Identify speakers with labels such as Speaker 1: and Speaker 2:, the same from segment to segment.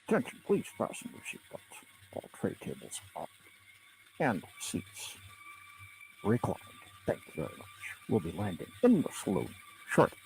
Speaker 1: Attention, please fasten your seatbelts. All tray tables up and seats reclined. Thank you very much. We'll be landing in the saloon shortly.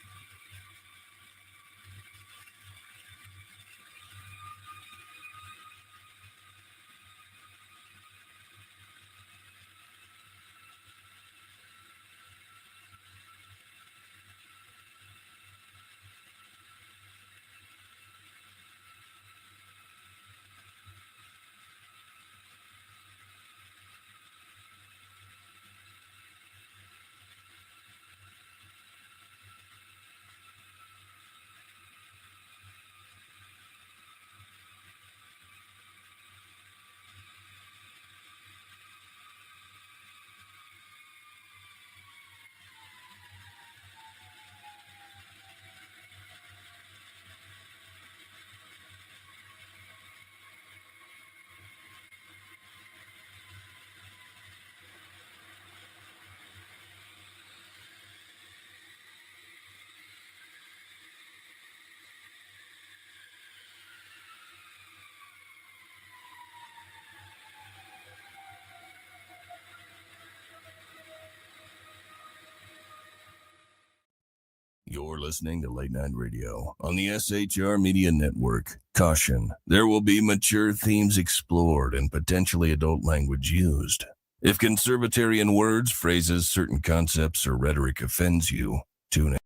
Speaker 2: You're listening to Late Night Radio on the SHR Media Network. Caution, there will be mature themes explored and potentially adult language used. If conservatarian words, phrases, certain concepts, or rhetoric offends you, tune in.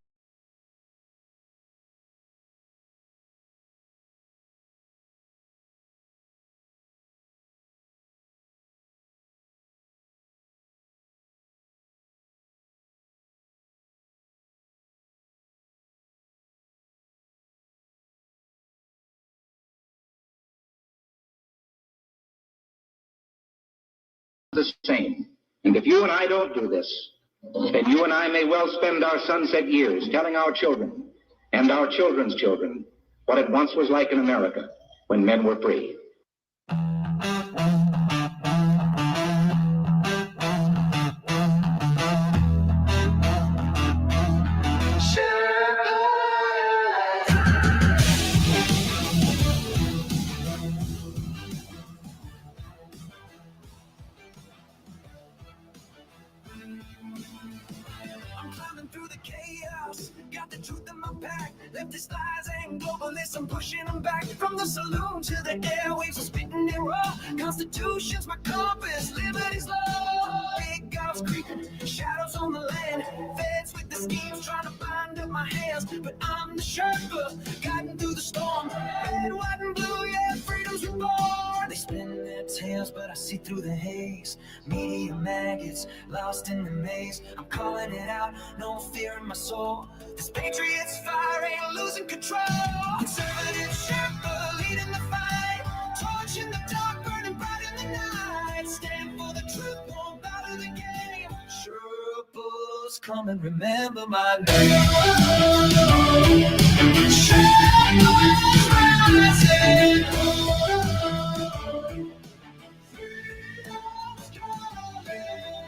Speaker 3: The same. And if you and I don't do this, then you and I may well spend our sunset years telling our children and our children's children what it once was like in America when men were free.
Speaker 4: Left these lies and globalists, I'm pushing them back. From the saloon to the airwaves, I'm spitting it raw. Constitution's my compass, liberty's law. Big guns creeping, shadows on the land. Feds with the schemes trying to bind up my hands. But I'm the Sherpa, guiding through the storm. Red, white, and blue, yeah, freedom's reborn. They spin their tails, but I see through the haze. Media maggots, lost in the maze. I'm calling it out, no fear in my soul. This patriot's fire ain't losing control. Conservative Sherpa leading the fight. Torch in the dark, burning bright in the night. Stand for the truth, won't bow to the game. Sherpas, come and remember my name. Sherpas rising.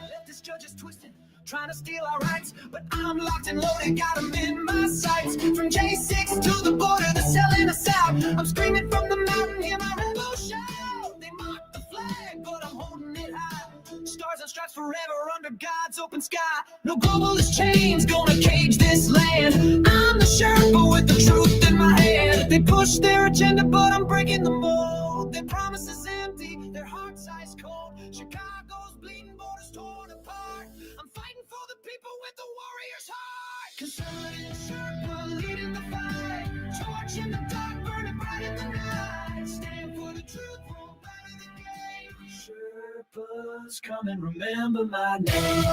Speaker 4: Leftist judges twisted, trying to steal our rights, but I'm locked and loaded, got them in my sights. From J6 to the border, they're selling us out. I'm screaming from the mountain, hear my rebel shout. They mock the flag, but I'm holding it high. Stars and stripes forever under God's open sky. No globalist chains gonna cage this land. I'm the Sherpa with the truth in my hand. They push their agenda, but I'm breaking the mold. Their promises empty, their hearts ice cold. Chicago's bleeding, borders torn apart. I'm fighting for the people with the warrior's heart. Conservative Sherpa leading the fight. Torch in the dark, burning bright in the night. Stand for the truth, won't bow to the game. Sherpas, come and remember my name.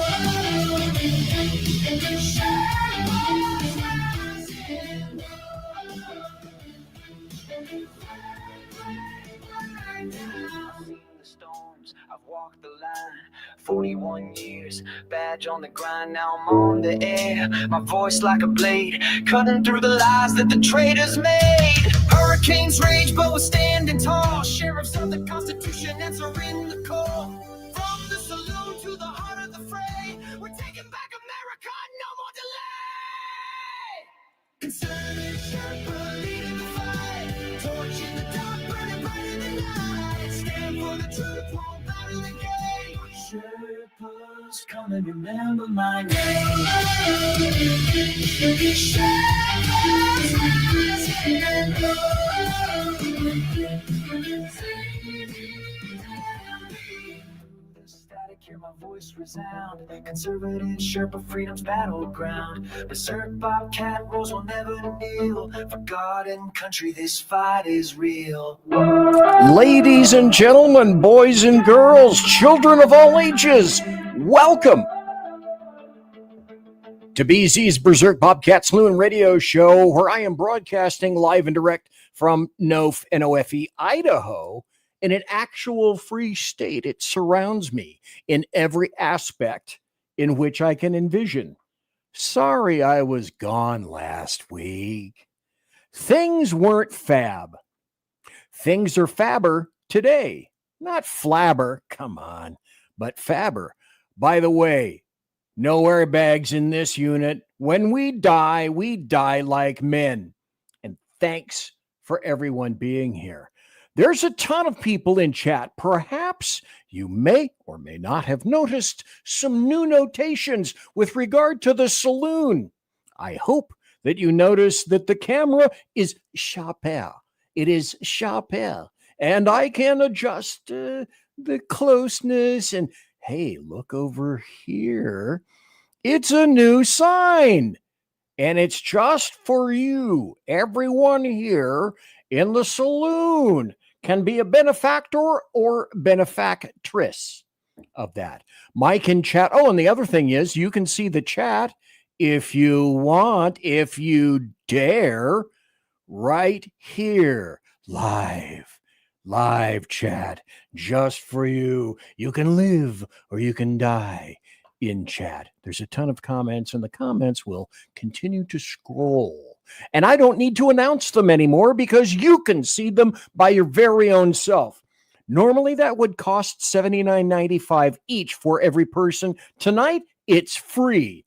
Speaker 4: Sherpas rising. The storms, I've walked the line. 41 years, badge on the grind. Now I'm on the air, my voice like a blade, cutting through the lies that the traitors made. Hurricanes rage, but we're standing tall. Sheriffs of the Constitution answering the call. From the saloon to the heart of the fray, we're taking back America, no more delay. Conservative Sherpa leading the fight. Torch in the dark, burning Come and remember my name. Static, hear my voice resound. Conservative Sherpa freedom's battleground. Berserk Bobcat rolls will never kneel. For God and country, this fight is real.
Speaker 1: Ladies and gentlemen, boys and girls, children of all ages, welcome to BZ's Berserk Bobcat Saloon radio show, where I am broadcasting live and direct from Nofe, N-O-F-E, Idaho, in an actual free state. It surrounds me in every aspect in which I can envision. Sorry I was gone last week. Things weren't fab. Things are fabber today. Not flabber, come on, but fabber. By the way, no airbags in this unit. When we die like men. And thanks for everyone being here. There's a ton of people in chat. Perhaps you may or may not have noticed some new notations with regard to the saloon. I hope that you notice that the camera is sharper. It is sharper. And I can adjust the closeness. And hey, look over here. It's a new sign. And it's just for you. Everyone here in the saloon can be a benefactor or benefactress of that. Mike in chat. Oh, and the other thing is you can see the chat if you want, if you dare, right here. Live chat just for you. You can live or you can die in chat. There's a ton of comments, and the comments will continue to scroll. And I don't need to announce them anymore because you can see them by your very own self. Normally, that would cost $79.95 each for every person. Tonight, it's free.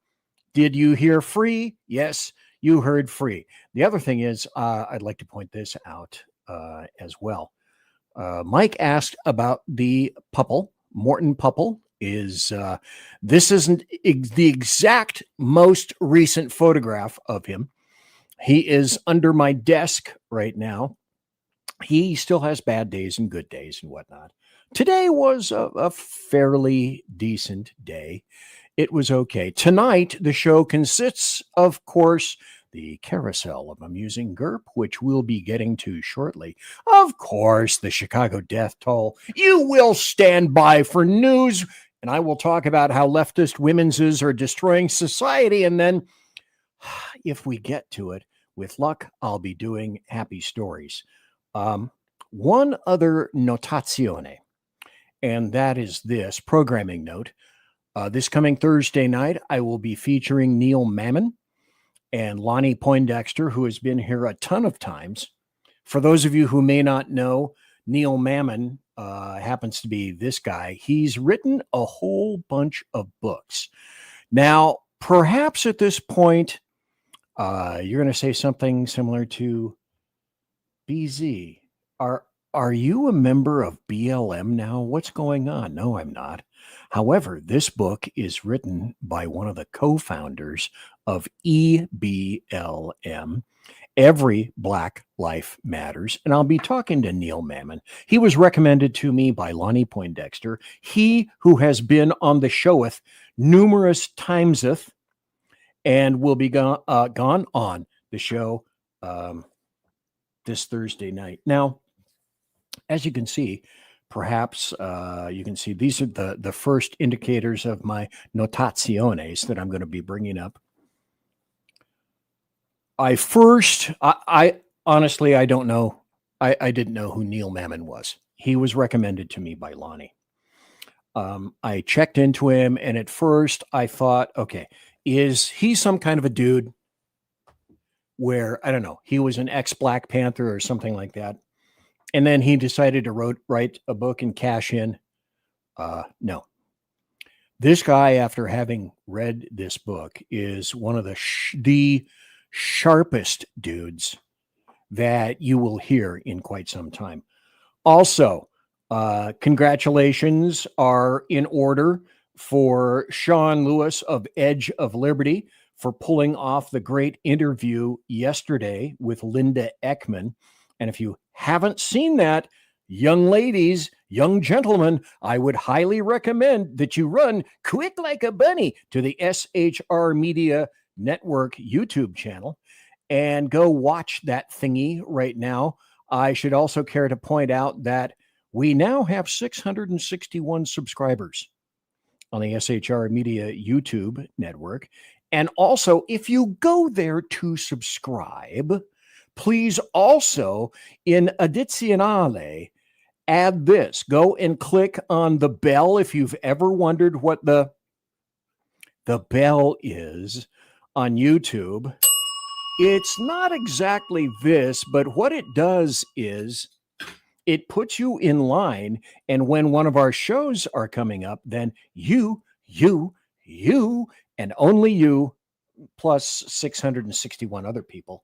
Speaker 1: Did you hear free? Yes, you heard free. The other thing is, I'd like to point this out as well. Mike asked about the Pupple, Morton Pupple. This isn't the exact most recent photograph of him. He is under my desk right now. He still has bad days and good days and whatnot. Today was a fairly decent day. It was okay. Tonight, the show consists, of course, the carousel of amusing GURP, which we'll be getting to shortly. Of course, the Chicago death toll. You will stand by for news, and I will talk about how leftist women's are destroying society. And then, if we get to it, with luck, I'll be doing happy stories. One other notazione, and that is this programming note. This coming Thursday night, I will be featuring Neil Mammon and Lonnie Poindexter, who has been here a ton of times. For those of you who may not know, Neil Mammon happens to be this guy. He's written a whole bunch of books. Now, perhaps at this point, you're going to say something similar to BZ. Are you a member of BLM now? What's going on? No, I'm not. However, this book is written by one of the co-founders of EBLM, Every Black Life Matters. And I'll be talking to Neil Mammon. He was recommended to me by Lonnie Poindexter. He who has been on the showeth numerous timeseth and will be gone on the show this Thursday night. Now, as you can see, perhaps you can see these are the first indicators of my notaziones that I'm going to be bringing up. I honestly, I don't know. I didn't know who Neil Mammon was. He was recommended to me by Lonnie. I checked into him, and at first I thought, okay, is he some kind of a dude where, I don't know, he was an ex-Black Panther or something like that? And then he decided to write a book and cash in. No. This guy, after having read this book, is one of the sharpest dudes that you will hear in quite some time. Also, congratulations are in order for Sean Lewis of Edge of Liberty for pulling off the great interview yesterday with Linda Ekman. And if you haven't seen that, young ladies, young gentlemen, I would highly recommend that you run quick like a bunny to the SHR Media Network YouTube channel and go watch that thingy right now. I should also care to point out that we now have 661 subscribers on the SHR Media YouTube network. And also, if you go there to subscribe, please also, in addizionale, add this. Go and click on the bell if you've ever wondered what the bell is on YouTube. It's not exactly this, but what it does is it puts you in line. And when one of our shows are coming up, then you, and only you, plus 661 other people,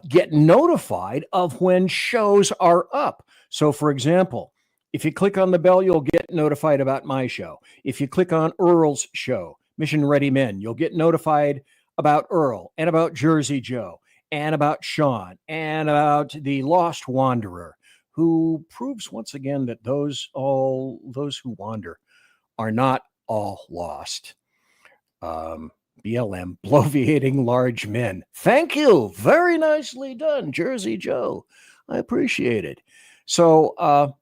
Speaker 1: get notified of when shows are up. So, for example, if you click on the bell, you'll get notified about my show. If you click on Earl's show, Mission Ready Men, you'll get notified about Earl and about Jersey Joe and about Sean and about the Lost Wanderer, who proves once again that those who wander are not all lost. BLM, bloviating large men. Thank you. Very nicely done, Jersey Joe. I appreciate it. So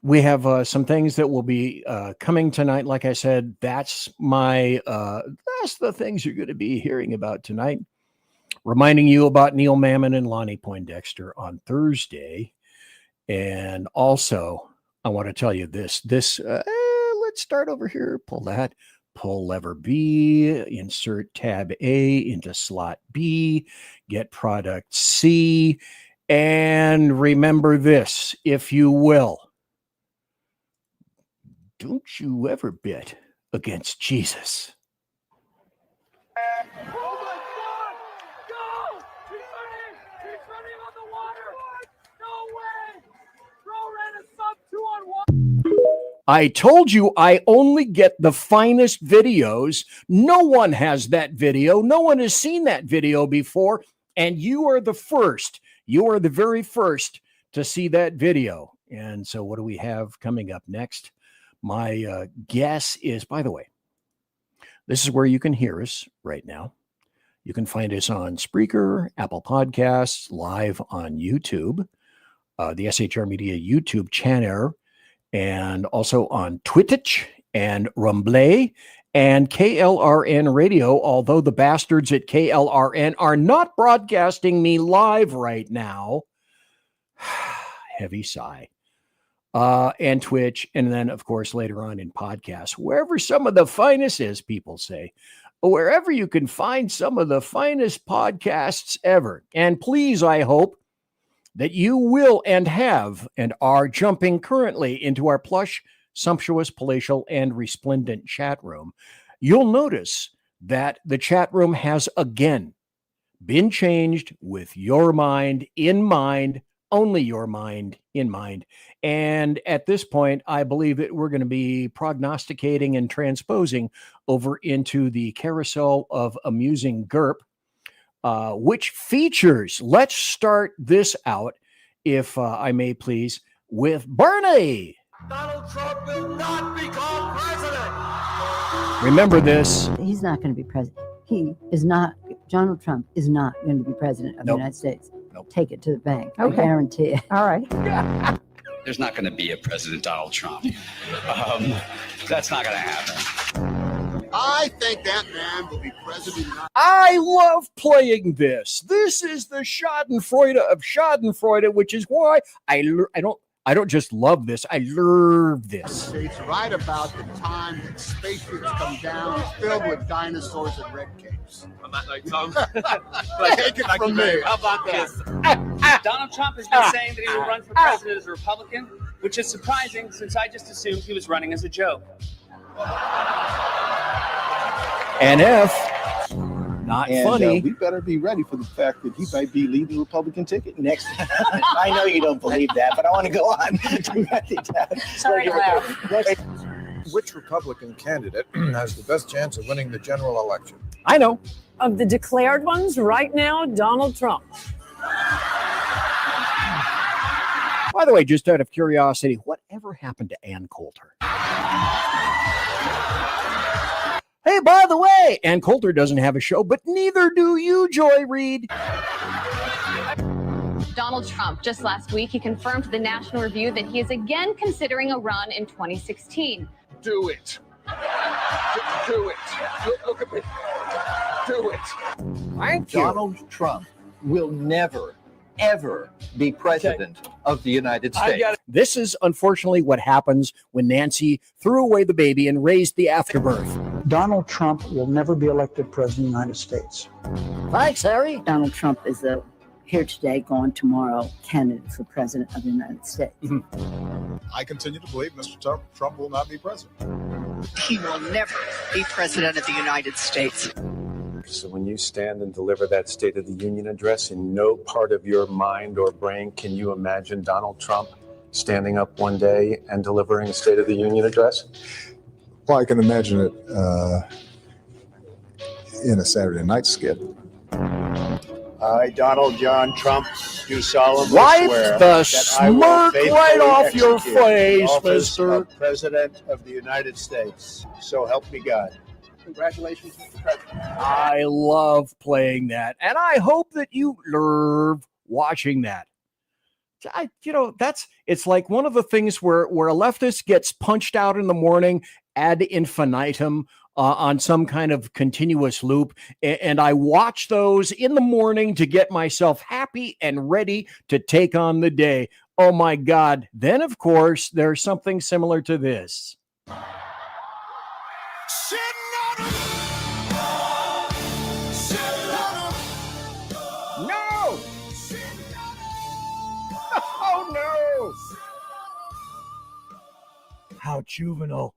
Speaker 1: we have some things that will be coming tonight. Like I said, that's the things you're going to be hearing about tonight. Reminding you about Neil Mammon and Lonnie Poindexter on Thursday. And also, I want to tell you this. Let's start over here. Pull that. Pull lever B, insert tab A into slot B, get product C, and remember this, if you will. Don't you ever bet against Jesus.
Speaker 5: Oh my God! Go! He's running! He's running on the water! No way! Bro ran a sub 2 on 1.
Speaker 1: I told you I only get the finest videos. No one has that video. No one has seen that video before. And you are the first. You are the very first to see that video. And so what do we have coming up next? My guess is, by the way, this is where you can hear us right now. You can find us on Spreaker, Apple Podcasts, live on YouTube, the SHR Media YouTube channel, and also on Twitch and Rumble and KLRN Radio, although the bastards at KLRN are not broadcasting me live right now. Heavy sigh. And Twitch, and then, of course, later on in podcasts, wherever some of the finest is, people say, wherever you can find some of the finest podcasts ever. And please, I hope that you will and have and are jumping currently into our plush, sumptuous, palatial, and resplendent chat room. You'll notice that the chat room has again been changed with your mind in mind, only your mind in mind. And at this point, I believe that we're going to be prognosticating and transposing over into the carousel of amusing GURP, which features, let's start this out, if I may please, with Bernie.
Speaker 5: Donald Trump will not become president.
Speaker 1: Remember this.
Speaker 6: He's not going to be president. He is not, Donald Trump is not going to be president of the United States. Take it to the bank.
Speaker 7: Okay.
Speaker 6: I guarantee it.
Speaker 7: All right.
Speaker 8: There's not going to be a President Donald Trump. That's not going to happen.
Speaker 9: I think that man will be president.
Speaker 1: I love playing this. This is the Schadenfreude of Schadenfreude, which is why I don't just love this. I love this.
Speaker 9: It's right about the time that spaceships come down filled with dinosaurs and red capes.
Speaker 8: I'm not like Tom.
Speaker 9: Take it from me. How about that?
Speaker 8: Donald Trump has been saying that he will run for president as a Republican, which is surprising since I just assumed he was running as a joke.
Speaker 1: NF, not funny.
Speaker 10: We better be ready for the fact that he might be leading the Republican ticket next.
Speaker 11: I know you don't believe that, but I want to go on.
Speaker 7: Sorry to laugh. Which Republican candidate has the best chance of winning the general election?
Speaker 1: I know.
Speaker 11: Of the declared ones right now, Donald Trump.
Speaker 1: By the way, just out of curiosity, whatever happened to Ann Coulter? Hey, by the way, Ann Coulter doesn't have a show, but neither do you, Joy Reid.
Speaker 12: Donald Trump, just last week, he confirmed to the National Review that he is again considering a run in 2016.
Speaker 7: Do it. Do it. Look at me. Do it.
Speaker 1: Thank you.
Speaker 13: Donald Trump will never, ever be president of the United States.
Speaker 1: This is unfortunately what happens when Nancy threw away the baby and raised the afterbirth.
Speaker 14: Donald Trump will never be elected president of the United States.
Speaker 6: Thanks, Harry. Donald Trump is a here today, gone tomorrow candidate for president of the United States.
Speaker 7: I continue to believe Mr. Trump will not be president.
Speaker 15: He will never be president of the United States.
Speaker 16: So when you stand and deliver that State of the Union address, in no part of your mind or brain can you imagine Donald Trump standing up one day and delivering a State of the Union address?
Speaker 7: Well, I can imagine it in a Saturday night skit.
Speaker 17: I, Donald John Trump, do solemnly
Speaker 1: Wipe
Speaker 17: swear
Speaker 1: the
Speaker 17: that I will
Speaker 1: smirk
Speaker 17: faithfully
Speaker 1: right off your
Speaker 17: execute the
Speaker 1: face,
Speaker 17: office
Speaker 1: mister.
Speaker 17: of President of the United States. So help me God. Congratulations, Mr. President.
Speaker 1: I love playing that, and I hope that you love watching that. It's like one of the things where a leftist gets punched out in the morning ad infinitum on some kind of continuous loop. And I watch those in the morning to get myself happy and ready to take on the day. Oh my God. Then, of course, there's something similar to this. No! Oh no! How juvenile.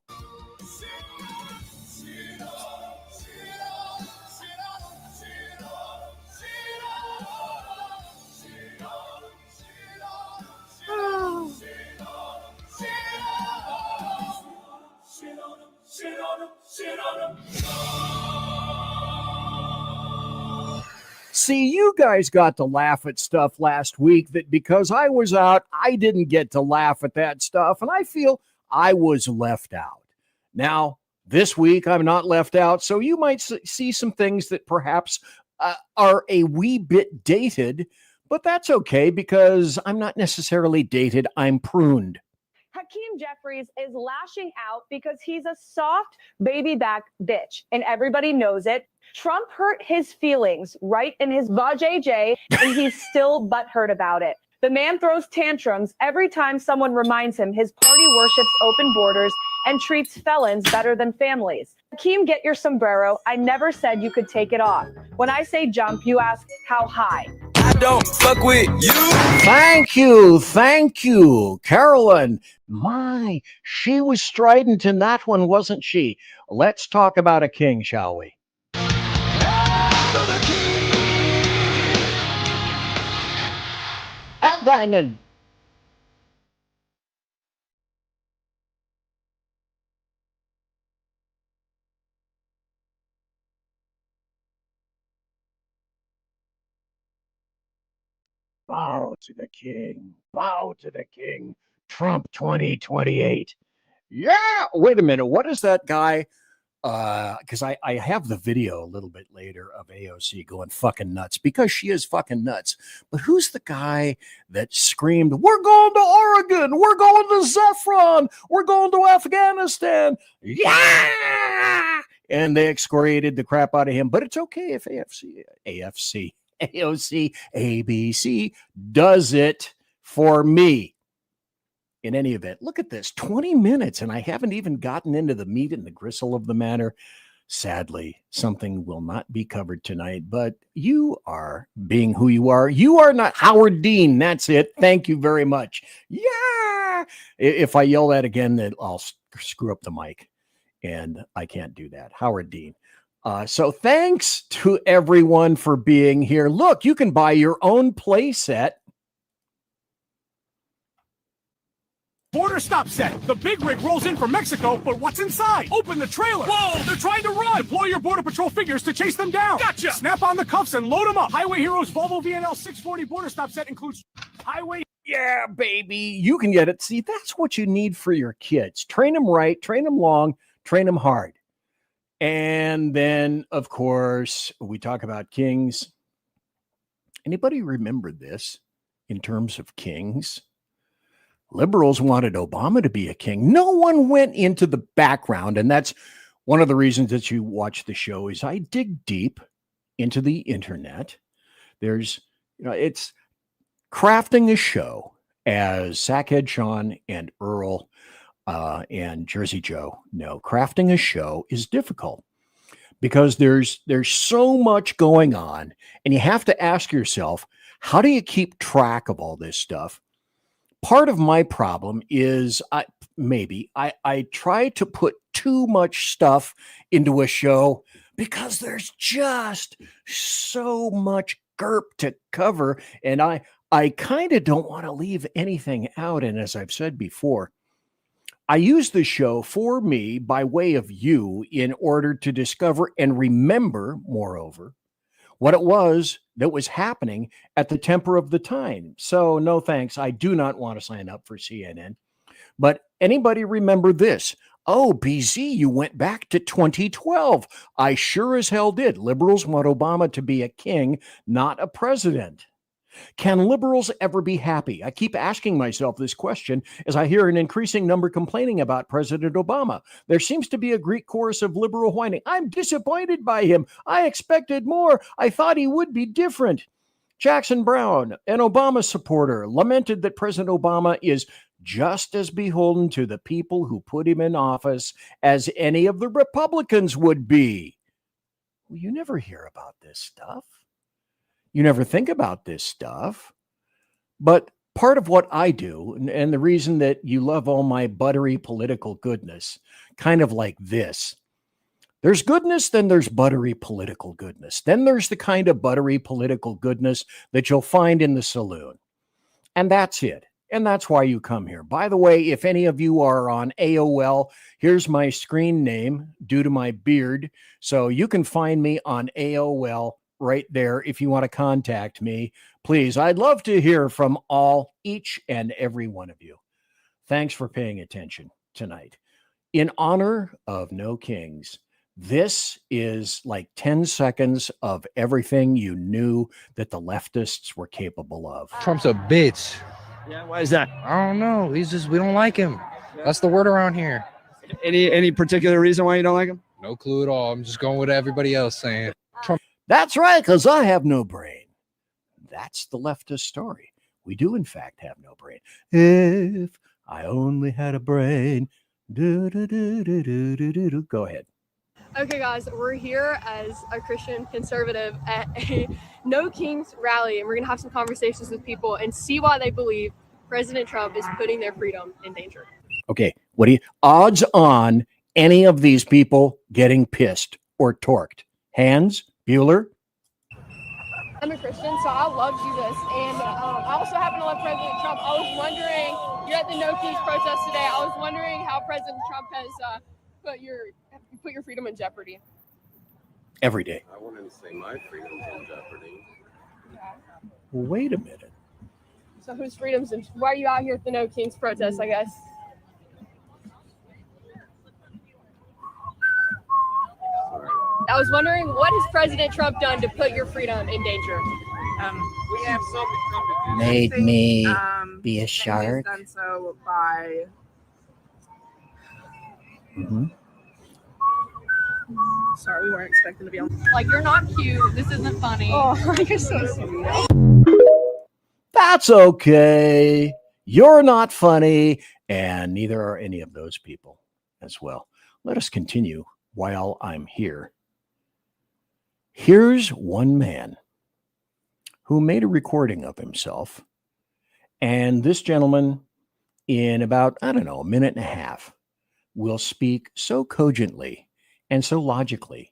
Speaker 1: See, you guys got to laugh at stuff last week that because I was out, I didn't get to laugh at that stuff, and I feel I was left out. Now, this week, I'm not left out, so you might see some things that perhaps are a wee bit dated, but that's okay because I'm not necessarily dated, I'm pruned.
Speaker 18: Hakeem Jeffries is lashing out because he's a soft baby back bitch, and everybody knows it. Trump hurt his feelings right in his vajayjay, and he's still butthurt about it. The man throws tantrums every time someone reminds him his party worships open borders and treats felons better than families. Hakeem, get your sombrero. I never said you could take it off. When I say jump, you ask how high.
Speaker 4: I don't fuck with you.
Speaker 1: Thank you, Carolyn. My, she was strident in that one, wasn't she? Let's talk about a king, shall we? Brandon. Bow to the king. Bow to the king. Trump 2028. Yeah. Wait a minute. What is that guy? Because I have the video a little bit later of AOC going fucking nuts because she is fucking nuts. But who's the guy that screamed, "We're going to Oregon, we're going to Zeffron, we're going to Afghanistan"? Yeah. And they excoriated the crap out of him. But it's okay if AOC, ABC does it for me. In any event, look at this, 20 minutes, and I haven't even gotten into the meat and the gristle of the matter. Sadly, something will not be covered tonight, but you are being who you are. You are not Howard Dean. That's it. Thank you very much. Yeah. If I yell that again, then I'll screw up the mic, and I can't do that. Howard Dean. So thanks to everyone for being here. Look, you can buy your own play set
Speaker 5: Border stop set. The big rig rolls in from Mexico, but what's inside? Open the trailer. Whoa, they're trying to run. Deploy your Border Patrol figures to chase them down. Gotcha. Snap on the cuffs and load them up. Highway Heroes Volvo VNL 640 border stop set includes highway.
Speaker 1: Yeah, baby. You can get it. See, that's what you need for your kids. Train them right, train them long, train them hard. And then, of course, we talk about kings. Anybody remember this in terms of kings? Liberals wanted Obama to be a king. No one went into the background, and that's one of the reasons that you watch the show is I dig deep into the internet. There's, it's crafting a show, as Sackhead Sean and Earl and Jersey Joe know. Crafting a show is difficult because there's so much going on, and you have to ask yourself, how do you keep track of all this stuff? Part of my problem is I try to put too much stuff into a show because there's just so much GURP to cover. And I kind of don't want to leave anything out. And as I've said before, I use the show for me by way of you in order to discover and remember, moreover, what it was that was happening at the temper of the time. So no thanks. I do not want to sign up for CNN. But anybody remember this? Oh, BZ, you went back to 2012. I sure as hell did. Liberals want Obama to be a king, not a president. Can liberals ever be happy? I keep asking myself this question as I hear an increasing number complaining about President Obama. There seems to be a Greek chorus of liberal whining. I'm disappointed by him. I expected more. I thought he would be different. Jackson Brown, an Obama supporter, lamented that President Obama is just as beholden to the people who put him in office as any of the Republicans would be. Well, you never hear about this stuff. You never think about this stuff. But part of what I do, and the reason that you love all my buttery political goodness, kind of like this. There's goodness, then there's buttery political goodness. Then there's the kind of buttery political goodness that you'll find in the saloon. And that's it. And that's why you come here. By the way, if any of you are on AOL, here's my screen name due to my beard. So you can find me on AOL right there if you want to contact me. Please, I'd love to hear from each and every one of you. Thanks for paying attention tonight. In honor of No Kings, this is like 10 seconds of everything you knew that the leftists were capable of.
Speaker 19: Trump's a bitch.
Speaker 5: Yeah, why is that?
Speaker 19: I don't know. We don't like him. That's the word around here.
Speaker 5: Any particular reason why you don't like him?
Speaker 19: No clue at all. I'm just going with everybody else saying. Trump.
Speaker 1: That's right, because I have no brain. That's the leftist story. We do, in fact, have no brain. If I only had a brain. Go ahead.
Speaker 20: Okay, guys, we're here as a Christian conservative at a No Kings rally, and we're going to have some conversations with people and see why they believe President Trump is putting their freedom in danger.
Speaker 1: Okay, what do you odds on any of these people getting pissed or torqued? Hands? Bueller?
Speaker 20: I'm a Christian, so I love Jesus, and I also happen to love President Trump. I was wondering, you're at the No Kings protest today, I was wondering how President Trump has put your freedom in jeopardy.
Speaker 1: Every day.
Speaker 21: I wouldn't say my freedom's in jeopardy.
Speaker 1: Well, wait a minute.
Speaker 20: So whose freedom's in? Why are you out here at the No Kings protest, I guess? I was wondering, what has President Trump done to put your freedom in danger?
Speaker 22: We have something.
Speaker 1: Made me be a shark.
Speaker 22: Done so by.
Speaker 1: Mm-hmm.
Speaker 22: Sorry, we weren't expecting to be on.
Speaker 20: Like, you're not cute. This isn't funny. Oh, you're so sweet.
Speaker 1: That's okay. You're not funny, and neither are any of those people as well. Let us continue while I'm here. Here's one man who made a recording of himself, and this gentleman, in about, a minute and a half, will speak so cogently and so logically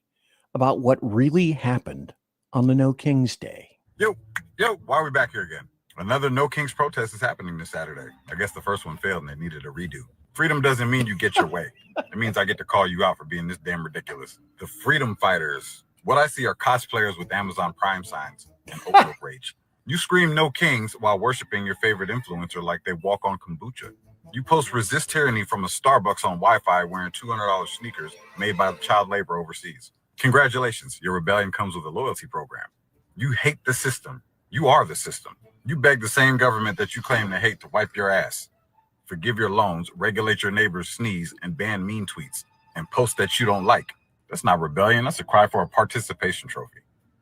Speaker 1: about what really happened on the No Kings Day.
Speaker 23: Yo, why are we back here again?
Speaker 2: Another No Kings protest is happening this Saturday. I guess the first one failed and they needed a redo. Freedom doesn't mean you get your way. It means I get to call you out for being this damn ridiculous. The freedom fighters. What I see are cosplayers with Amazon Prime signs and Oprah rage. You scream No Kings while worshiping your favorite influencer like they walk on kombucha. You post resist tyranny from a Starbucks on Wi-Fi wearing $200 sneakers made by child labor overseas. Congratulations, your rebellion comes with a loyalty program. You hate the system. You are the system. You beg the same government that you claim to hate to wipe your ass. Forgive your loans, regulate your neighbor's sneeze, and ban mean tweets, and post that you don't like. That's not rebellion. That's a cry for a participation trophy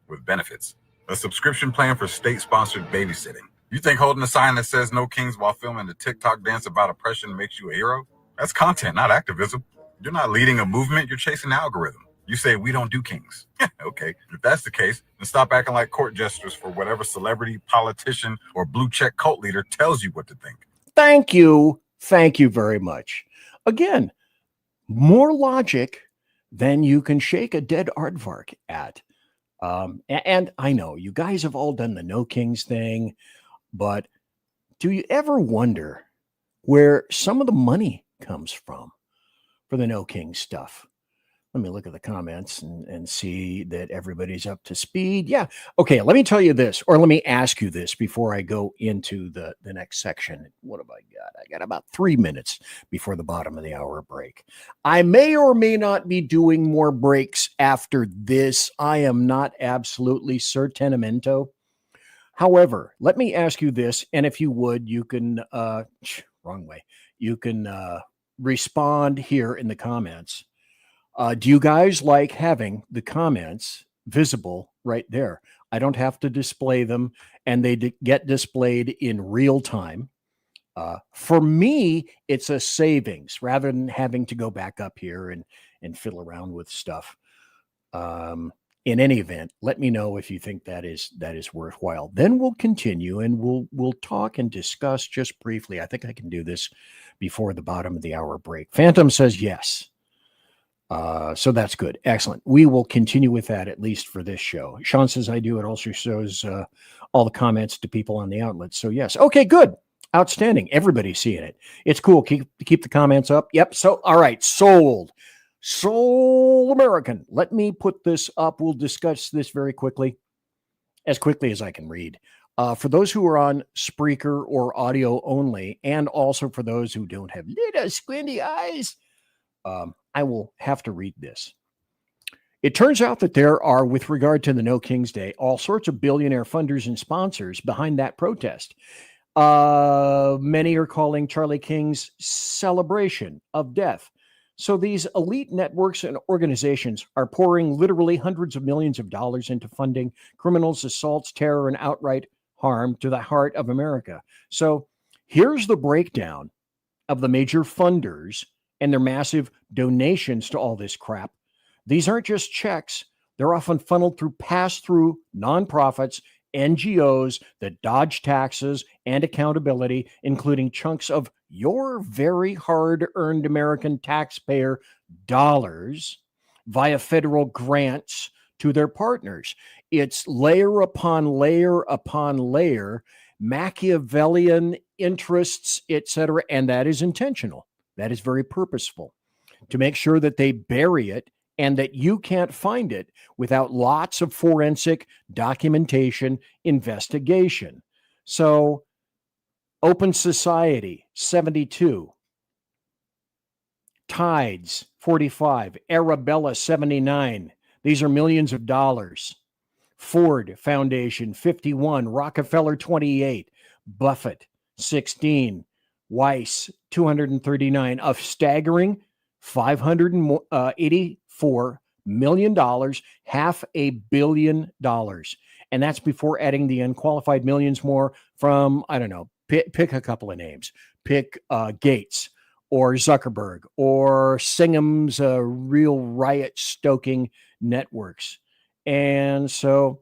Speaker 2: with benefits. A subscription plan for state-sponsored babysitting. You think holding a sign that says No Kings while filming a TikTok dance about oppression makes you a hero? That's content, not activism. You're not leading a movement. You're chasing an algorithm. You say we don't do kings. Okay, if that's the case, then stop acting like court jesters for whatever celebrity, politician, or blue-check cult leader tells you what to think.
Speaker 1: Thank you. Thank you very much. Again, more logic than you can shake a dead aardvark at. And I know you guys have all done the No Kings thing, but do you ever wonder where some of the money comes from for the No Kings stuff? Let me look at the comments and see that everybody's up to speed. Yeah. Okay. Let me tell you this, or let me ask you this before I go into the next section. What have I got? I got about 3 minutes before the bottom of the hour break. I may or may not be doing more breaks after this. I am not absolutely certinamento. However, let me ask you this, and if you would, you can, wrong way, you can respond here in the comments. Do you guys like having the comments visible right there? I don't have to display them, and they get displayed in real time. For me, it's a savings rather than having to go back up here and fiddle around with stuff. In any event, let me know if you think that is worthwhile. Then we'll continue and we'll talk and discuss just briefly. I think I can do this before the bottom of the hour break. Phantom says yes. So that's good. Excellent. We will continue with that at least for this show. Sean says I do. It also shows all the comments to people on the outlet. So yes. Okay, good. Outstanding. Everybody's seeing it. It's cool. Keep the comments up. Yep. So, all right. Soul American. Let me put this up. We'll discuss this very quickly, as quickly as I can read. For those who are on Spreaker or audio only, and also for those who don't have little squinty eyes, I will have to read this. It turns out that there are, with regard to the No Kings Day, all sorts of billionaire funders and sponsors behind that protest. Many are calling Charlie King's celebration of death. So these elite networks and organizations are pouring literally hundreds of millions of dollars into funding criminals, assaults, terror, and outright harm to the heart of America. So here's the breakdown of the major funders and their massive donations to all this crap. These aren't just checks. They're often funneled through pass-through nonprofits, NGOs that dodge taxes and accountability, including chunks of your very hard-earned American taxpayer dollars via federal grants to their partners. It's layer upon layer upon layer, Machiavellian interests, etc., and that is intentional. That is very purposeful to make sure that they bury it and that you can't find it without lots of forensic documentation, investigation. So, Open Society, 72. Tides, 45. Arabella, 79. These are millions of dollars. Ford Foundation, 51. Rockefeller, 28. Buffett, 16. Weiss, 239, a staggering $584 million, $500 million. And that's before adding the unqualified millions more from, I don't know, pick a couple of names. Pick Gates or Zuckerberg or Singham's real riot-stoking networks. And so,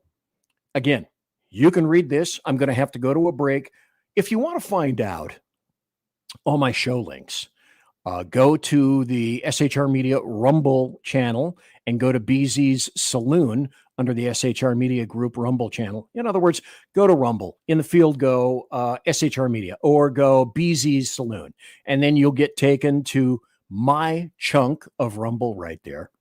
Speaker 1: again, you can read this. I'm going to have to go to a break. If you want to find out all my show links, Go to the SHR Media Rumble channel and go to BZ's Saloon under the SHR Media Group Rumble channel. In other words, go to Rumble. In the field, go SHR Media or go BZ's Saloon. And then you'll get taken to my chunk of Rumble right there.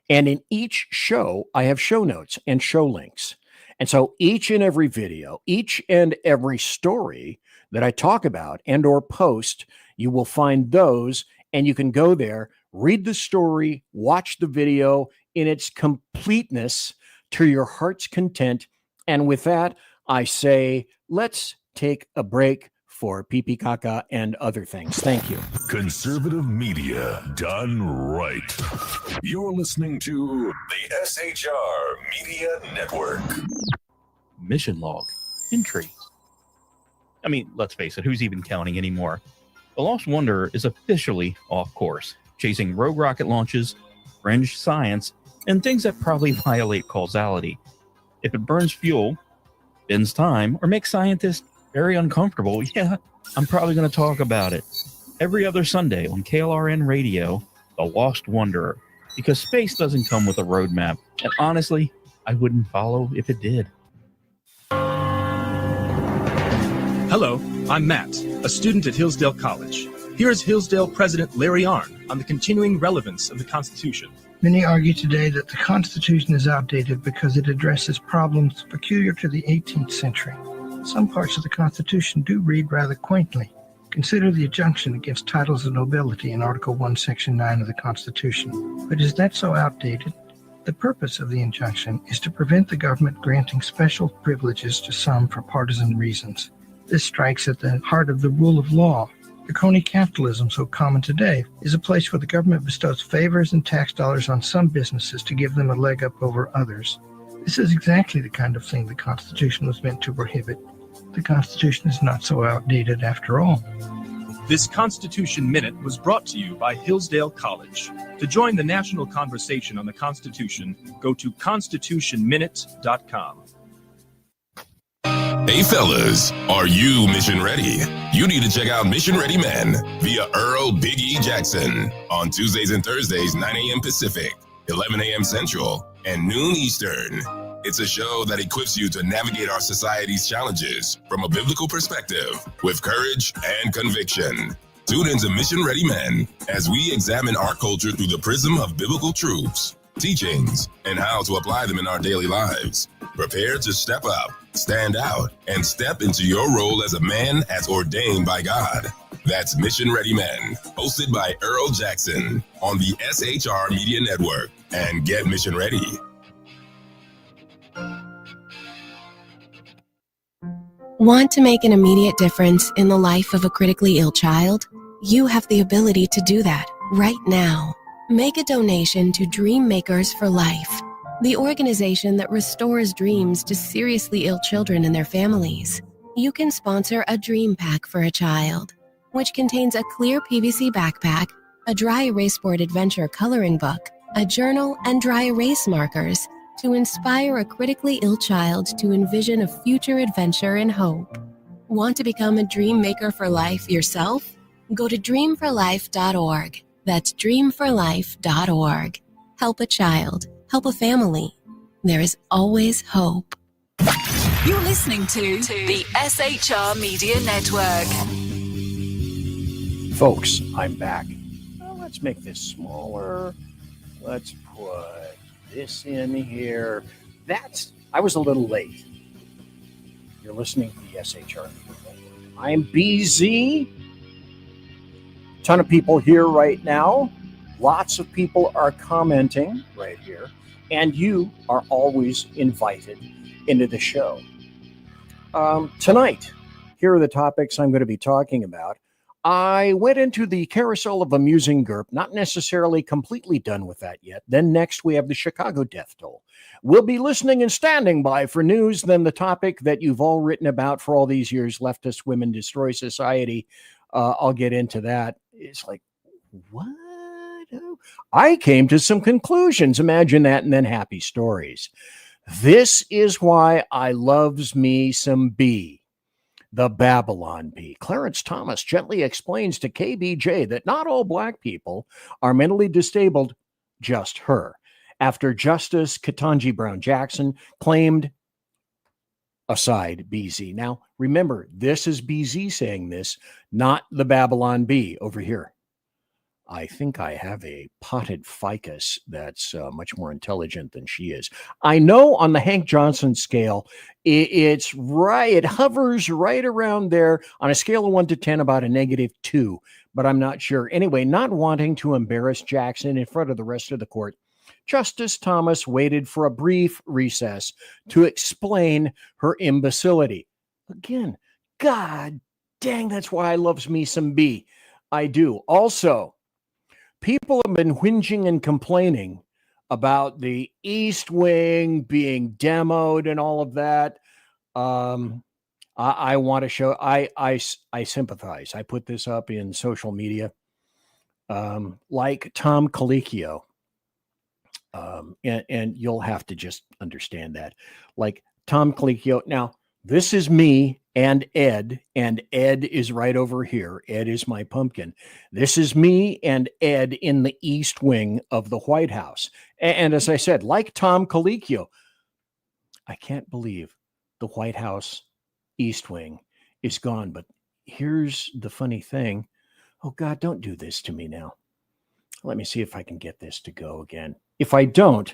Speaker 1: And in each show, I have show notes and show links. And so each and every video, each and every story that I talk about and or post, you will find those, and you can go there, read the story, watch the video in its completeness to your heart's content. And with that, I say, let's take a break for pee-pee caca and other things. Thank you.
Speaker 3: Conservative media done right. You're listening to the SHR Media Network.
Speaker 9: Mission log entry. I mean, let's face it, who's even counting anymore? The Lost Wanderer is officially off course, chasing rogue rocket launches, fringe science, and things that probably violate causality. If it burns fuel, bends time, or makes scientists very uncomfortable, yeah, I'm probably going to talk about it. Every other Sunday on KLRN Radio, The Lost Wanderer, because space doesn't come with a roadmap, and honestly, I wouldn't follow if it did.
Speaker 23: Hello, I'm Matt, a student at Hillsdale College. Here is Hillsdale President Larry Arnn on the continuing relevance of the Constitution.
Speaker 14: Many argue today that the Constitution is outdated because it addresses problems peculiar to the 18th century. Some parts of the Constitution do read rather quaintly. Consider the injunction against titles of nobility in Article 1, Section 9 of the Constitution. But is that so outdated? The purpose of the injunction is to prevent the government granting special privileges to some for partisan reasons. This strikes at the heart of the rule of law. The crony capitalism, so common today, is a place where the government bestows favors and tax dollars on some businesses to give them a leg up over others. This is exactly the kind of thing the Constitution was meant to prohibit. The Constitution is not so outdated after all.
Speaker 23: This Constitution Minute was brought to you by Hillsdale College. To join the national conversation on the Constitution, go to constitutionminute.com.
Speaker 3: Hey fellas, are you mission ready? You need to check out Mission Ready Men via Earl Big E Jackson on Tuesdays and Thursdays, 9 a.m. Pacific, 11 a.m. Central, and noon Eastern. It's a show that equips you to navigate our society's challenges from a biblical perspective with courage and conviction. Tune into Mission Ready Men as we examine our culture through the prism of biblical truths, teachings, and how to apply them in our daily lives. Prepare to step up, stand out, and step into your role as a man as ordained by God. That's Mission Ready Men, hosted by Earl Jackson on the SHR Media Network. And get mission ready.
Speaker 24: Want to make an immediate difference in the life of a critically ill child? You have the ability to do that right now. Make a donation to Dream Makers for Life, the organization that restores dreams to seriously ill children and their families. You can sponsor a dream pack for a child, which contains a clear PVC backpack, a dry erase board adventure coloring book, a journal, and dry erase markers to inspire a critically ill child to envision a future adventure and hope. Want to become a dream maker for life yourself? Go to dreamforlife.org. That's dreamforlife.org. Help a child. Help a family. There is always hope.
Speaker 25: You're listening to the SHR Media Network.
Speaker 1: Folks, I'm back. Well, let's make this smaller. Let's put this in here. I was a little late. You're listening to the SHR Media. I'm BZ. Ton of people here right now. Lots of people are commenting right here. And you are always invited into the show. Tonight, here are the topics I'm going to be talking about. I went into the carousel of amusing GURP, not necessarily completely done with that yet. Then next, we have the Chicago death toll. We'll be listening and standing by for news, then the topic that you've all written about for all these years, leftist women destroy society. I'll get into that. It's like, what? I came to some conclusions. Imagine that, and then happy stories. This is why I loves me some B. the Babylon Bee. Clarence Thomas gently explains to KBJ that not all black people are mentally disabled, just her. After Justice Ketanji Brown Jackson claimed, aside BZ. Now, remember, this is BZ saying this, not the Babylon Bee over here. I think I have a potted ficus that's much more intelligent than she is. I know on the Hank Johnson scale, it's right. It hovers right around there on a scale of 1 to 10, about a -2, but I'm not sure. Anyway, not wanting to embarrass Jackson in front of the rest of the court, Justice Thomas waited for a brief recess to explain her imbecility. Again, God dang, that's why I loves me some B. I do. Also, people have been whinging and complaining about the East Wing being demoed and all of that. I want to show, I sympathize. I put this up in social media. Like Tom Colicchio. And you'll have to just understand that. Like Tom Colicchio. Now, this is me and Ed is right over here. Ed is my pumpkin. This is me and Ed in the East Wing of the White House. And as I said, like Tom Colicchio, I can't believe the White House East Wing is gone. But here's the funny thing. Oh, God, don't do this to me now. Let me see if I can get this to go again. If I don't,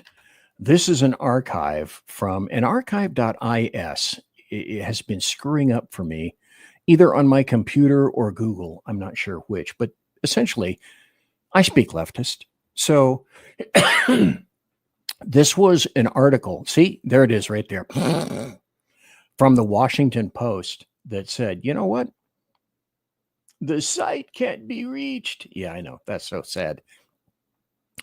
Speaker 1: this is an archive from an archive.is. It has been screwing up for me, either on my computer or Google. I'm not sure which, but essentially, I speak leftist. So this was an article. See, there it is right there from the Washington Post that said, you know what? The site can't be reached. Yeah, I know. That's so sad.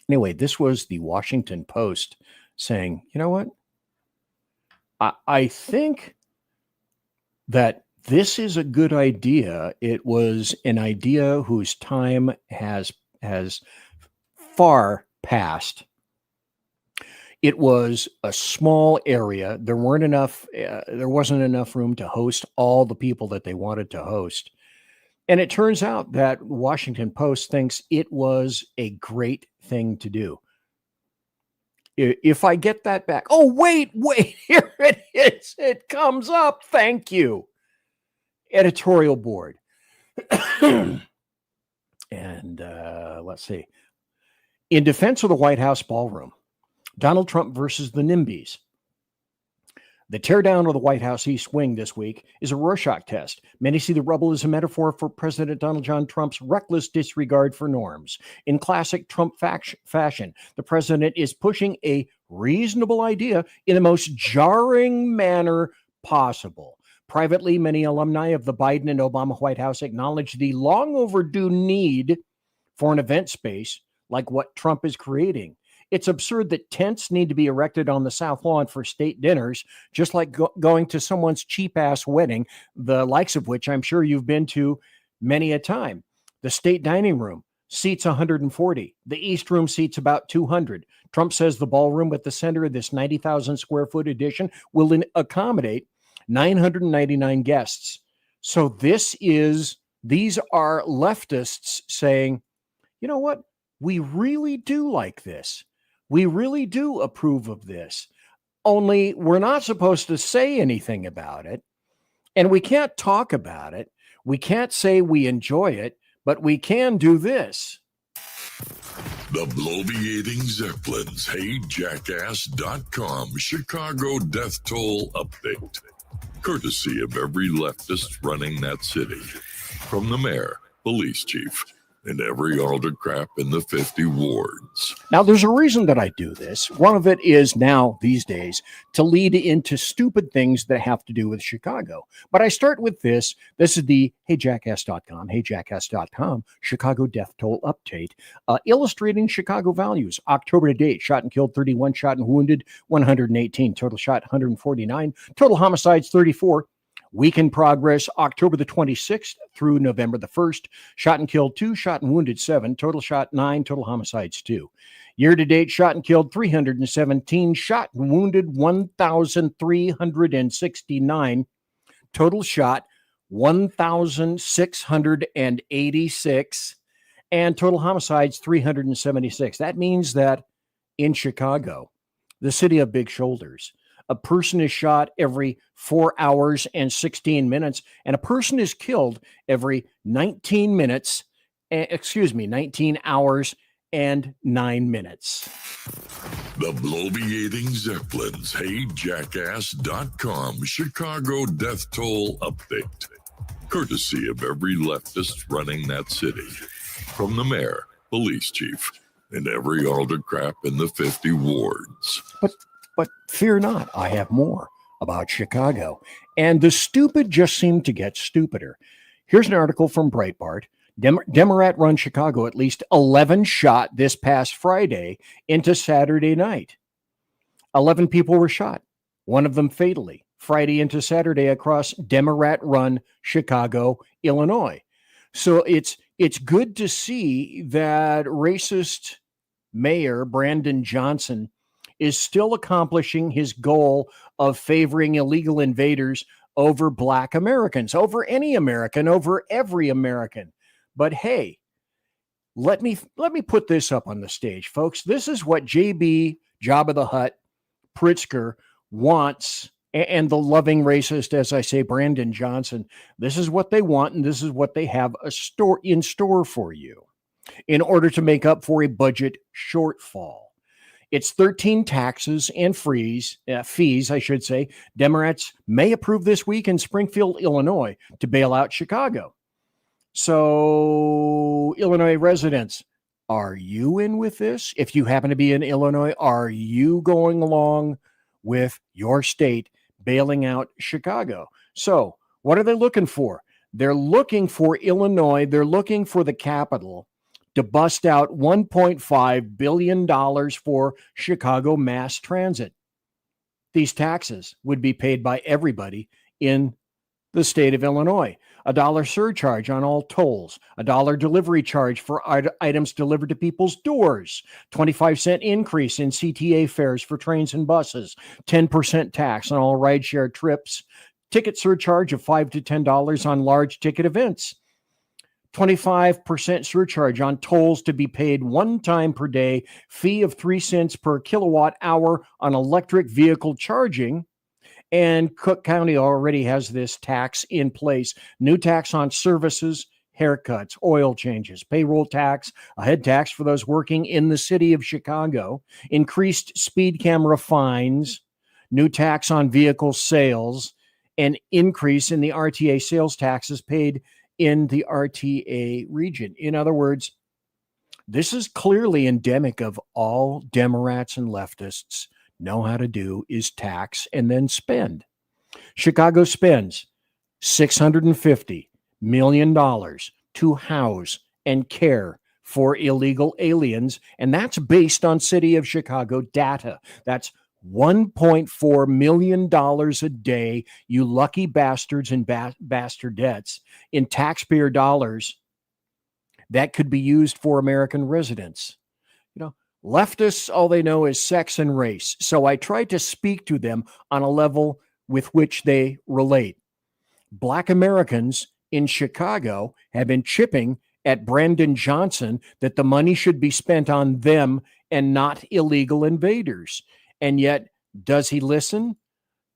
Speaker 1: Anyway, this was the Washington Post saying, you know what? I think that this is a good idea. It was an idea whose time has far passed. It was a small area. There wasn't enough room to host all the people that they wanted to host. And it turns out that Washington Post thinks it was a great thing to do. If I get that back. Oh, wait, here it is. It comes up. Thank you. Editorial board. And let's see. In defense of the White House ballroom, Donald Trump versus the NIMBYs. The teardown of the White House East Wing this week is a Rorschach test. Many see the rubble as a metaphor for President Donald John Trump's reckless disregard for norms. In classic Trump fashion, the president is pushing a reasonable idea in the most jarring manner possible. Privately, many alumni of the Biden and Obama White House acknowledge the long overdue need for an event space like what Trump is creating. It's absurd that tents need to be erected on the South Lawn for state dinners, just like going to someone's cheap-ass wedding, the likes of which I'm sure you've been to many a time. The state dining room seats 140. The East Room seats about 200. Trump says the ballroom at the center of this 90,000 square foot addition will accommodate 999 guests. So these are leftists saying, you know what? We really do like this. We really do approve of this. Only we're not supposed to say anything about it. And we can't talk about it. We can't say we enjoy it, but we can do this.
Speaker 8: The Bloviating Zeppelins, HeyJackass.com, Chicago Death Toll Update. Courtesy of every leftist running that city. From the mayor, police chief, and every autocrat in the 50 wards.
Speaker 1: Now, there's a reason that I do this. One of it is now, these days, to lead into stupid things that have to do with Chicago. But I start with this. This is the HeyJackass.com, Chicago Death Toll Update, illustrating Chicago values. October to date, shot and killed 31, shot and wounded 118, total shot 149, total homicides 34. Week in progress, October the 26th through November the 1st. Shot and killed 2, shot and wounded 7, total shot 9, total homicides 2. Year to date, shot and killed 317, shot and wounded 1,369, total shot 1,686, and total homicides 376. That means that in Chicago, the city of big shoulders, a person is shot every 4 hours and 16 minutes, and a person is killed every 19 hours and 9 minutes.
Speaker 8: The bloviating Zeppelins, HeyJackass.com Chicago death toll update. Courtesy of every leftist running that city. From the mayor, police chief, and every autocrat in the 50 wards.
Speaker 1: But fear not, I have more about Chicago. And the stupid just seem to get stupider. Here's an article from Breitbart. Democrat-run Chicago, at least 11 shot this past Friday into Saturday night. 11 people were shot, one of them fatally, Friday into Saturday across Democrat-run Chicago, Illinois. So it's good to see that racist Mayor Brandon Johnson is still accomplishing his goal of favoring illegal invaders over Black Americans, over any American, over every American. But hey, let me put this up on the stage, folks. This is what JB, Jabba the Hutt, Pritzker wants, and the loving racist, as I say, Brandon Johnson. This is what they want, and this is what they have in store for you in order to make up for a budget shortfall. It's 13 taxes and fees, I should say, Democrats may approve this week in Springfield, Illinois, to bail out Chicago. So, Illinois residents, are you in with this? If you happen to be in Illinois, are you going along with your state bailing out Chicago? So, what are they looking for? They're looking for Illinois. They're looking for the capital to bust out $1.5 billion for Chicago mass transit. These taxes would be paid by everybody in the state of Illinois. $1 surcharge on all tolls, $1 delivery charge for items delivered to people's doors, 25-cent increase in CTA fares for trains and buses, 10% tax on all rideshare trips, ticket surcharge of $5 to $10 on large ticket events, 25% surcharge on tolls to be paid one time per day, fee of 3 cents per kilowatt hour on electric vehicle charging. And Cook County already has this tax in place. New tax on services, haircuts, oil changes, payroll tax, a head tax for those working in the city of Chicago, increased speed camera fines, new tax on vehicle sales, and increase in the RTA sales taxes paid in the RTA region. In other words, this is clearly endemic of all Democrats and leftists know how to do is tax and then spend. Chicago spends $650 million to house and care for illegal aliens, and that's based on City of Chicago data. That's $1.4 million a day, you lucky bastards and bastardettes, in taxpayer dollars that could be used for American residents. Leftists, all they know is sex and race. So I try to speak to them on a level with which they relate. Black Americans in Chicago have been chipping at Brandon Johnson that the money should be spent on them and not illegal invaders. And yet, does he listen?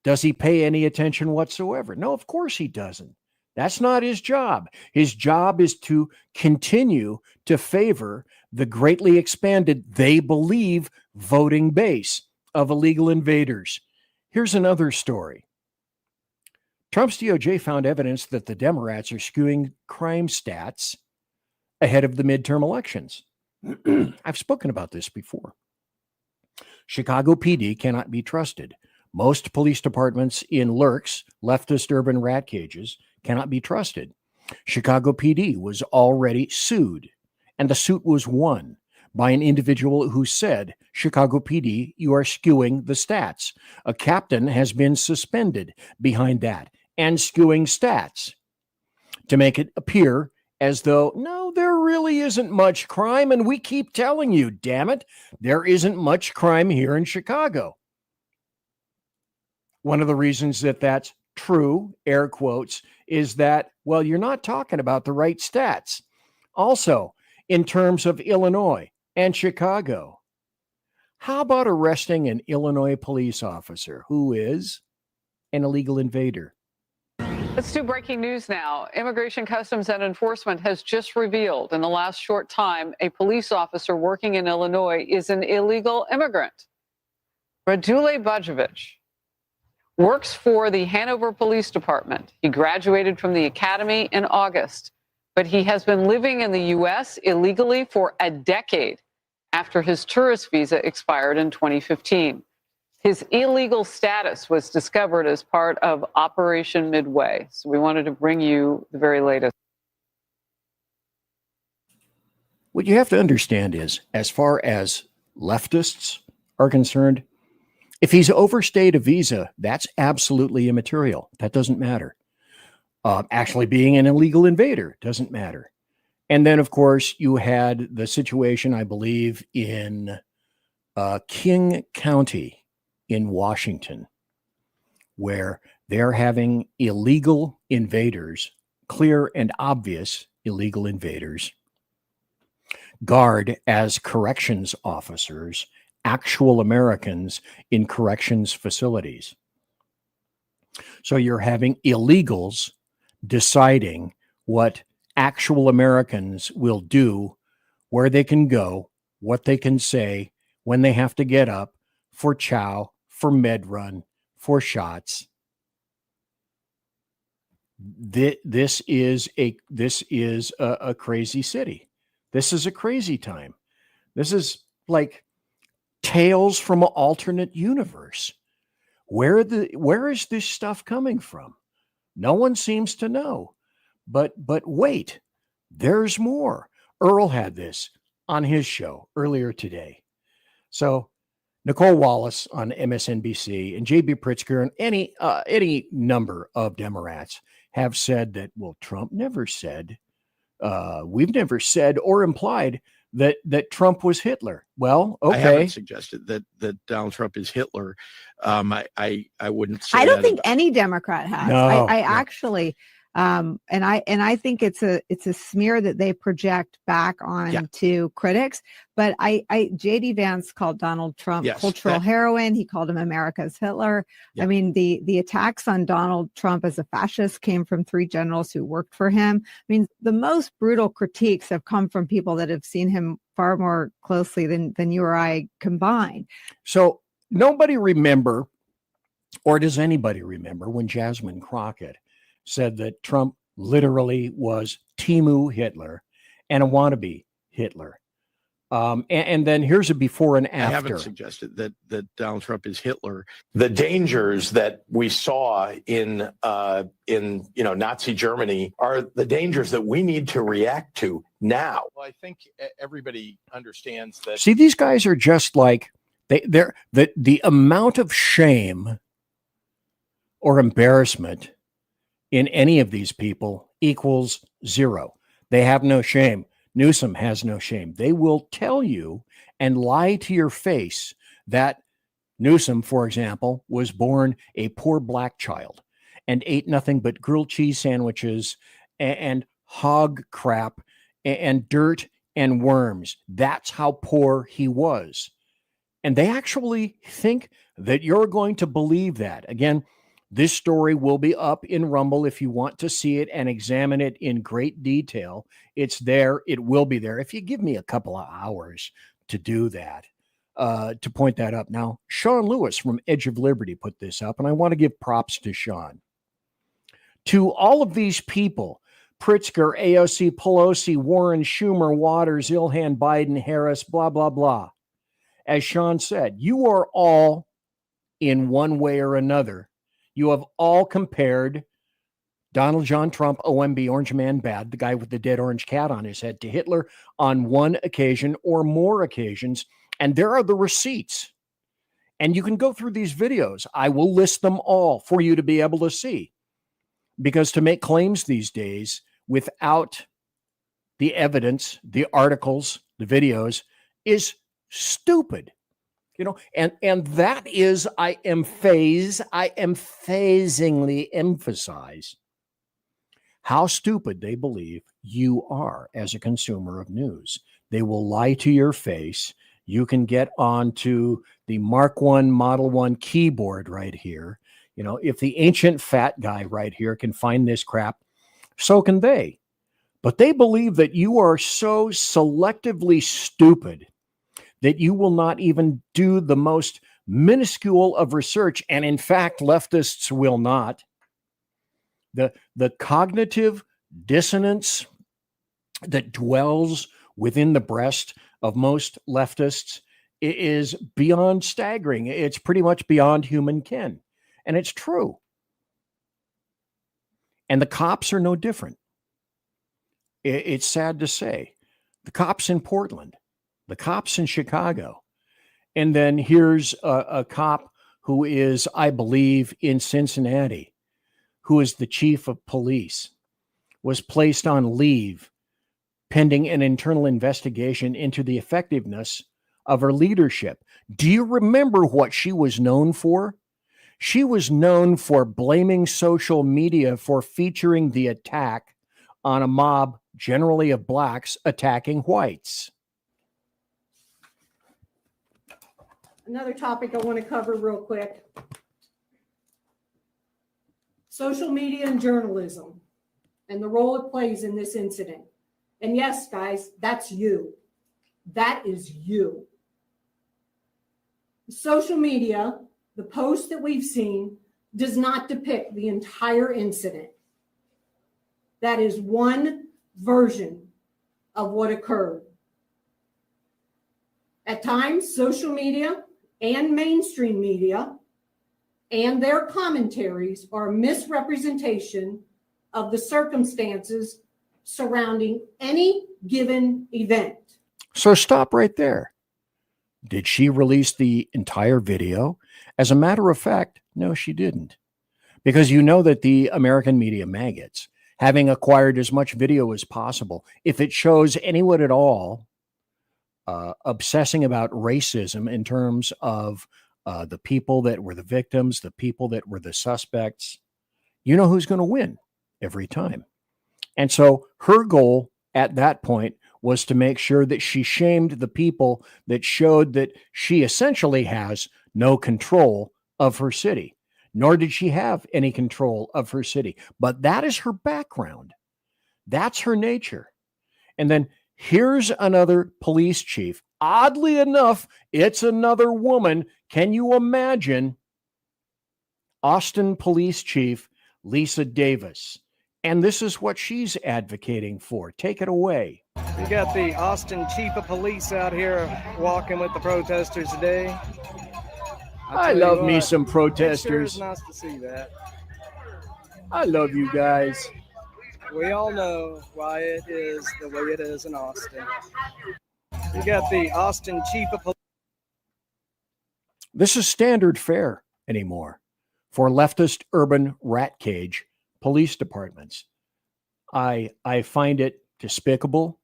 Speaker 1: Does he pay any attention whatsoever? No, of course he doesn't. That's not his job. His job is to continue to favor the greatly expanded, they believe, voting base of illegal invaders. Here's another story. Trump's DOJ found evidence that the Democrats are skewing crime stats ahead of the midterm elections. I've spoken about this before. Chicago PD cannot be trusted. Most police departments in lurks, leftist urban rat cages, cannot be trusted. Chicago PD was already sued, and the suit was won by an individual who said, Chicago PD, you are skewing the stats. A captain has been suspended behind that and skewing stats to make it appear as though, no, there really isn't much crime, and we keep telling you, damn it, there isn't much crime here in Chicago. One of the reasons that that's true, air quotes, is that, well, you're not talking about the right stats. Also, in terms of Illinois and Chicago, how about arresting an Illinois police officer who is an illegal invader?
Speaker 6: Let's do breaking news now. Immigration, Customs, and Enforcement has just revealed in the last short time a police officer working in Illinois is an illegal immigrant. Radule Bajovic works for the Hanover Police Department. He graduated from the academy in August, but he has been living in the U.S. illegally for a decade after his tourist visa expired in 2015. His illegal status was discovered as part of Operation Midway. So we wanted to bring you the very latest.
Speaker 1: What you have to understand is, as far as leftists are concerned, if he's overstayed a visa, that's absolutely immaterial. That doesn't matter. Actually being an illegal invader doesn't matter. And then, of course, you had the situation, I believe, in King County in Washington, where they're having illegal invaders, clear and obvious illegal invaders, guard as corrections officers actual Americans in corrections facilities. So you're having illegals deciding what actual Americans will do, where they can go, what they can say, when they have to get up for chow, for med run, for shots. This is a crazy city. This is a crazy time. This is like tales from an alternate universe. Where is this stuff coming from? No one seems to know. But wait, there's more. Earl had this on his show earlier today. So Nicole Wallace on MSNBC and J.B. Pritzker and any number of Democrats have said that, well, Trump never said, we've never said or implied that Trump was Hitler. Well, okay.
Speaker 10: I haven't suggested that Donald Trump is Hitler. I wouldn't say
Speaker 11: I don't
Speaker 10: that
Speaker 11: think
Speaker 10: about-
Speaker 11: any Democrat has.
Speaker 1: No,
Speaker 11: I actually and I think it's a smear that they project back on to critics. But JD Vance called Donald Trump cultural heroin. He called him America's Hitler. I mean, the attacks on Donald Trump as a fascist came from 3 generals who worked for him. I mean, the most brutal critiques have come from people that have seen him far more closely than you or I combined.
Speaker 1: So nobody remember, or does anybody remember, when Jasmine Crockett said that Trump literally was Timu Hitler and a wannabe Hitler. And then here's a before and after.
Speaker 10: I haven't suggested that Donald Trump is Hitler.
Speaker 12: The dangers that we saw in Nazi Germany are the dangers that we need to react to now.
Speaker 10: Well, I think everybody understands that.
Speaker 1: See, these guys are just like the amount of shame or embarrassment in any of these people equals 0. They have no shame. Newsom has no shame. They will tell you and lie to your face that Newsom, for example, was born a poor black child and ate nothing but grilled cheese sandwiches and hog crap and dirt and worms. That's how poor he was. And they actually think that you're going to believe that. Again, this story will be up in Rumble if you want to see it and examine it in great detail. It's there. It will be there. If you give me a couple of hours to do that, to point that up. Now, Sean Lewis from Edge of Liberty put this up, and I want to give props to Sean. To all of these people, Pritzker, AOC, Pelosi, Warren, Schumer, Waters, Ilhan, Biden, Harris, blah, blah, blah. As Sean said, you are all, in one way or another, you have all compared Donald John Trump, OMB, Orange Man Bad, the guy with the dead orange cat on his head, to Hitler on one occasion or more occasions. And there are the receipts. And you can go through these videos. I will list them all for you to be able to see. Because to make claims these days without the evidence, the articles, the videos is stupid. And that is, I emphasingly emphasize how stupid they believe you are as a consumer of news. They will lie to your face. You can get onto the Mark I Model 1 keyboard right here. If the ancient fat guy right here can find this crap, so can they. But they believe that you are so selectively stupid that you will not even do the most minuscule of research. And in fact, leftists will not. The cognitive dissonance that dwells within the breast of most leftists is beyond staggering. It's pretty much beyond human ken. And it's true. And the cops are no different. It's sad to say. The cops in Portland, the cops in Chicago, and then here's a cop who is, I believe, in Cincinnati, who is the chief of police, was placed on leave pending an internal investigation into the effectiveness of her leadership. Do you remember what she was known for? She was known for blaming social media for featuring the attack on a mob, generally of blacks, attacking whites.
Speaker 7: Another topic I want to cover real quick. Social media and journalism and the role it plays in this incident. And yes, guys, that's you. That is you. Social media, the post that we've seen, does not depict the entire incident. That is one version of what occurred. At times, social media and mainstream media and their commentaries are a misrepresentation of the circumstances surrounding any given event.
Speaker 1: So stop right there. Did she release the entire video? As a matter of fact, no, she didn't. Because you know that the American media maggots, having acquired as much video as possible, if it shows anyone at all obsessing about racism in terms of the people that were the victims, the people that were the suspects, you know who's going to win every time. And so her goal at that point was to make sure that she shamed the people that showed that she essentially has no control of her city, nor did she have any control of her city. But that is her background. That's her nature. And then here's another police chief. Oddly enough, it's another woman. Can you imagine? Austin Police Chief Lisa Davis. And this is what she's advocating for. Take it away.
Speaker 13: We got the Austin Chief of Police out here walking with the protesters today.
Speaker 1: I love me some protesters.
Speaker 13: It sure is nice to see that.
Speaker 1: I love you guys.
Speaker 13: We all know why it is the way it is in Austin. We got the Austin Chief of Police.
Speaker 1: This is standard fare anymore for leftist urban rat cage police departments. I find it despicable.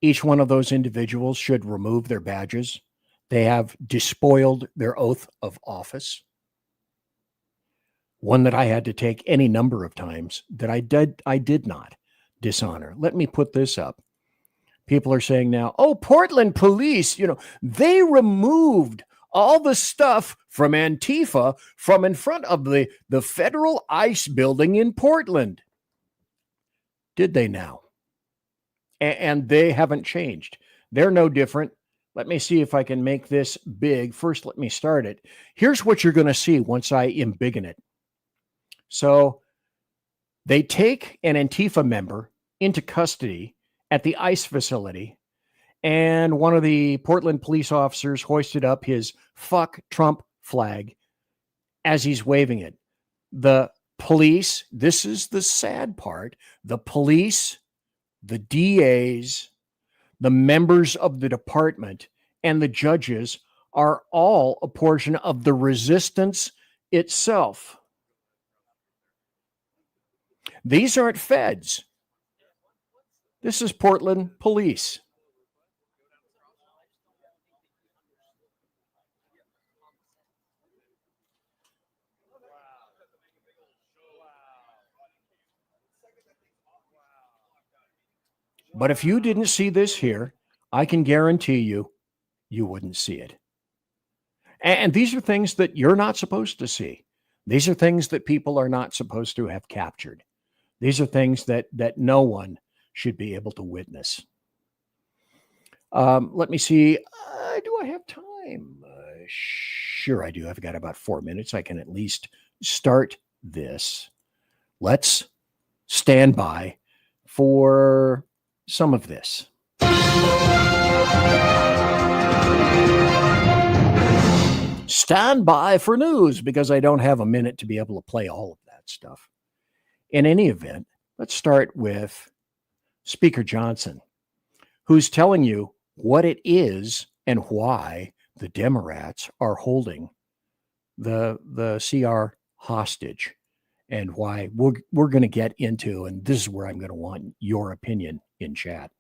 Speaker 1: Each one of those individuals should remove their badges. They have despoiled their oath of office. One that I had to take any number of times that I did not dishonor. Let me put this up. People are saying now, oh, Portland police, they removed all the stuff from Antifa from in front of the federal ICE building in Portland. Did they now? And they haven't changed. They're no different. Let me see if I can make this big. First, let me start it. Here's what you're going to see once I embiggen it. So they take an Antifa member into custody at the ICE facility, and one of the Portland police officers hoisted up his "fuck Trump" flag as he's waving it. The police, this is the sad part, the police, the DAs, the members of the department, and the judges are all a portion of the resistance itself. These aren't feds. This is Portland police. But if you didn't see this here, I can guarantee you, you wouldn't see it. And these are things that you're not supposed to see. These are things that people are not supposed to have captured. These are things that no one should be able to witness. Let me see. Do I have time? Sure, I do. I've got about 4 minutes. I can at least start this. Let's stand by for some of this. Stand by for news, because I don't have a minute to be able to play all of that stuff. In any event, let's start with Speaker Johnson, who's telling you what it is and why the Democrats are holding the CR hostage, and why we're going to get into, and this is where I'm going to want your opinion in chat.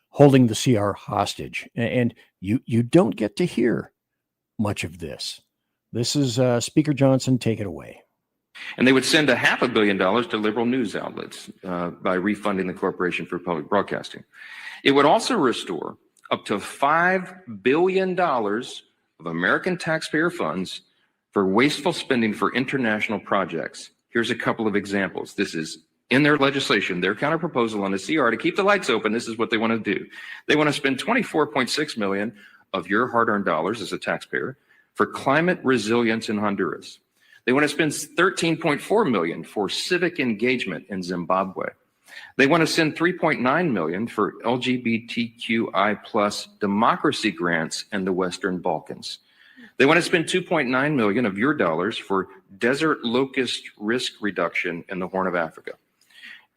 Speaker 1: Holding the CR hostage, and you don't get to hear much of this. This is Speaker Johnson. Take it away.
Speaker 4: And they would send $500 million to liberal news outlets by refunding the Corporation for Public Broadcasting. It would also restore up to $5 billion of American taxpayer funds for wasteful spending for international projects. Here's a couple of examples. This is in their legislation, their counterproposal on the CR to keep the lights open. This is what they want to do. They want to spend $24.6 million of your hard-earned dollars as a taxpayer for climate resilience in Honduras. They want to spend $13.4 million for civic engagement in Zimbabwe. They want to send $3.9 million for LGBTQI plus democracy grants in the Western Balkans. They want to spend $2.9 million of your dollars for desert locust risk reduction in the Horn of Africa,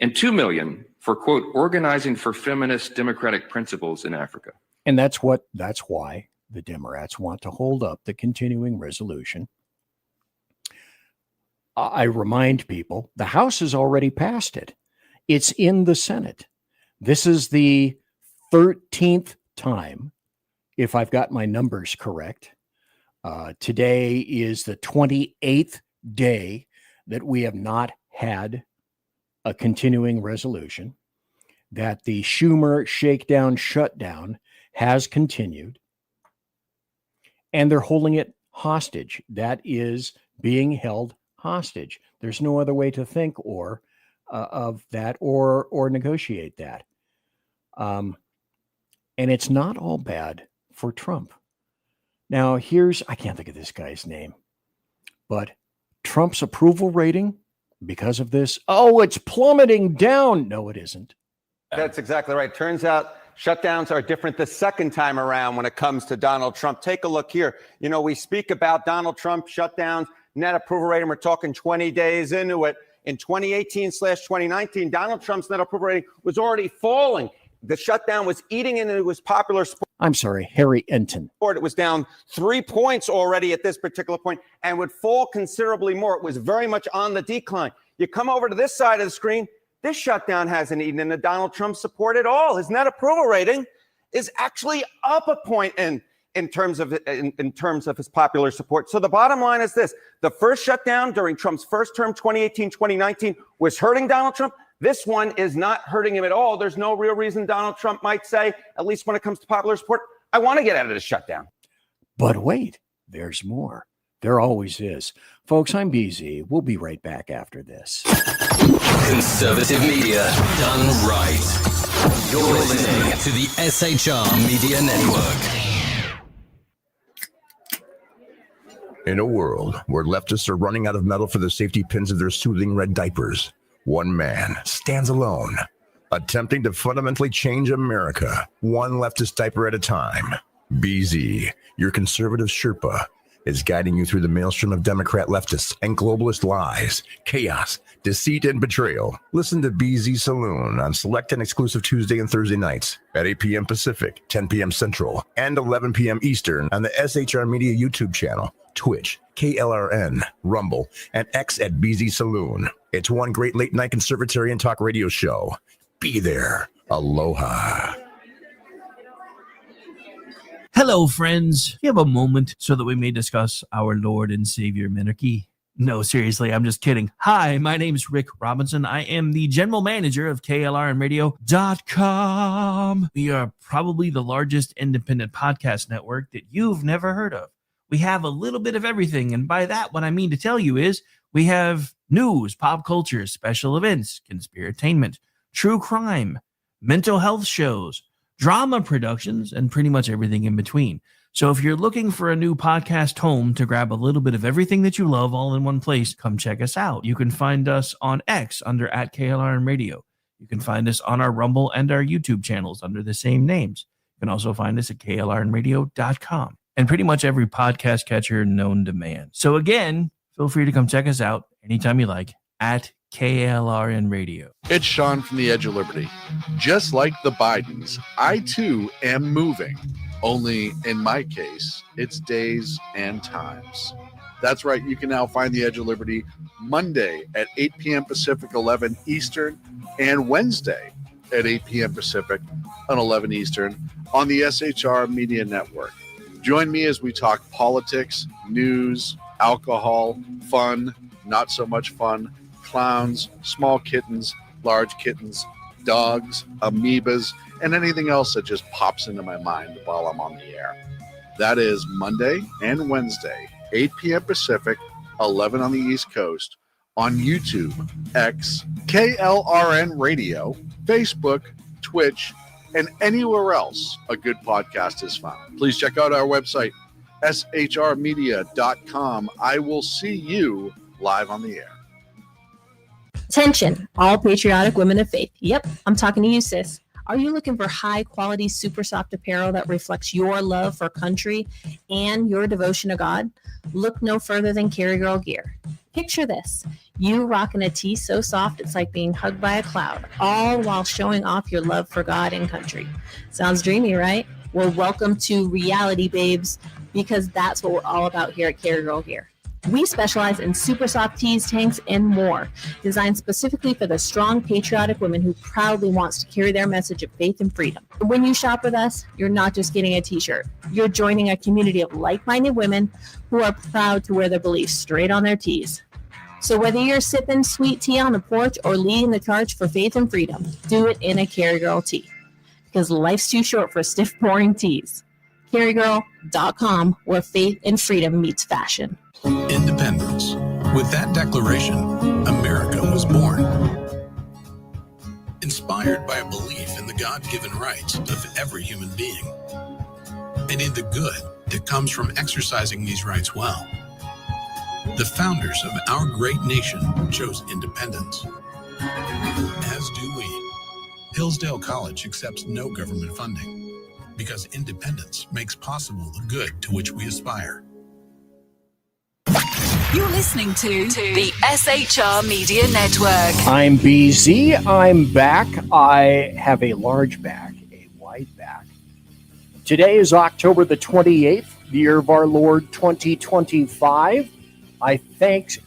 Speaker 4: and $2 million for, quote, organizing for feminist democratic principles in Africa.
Speaker 1: And that's why the Democrats want to hold up the continuing resolution. I remind people, the House has already passed it. It's in the Senate. This is the 13th time, if I've got my numbers correct. Today is the 28th day that we have not had a continuing resolution, that the Schumer shakedown shutdown has continued, and they're holding it hostage. That is being held hostage. There's no other way to think of that or negotiate that. And it's not all bad for Trump. Now, I can't think of this guy's name, but Trump's approval rating because of this, it's plummeting down. No, it isn't.
Speaker 15: That's exactly right. Turns out shutdowns are different the second time around when it comes to Donald Trump. Take a look here. You know, we speak about Donald Trump shutdowns, net approval rating. We're talking 20 days into it. In 2018/2019, Donald Trump's net approval rating was already falling. The shutdown was eating into his popular sport.
Speaker 1: I'm sorry, Harry Enton.
Speaker 15: It was down 3 points already at this particular point and would fall considerably more. It was very much on the decline. You come over to this side of the screen, this shutdown hasn't eaten into Donald Trump's support at all. His net approval rating is actually up a point in terms of his popular support. So the bottom line is this. The first shutdown during Trump's first term, 2018-2019, was hurting Donald Trump. This one is not hurting him at all. There's no real reason Donald Trump might say, at least when it comes to popular support, I want to get out of this shutdown.
Speaker 1: But wait, there's more. There always is. Folks, I'm BZ. We'll be right back after this.
Speaker 16: Conservative media done right. You're listening to the SHR Media Network.
Speaker 17: In a world where leftists are running out of metal for the safety pins of their soothing red diapers, one man stands alone, attempting to fundamentally change America, one leftist diaper at a time. BZ, your conservative Sherpa, is guiding you through the maelstrom of Democrat leftists and globalist lies, chaos, deceit, and betrayal. Listen to BZ Saloon on select and exclusive Tuesday and Thursday nights at 8 p.m. Pacific, 10 p.m. Central, and 11 p.m. Eastern on the SHR Media YouTube channel, Twitch, KLRN, Rumble, and X at BZ Saloon. It's one great late-night conservatarian talk radio show. Be there. Aloha.
Speaker 18: Hello, friends. Do you have a moment so that we may discuss our Lord and Savior monarchy?
Speaker 5: No, seriously, I'm just kidding. Hi, my name's Rick Robinson. I am the general manager of KLRNradio.com. We are probably the largest independent podcast network that you've never heard of. We have a little bit of everything, and by that, what I mean to tell you is we have news, pop culture, special events, conspiratainment, true crime, mental health shows, drama productions, and pretty much everything in between. So if you're looking for a new podcast home to grab a little bit of everything that you love all in one place, come check us out. You can find us on X under @KLRN You can find us on our Rumble and our YouTube channels under the same names. You can also find us at KLRNradio.com and pretty much every podcast catcher known to man. So again, feel free to come check us out anytime you like at KLRN Radio.
Speaker 18: It's Sean from the Edge of Liberty. Just like the Bidens, I too am moving. Only in my case, it's days and times. That's right. You can now find the Edge of Liberty Monday at 8 p.m. Pacific, 11 Eastern, and Wednesday at 8 p.m. Pacific on 11 Eastern on the SHR Media Network. Join me as we talk politics, news, alcohol, fun, not so much fun, clowns, small kittens, large kittens, dogs, amoebas, and anything else that just pops into my mind while I'm on the air. That is Monday and Wednesday, 8 p.m. Pacific, 11 on the East Coast, on YouTube, X, KLRN Radio, Facebook, Twitch, and anywhere else a good podcast is found. Please check out our website, shrmedia.com. I will see you live on the air.
Speaker 19: Attention, all patriotic women of faith. Yep, I'm talking to you, sis. Are you looking for high-quality, super soft apparel that reflects your love for country and your devotion to God? Look no further than Carry Girl Gear. Picture this. You rocking a tee so soft it's like being hugged by a cloud, all while showing off your love for God and country. Sounds dreamy, right? Well, welcome to reality, babes, because that's what we're all about here at Carry Girl Gear. We specialize in super soft tees, tanks, and more, designed specifically for the strong, patriotic woman who proudly wants to carry their message of faith and freedom. When you shop with us, you're not just getting a t-shirt. You're joining a community of like-minded women who are proud to wear their beliefs straight on their tees. So whether you're sipping sweet tea on the porch or leading the charge for faith and freedom, do it in a Carry Girl tee. Because life's too short for stiff, boring tees. CarryGirl.com, where faith and freedom meets fashion.
Speaker 21: Independence. With that declaration, America was born. Inspired by a belief in the God-given rights of every human being, and in the good that comes from exercising these rights well. The founders of our great nation chose independence. As do we. Hillsdale College accepts no government funding because independence makes possible the good to which we aspire.
Speaker 25: You're listening to the SHR Media Network.
Speaker 1: I'm BZ. I'm back. I have a large back, a wide back. Today is October the 28th, the year of our Lord 2025. I thank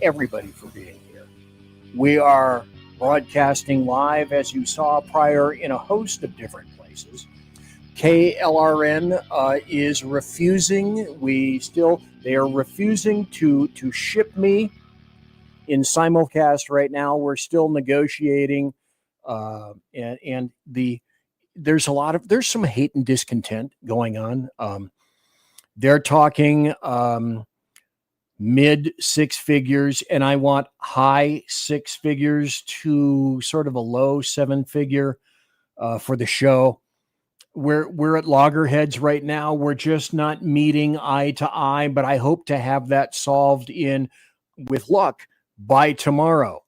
Speaker 1: everybody for being here. We are broadcasting live, as you saw prior, in a host of different places. KLRN is refusing. They are refusing to ship me in simulcast right now. We're still negotiating, and there's some hate and discontent going on. They're talking mid six figures, and I want high six figures to sort of a low seven figure for the show. We're at loggerheads right now. We're just not meeting eye to eye, but I hope to have that solved with luck, by tomorrow.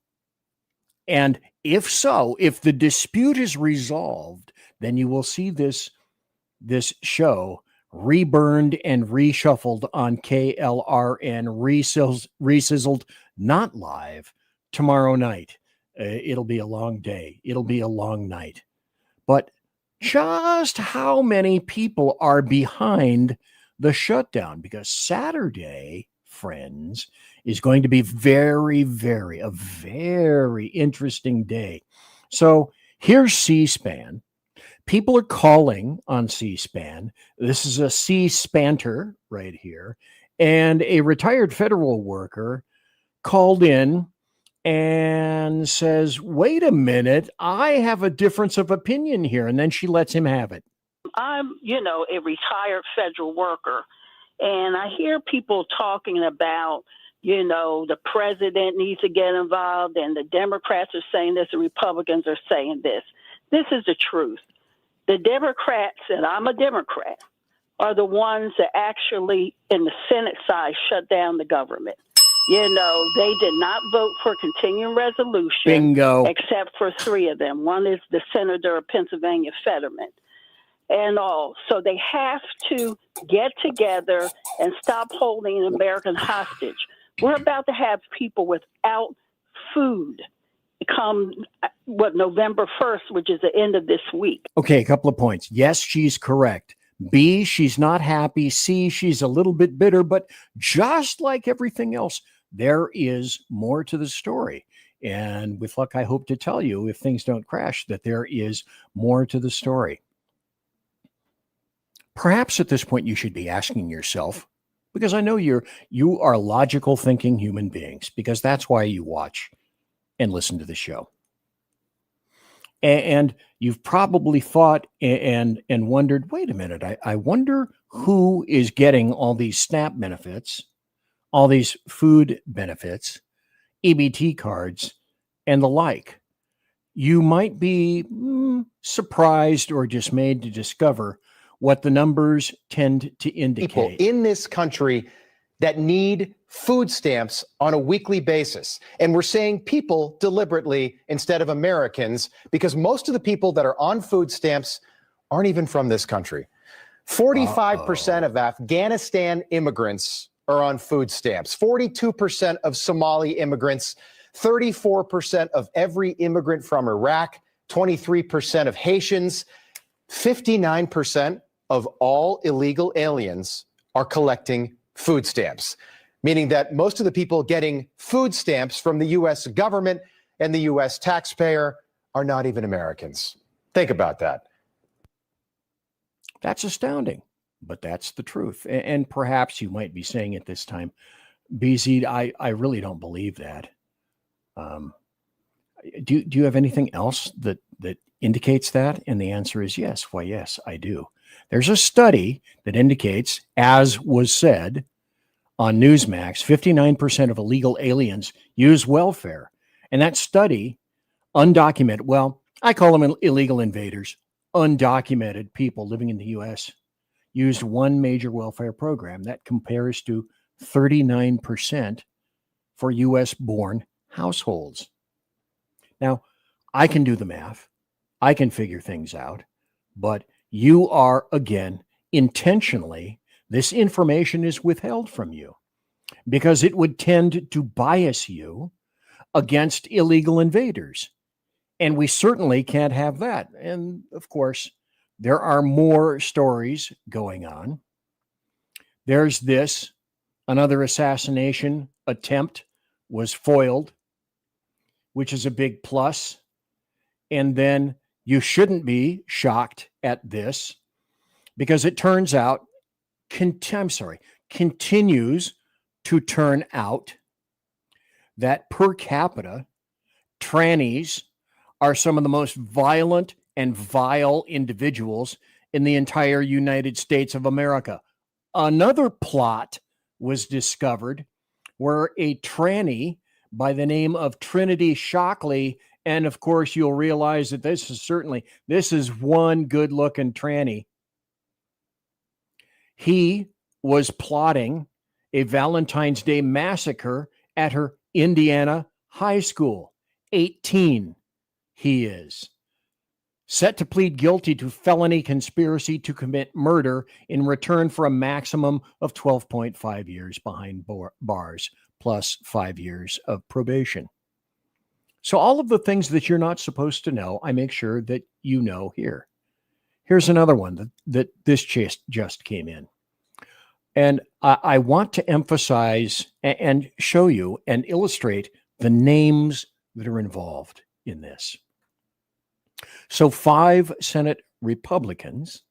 Speaker 1: And if so, if the dispute is resolved, then you will see this show reburned and reshuffled on KLRN, resizzled, not live, tomorrow night. It'll be a long day. It'll be a long night. But just how many people are behind the shutdown? Because Saturday, friends, is going to be a very interesting day. So here's C-SPAN. People are calling on C-SPAN. This is a C-SPANter right here. And a retired federal worker called in and says, wait a minute, I have a difference of opinion here. And then she lets him have it.
Speaker 2: I'm, a retired federal worker, and I hear people talking about, the president needs to get involved, and the Democrats are saying this, the Republicans are saying this. This is the truth. The Democrats, and I'm a Democrat, are the ones that actually, in the Senate side, shut down the government. They did not vote for continuing resolution.
Speaker 1: Bingo.
Speaker 2: Except for 3 of them. One is the Senator of Pennsylvania, Fetterman, and all. So they have to get together and stop holding an American hostage. We're about to have people without food come, November 1st, which is the end of this week.
Speaker 1: Okay, a couple of points. Yes, she's correct. B, she's not happy. C, she's a little bit bitter, but just like everything else, there is more to the story. And with luck, I hope to tell you, if things don't crash, that there is more to the story. Perhaps at this point, you should be asking yourself, because I know you are logical thinking human beings, because that's why you watch and listen to the show. And you've probably thought and wondered, wait a minute, I wonder who is getting all these SNAP benefits, all these food benefits, EBT cards, and the like. You might be surprised or dismayed to discover what the numbers tend to indicate.
Speaker 9: People in this country that need food stamps on a weekly basis. And we're saying people deliberately instead of Americans, because most of the people that are on food stamps aren't even from this country. 45% of Afghanistan immigrants are on food stamps, 42% of Somali immigrants, 34% of every immigrant from Iraq, 23% of Haitians, 59% of all illegal aliens are collecting food stamps, meaning that most of the people getting food stamps from the U.S. government and the U.S. taxpayer are not even Americans. Think about that.
Speaker 1: That's astounding, but that's the truth. And perhaps you might be saying at this time, BZ, I really don't believe that. Do you have anything else that indicates that? And the answer is yes. Why, yes, I do. There's a study that indicates, as was said on Newsmax, 59% of illegal aliens use welfare. And that study, undocumented, well, I call them illegal invaders, undocumented people living in the U.S., used one major welfare program. That compares to 39% for U.S.-born households. Now, I can do the math. I can figure things out, but you are, again, intentionally, this information is withheld from you because it would tend to bias you against illegal invaders. And we certainly can't have that. And of course, there are more stories going on. There's this, another assassination attempt was foiled, which is a big plus. And then you shouldn't be shocked at this because it turns out, continues to turn out that per capita, trannies are some of the most violent and vile individuals in the entire United States of America. Another plot was discovered where a tranny by the name of Trinity Shockley, and of course you'll realize that this is one good-looking tranny. He was plotting a Valentine's Day massacre at her Indiana high school. 18 he is. Set to plead guilty to felony conspiracy to commit murder in return for a maximum of 12.5 years behind bars, plus 5 years of probation. So all of the things that you're not supposed to know, I make sure that you know here. Here's another one that this just came in. And I want to emphasize and show you and illustrate the names that are involved in this. So 5 Senate Republicans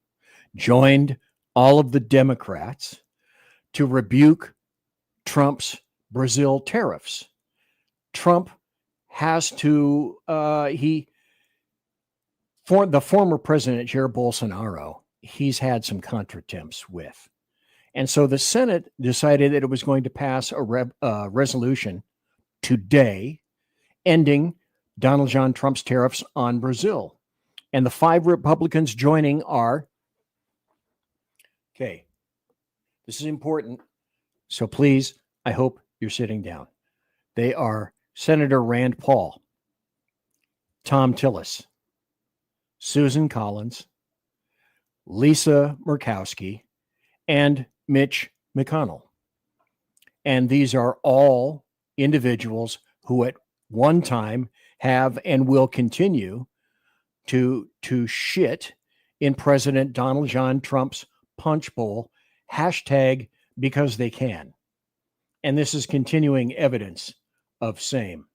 Speaker 1: joined all of the Democrats to rebuke Trump's Brazil tariffs. Trump has to, the former president, Jair Bolsonaro, he's had some contretemps with. And so the Senate decided that it was going to pass a resolution today ending Donald John Trump's tariffs on Brazil. And the 5 Republicans joining are, okay, this is important. So please, I hope you're sitting down. They are Senator Rand Paul, Tom Tillis, Susan Collins, Lisa Murkowski, and Mitch McConnell. And these are all individuals who at one time have and will continue to shit in President Donald John Trump's punch bowl, hashtag because they can. And this is continuing evidence of same.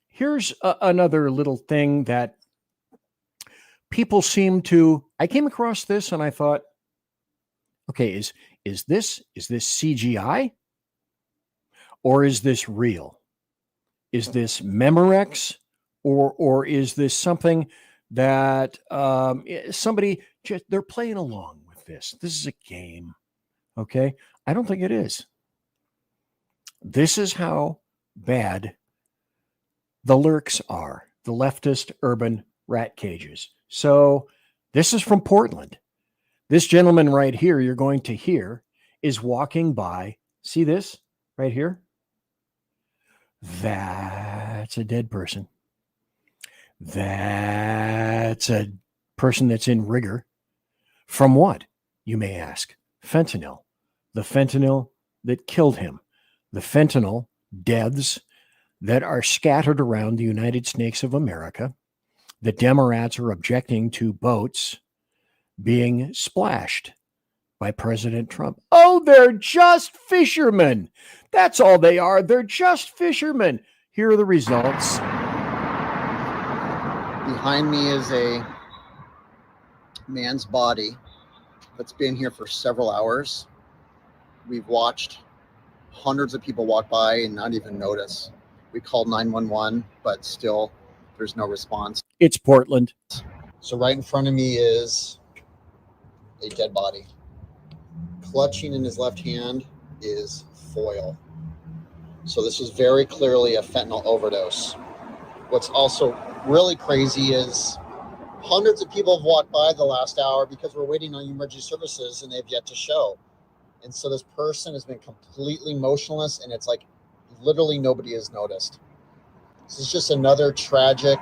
Speaker 1: Here's another little thing that people seem to, I came across this and I thought, okay, is this CGI or is this real? Is this Memorex or is this something that somebody just, they're playing along with this? This is a game. Okay. I don't think it is. This is how bad the lurks are, the leftist urban rat cages. So this is from Portland. This gentleman right here, you're going to hear, is walking by. See this right here? That's a dead person. That's a person that's in rigor. From what, you may ask? Fentanyl. The fentanyl that killed him. The fentanyl deaths that are scattered around the United States of America. The Democrats are objecting to boats being splashed by President Trump. Oh, they're just fishermen. That's all they are. They're just fishermen. Here are the results.
Speaker 3: Behind me is a man's body that's been here for several hours. We've watched hundreds of people walk by and not even notice. We called 911, but still there's no response.
Speaker 1: It's Portland.
Speaker 3: So right in front of me is a dead body. Clutching in his left hand is foil. So this is very clearly a fentanyl overdose. What's also really crazy is hundreds of people have walked by the last hour because we're waiting on emergency services and they've yet to show. And so this person has been completely motionless and it's like literally nobody has noticed. This is just another tragic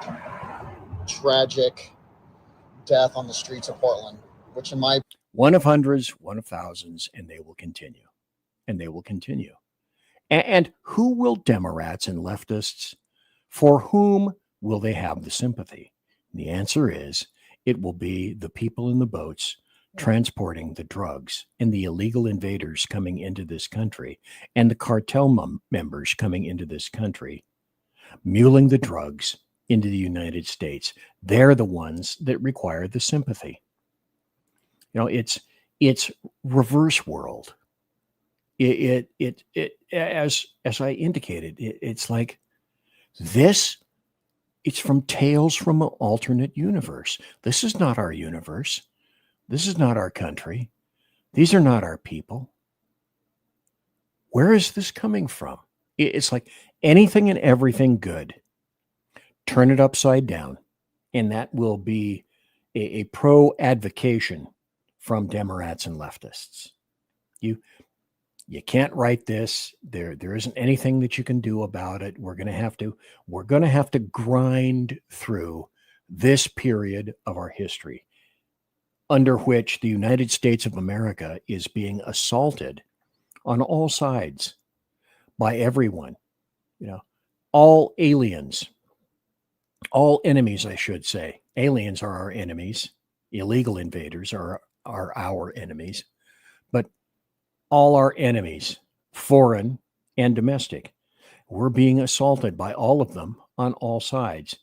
Speaker 3: death on the streets of Portland, which in my
Speaker 1: one of hundreds, one of thousands, and they will continue. And they will continue. And who will Democrats and leftists, for whom will they have the sympathy? And the answer is it will be the people in the boats transporting the drugs and the illegal invaders coming into this country and the cartel members coming into this country, muling the drugs into the United States. They're the ones that require the sympathy. You know, it's reverse world. It as I indicated, it's like this. It's from Tales from an Alternate Universe. This is not our universe. This is not our country. These are not our people. Where is this coming from? It's like anything and everything good. Turn it upside down, and that will be a pro-advocation from Democrats and leftists. You can't write this. There isn't anything that you can do about it. We're going to have to grind through this period of our history under which the United States of America is being assaulted on all sides by everyone. You know, all aliens, all enemies, I should say. Aliens are our enemies. Illegal invaders are our enemies. But all our enemies, foreign and domestic, we're being assaulted by all of them on all sides.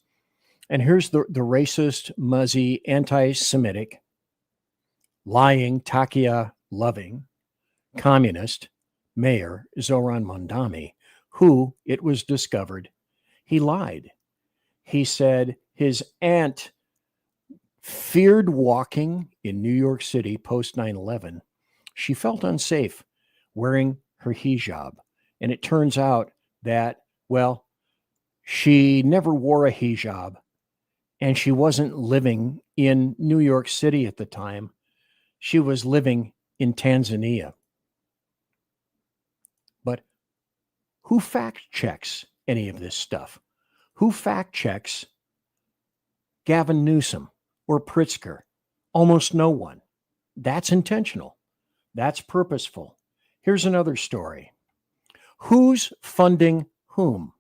Speaker 1: And here's the racist, muzzy, anti-Semitic, lying, Takia-loving, communist mayor, Zoran Mondani, who, it was discovered, he lied. He said his aunt feared walking in New York City post 9/11. She felt unsafe wearing her hijab. And it turns out that, well, she never wore a hijab and she wasn't living in New York City at the time. She was living in Tanzania. But who fact checks any of this stuff? Who fact checks Gavin Newsom or Pritzker? Almost no one. That's intentional. That's purposeful. Here's another story. Who's funding whom?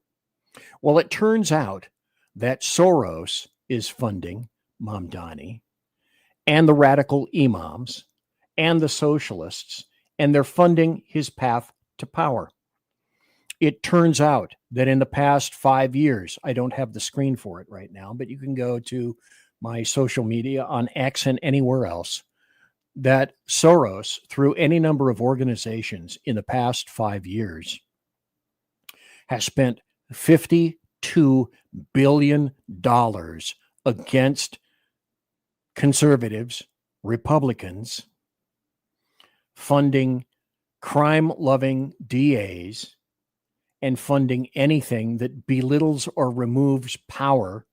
Speaker 1: Well, it turns out that Soros is funding Mamdani and the radical imams and the socialists, and they're funding his path to power. It turns out that in the past 5 years, I don't have the screen for it right now, but you can go to my social media on X and anywhere else, that Soros, through any number of organizations in the past 5 years, has spent $52 billion against conservatives, Republicans, funding crime-loving DAs, and funding anything that belittles or removes power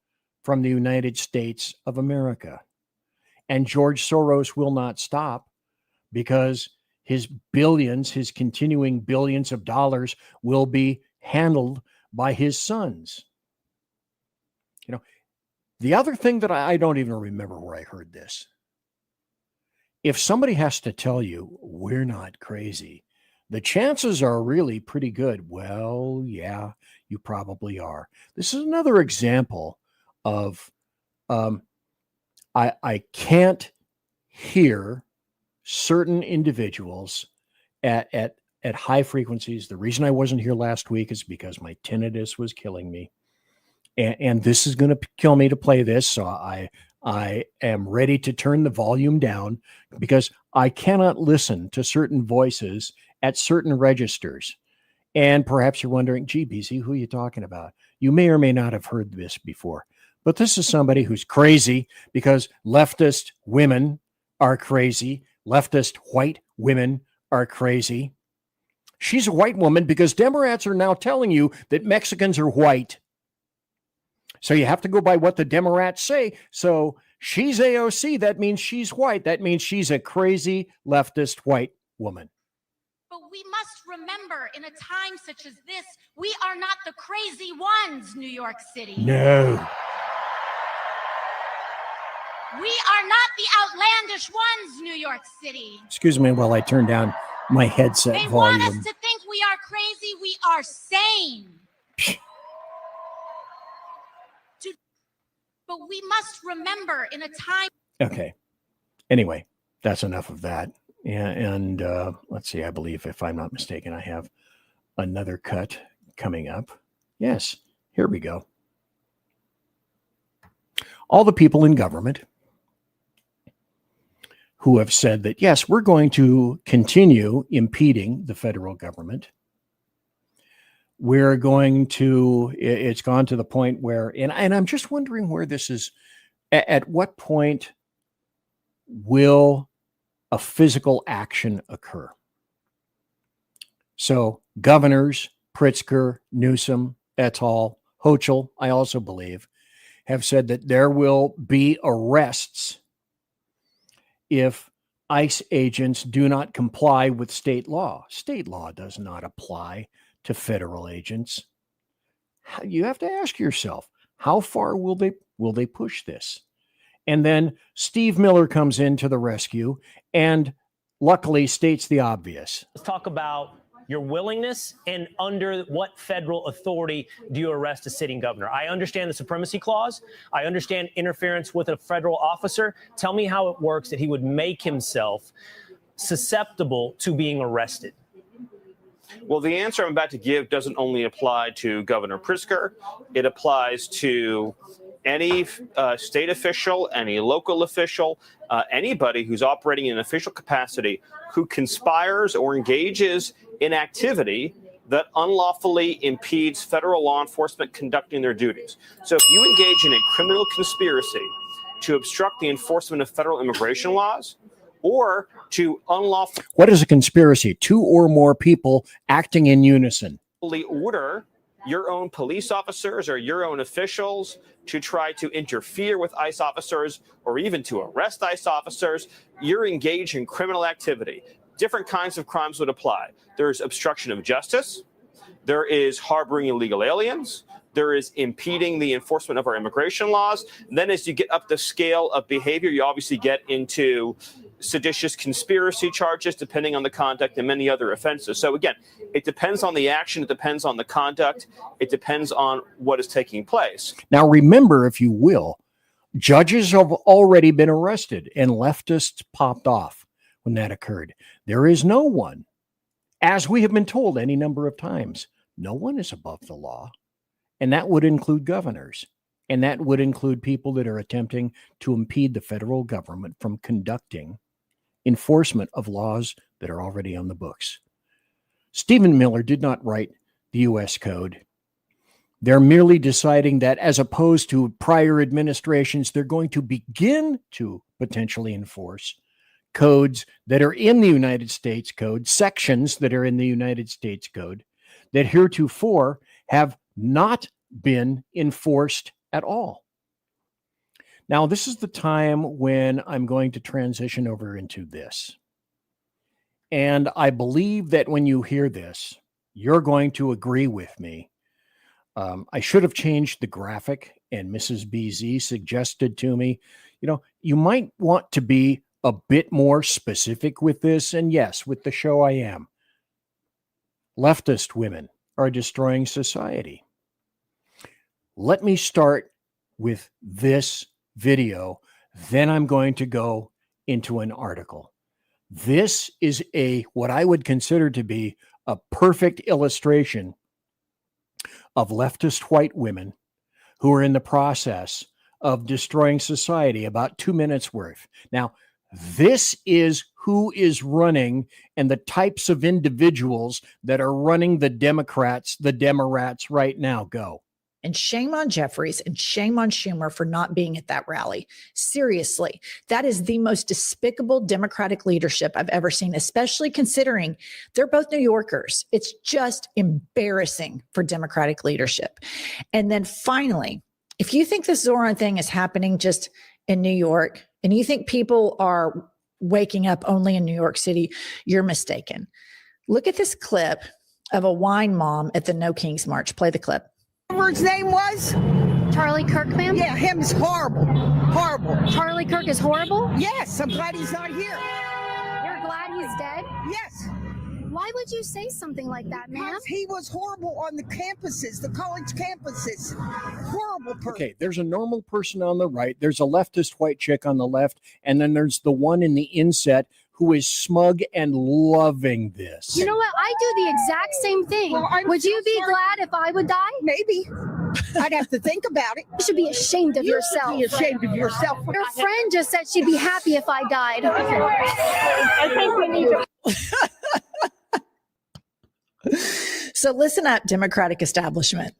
Speaker 1: from the United States of America. And George Soros will not stop, because his billions, his continuing billions of dollars, will be handled by his sons. You know, the other thing that I don't even remember where I heard this. If somebody has to tell you we're not crazy, the chances are really pretty good. Well, yeah, you probably are. This is another example of I can't hear certain individuals at high frequencies. The reason I wasn't here last week is because my tinnitus was killing me. And this is going to kill me to play this. So I am ready to turn the volume down, because I cannot listen to certain voices at certain registers. And perhaps you're wondering, gee, BC, who are you talking about? You may or may not have heard this before, but this is somebody who's crazy because leftist women are crazy. Leftist white women are crazy. She's a white woman because Democrats are now telling you that Mexicans are white. So you have to go by what the Democrats say. So she's AOC. That means she's white. That means she's a crazy leftist white woman.
Speaker 14: But we must remember, in a time such as this, we are not the crazy ones, New York City.
Speaker 1: No.
Speaker 14: We are not the outlandish ones, New York City.
Speaker 1: Excuse me while I turn down my headset
Speaker 14: They
Speaker 1: volume.
Speaker 14: want us to think we are crazy. We are sane. But we must remember, in a time.
Speaker 1: Okay. Anyway, that's enough of that. And let's see, I believe, if I'm not mistaken, I have another cut coming up. Yes, here we go. All the people in government who have said that, yes, we're going to continue impeding the federal government. We're going to, it's gone to the point where, and I'm just wondering where this is, at what point will a physical action occur? So governors, Pritzker, Newsom, et al., Hochul, I also believe, have said that there will be arrests if ICE agents do not comply with state law. State law does not apply to federal agents. You have to ask yourself, how far will they push this? And then Steve Miller comes into the rescue and luckily states the obvious.
Speaker 20: Let's talk about your willingness and under what federal authority do you arrest a sitting governor? I understand the supremacy clause. I understand interference with a federal officer. Tell me how it works that he would make himself susceptible to being arrested.
Speaker 22: Well, the answer I'm about to give doesn't only apply to Governor Pritzker. It applies to any state official, any local official, anybody who's operating in an official capacity who conspires or engages inactivity that unlawfully impedes federal law enforcement conducting their duties. So if you engage in a criminal conspiracy to obstruct the enforcement of federal immigration laws or to unlawfully
Speaker 1: What is a conspiracy? Two or more people acting in unison.
Speaker 22: order your own police officers or your own officials to try to interfere with ICE officers or even to arrest ICE officers, you're engaged in criminal activity. Different kinds of crimes would apply. There's obstruction of justice. There is harboring illegal aliens. There is impeding the enforcement of our immigration laws. And then as you get up the scale of behavior, you obviously get into seditious conspiracy charges, depending on the conduct, and many other offenses. So again, it depends on the action. It depends on the conduct. It depends on what is taking place.
Speaker 1: Now, remember, if you will, judges have already been arrested and leftists popped off when that occurred. There is no one, as we have been told any number of times, no one is above the law. And that would include governors. And that would include people that are attempting to impede the federal government from conducting enforcement of laws that are already on the books. Stephen Miller did not write the U.S. Code. They're merely deciding that, as opposed to prior administrations, they're going to begin to potentially enforce codes that are in the United States Code, sections that are in the United States Code, that heretofore have not been enforced at all. Now, this is the time when I'm going to transition over into this. And I believe that when you hear this, you're going to agree with me. I should have changed the graphic, and Mrs. BZ suggested to me, you might want to be a bit more specific with this. And yes, with the show I am. Leftist women are destroying society. Let me start with this video. Then I'm going to go into an article. This is what I would consider to be a perfect illustration of leftist white women who are in the process of destroying society, about 2 minutes worth. Now, this is who is running and the types of individuals that are running the Democrats right now. Go.
Speaker 6: And shame on Jeffries and shame on Schumer for not being at that rally. Seriously, that is the most despicable Democratic leadership I've ever seen, especially considering they're both New Yorkers. It's just embarrassing for Democratic leadership. And then finally, if you think the Zoran thing is happening just in New York and you think people are waking up only in New York City, you're mistaken. Look at this clip of a wine mom at the No Kings March. Play the clip.
Speaker 8: His name was
Speaker 14: Charlie Kirk, ma'am?
Speaker 8: Yeah, him is horrible. Horrible.
Speaker 14: Charlie Kirk is horrible?
Speaker 8: Yes, I'm glad he's not here.
Speaker 14: You're glad he's dead?
Speaker 8: Yes.
Speaker 14: Why would you say something like that, ma'am?
Speaker 8: Because he was horrible on the campuses, the college campuses. Horrible person.
Speaker 1: Okay, there's a normal person on the right, there's a leftist white chick on the left, and then there's the one in the inset who is smug and loving this.
Speaker 14: You know what? I do the exact same thing.
Speaker 8: Well,
Speaker 14: would you be glad if I would die?
Speaker 8: Maybe. I'd have to think about it.
Speaker 14: You should be ashamed of yourself.
Speaker 8: You should be ashamed of yourself.
Speaker 14: Your friend just said she'd be happy if I died. I think we need to.
Speaker 6: So listen up, Democratic establishment.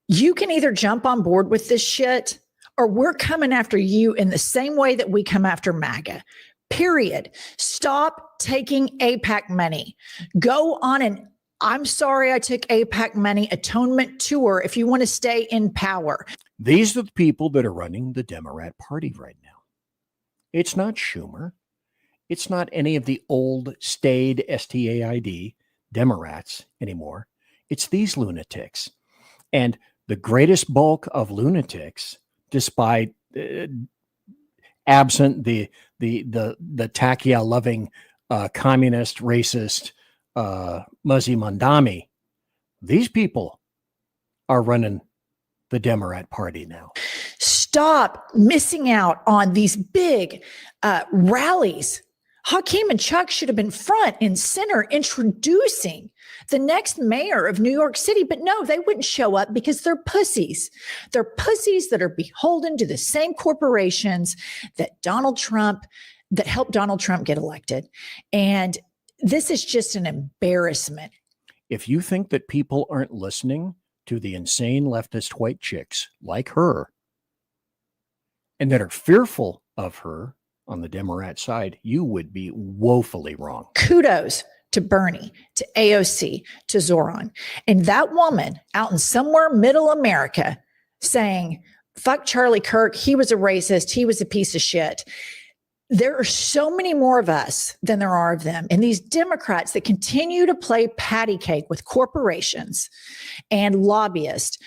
Speaker 6: You can either jump on board with this shit or we're coming after you in the same way that we come after MAGA. Period. Stop taking AIPAC money. Go on an I'm sorry I took AIPAC money atonement tour if you want to stay in power.
Speaker 1: These are the people that are running the Democrat Party right now. It's not Schumer. It's not any of the old staid STAID Democrats anymore. It's these lunatics. And the greatest bulk of lunatics, despite absent the Takia loving communist racist Muzzy Mandami, these people are running the Democrat Party now.
Speaker 6: Stop missing out on these big rallies. Hakeem and Chuck should have been front and center introducing the next mayor of New York City. But no, they wouldn't show up because they're pussies. They're pussies that are beholden to the same corporations that helped Donald Trump get elected. And This is just an embarrassment.
Speaker 1: If you think that people aren't listening to the insane leftist white chicks like her and that are fearful of her on the Democrat side, you would be woefully wrong.
Speaker 6: Kudos to Bernie, to AOC, to Zoran. And that woman out in somewhere middle America saying, fuck Charlie Kirk, he was a racist, he was a piece of shit. There are so many more of us than there are of them. And these Democrats that continue to play patty cake with corporations and lobbyists,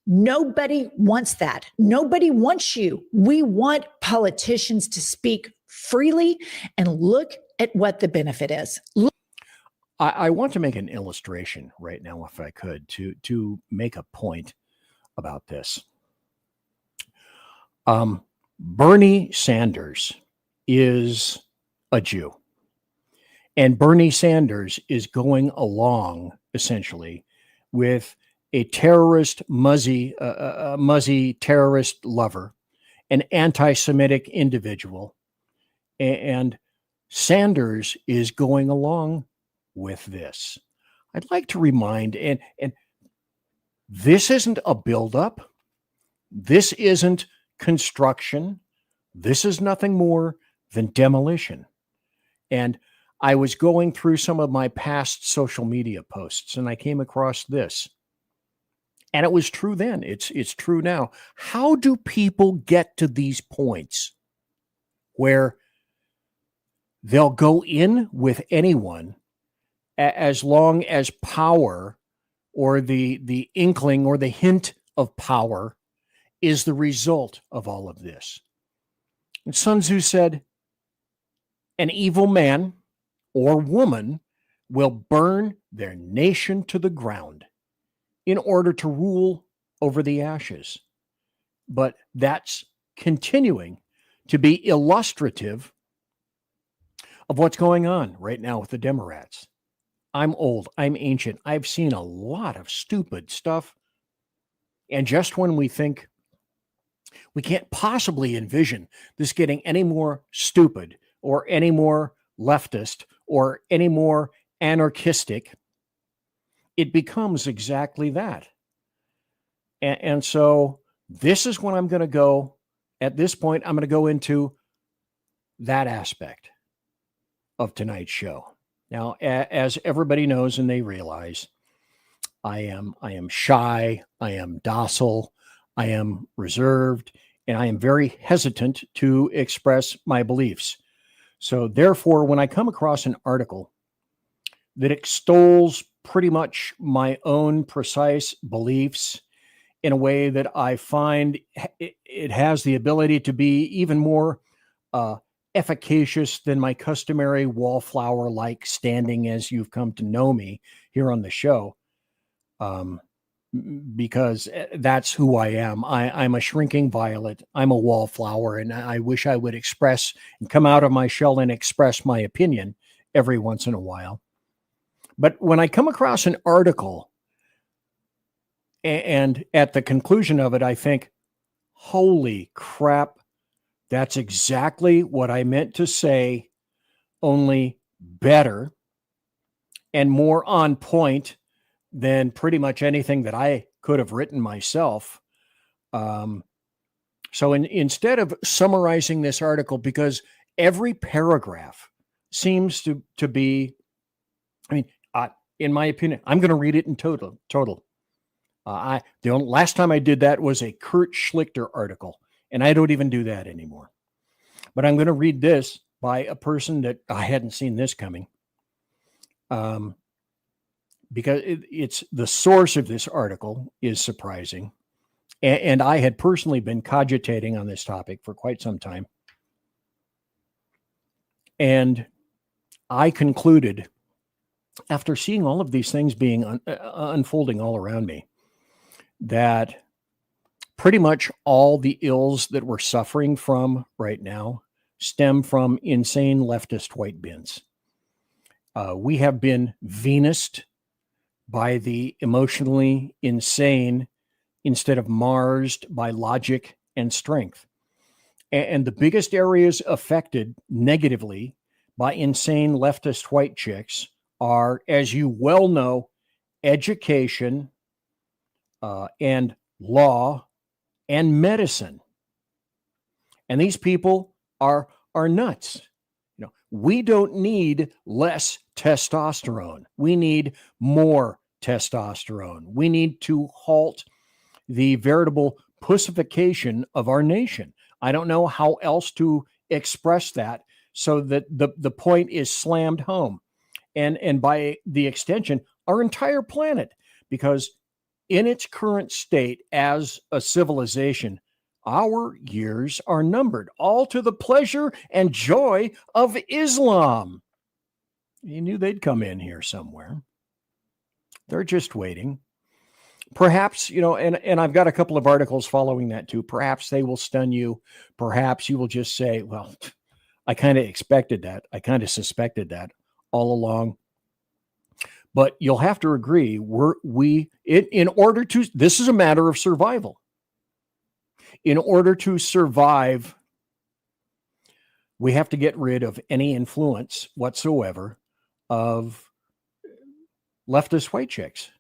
Speaker 6: nobody wants that. Nobody wants you. We want politicians to speak freely and look at what the benefit is.
Speaker 1: I want to make an illustration right now, if I could, to make a point about this. Bernie Sanders is a Jew. And Bernie Sanders is going along, essentially, with a terrorist, muzzy terrorist lover, an anti-Semitic individual. And Sanders is going along with this. I'd like to remind, and this isn't a buildup. This isn't construction. This is nothing more than demolition. And I was going through some of my past social media posts and I came across this. And it was true then. It's true now. How do people get to these points where they'll go in with anyone as long as power or the inkling or the hint of power is the result of all of this? And Sun Tzu said, an evil man or woman will burn their nation to the ground in order to rule over the ashes. But that's continuing to be illustrative of what's going on right now with the Democrats. I'm old. I'm ancient. I've seen a lot of stupid stuff. And just when we think we can't possibly envision this getting any more stupid or any more leftist or any more anarchistic, it becomes exactly that. And so this is when I'm going to go, at this point, I'm going to go into that aspect of tonight's show. Now, as everybody knows and they realize, I am shy, I am docile, I am reserved, and I am very hesitant to express my beliefs. So therefore, when I come across an article that extols pretty much my own precise beliefs in a way that I find it has the ability to be even more efficacious than my customary wallflower-like standing as you've come to know me here on the show, because that's who I am. I'm a shrinking violet. I'm a wallflower, and I wish I would express and come out of my shell and express my opinion every once in a while. But when I come across an article and at the conclusion of it, I think, holy crap, that's exactly what I meant to say, only better and more on point than pretty much anything that I could have written myself. So instead of summarizing this article, because every paragraph seems to be, I mean, in my opinion, I'm going to read it in total. The last time I did that was a Kurt Schlichter article, and I don't even do that anymore. But I'm going to read this by a person that I hadn't seen this coming, because it's the source of this article is surprising, and I had personally been cogitating on this topic for quite some time, and I concluded, after seeing all of these things being unfolding all around me, that pretty much all the ills that we're suffering from right now stem from insane leftist white bins. We have been Venused by the emotionally insane instead of Marsed by logic and strength. And the biggest areas affected negatively by insane leftist white chicks are, as you well know, education and law and medicine. And these people are nuts. You know, we don't need less testosterone. We need more testosterone. We need to halt the veritable pussification of our nation. I don't know how else to express that so that the point is slammed home. And by the extension, our entire planet, because in its current state as a civilization, our years are numbered, all to the pleasure and joy of Islam. You knew they'd come in here somewhere. They're just waiting. Perhaps, you know, and I've got a couple of articles following that too. Perhaps they will stun you. Perhaps you will just say, well, I kind of expected that. I kind of suspected that all along. But you'll have to agree, in order to, this is a matter of survival. In order to survive, we have to get rid of any influence whatsoever of leftist white chicks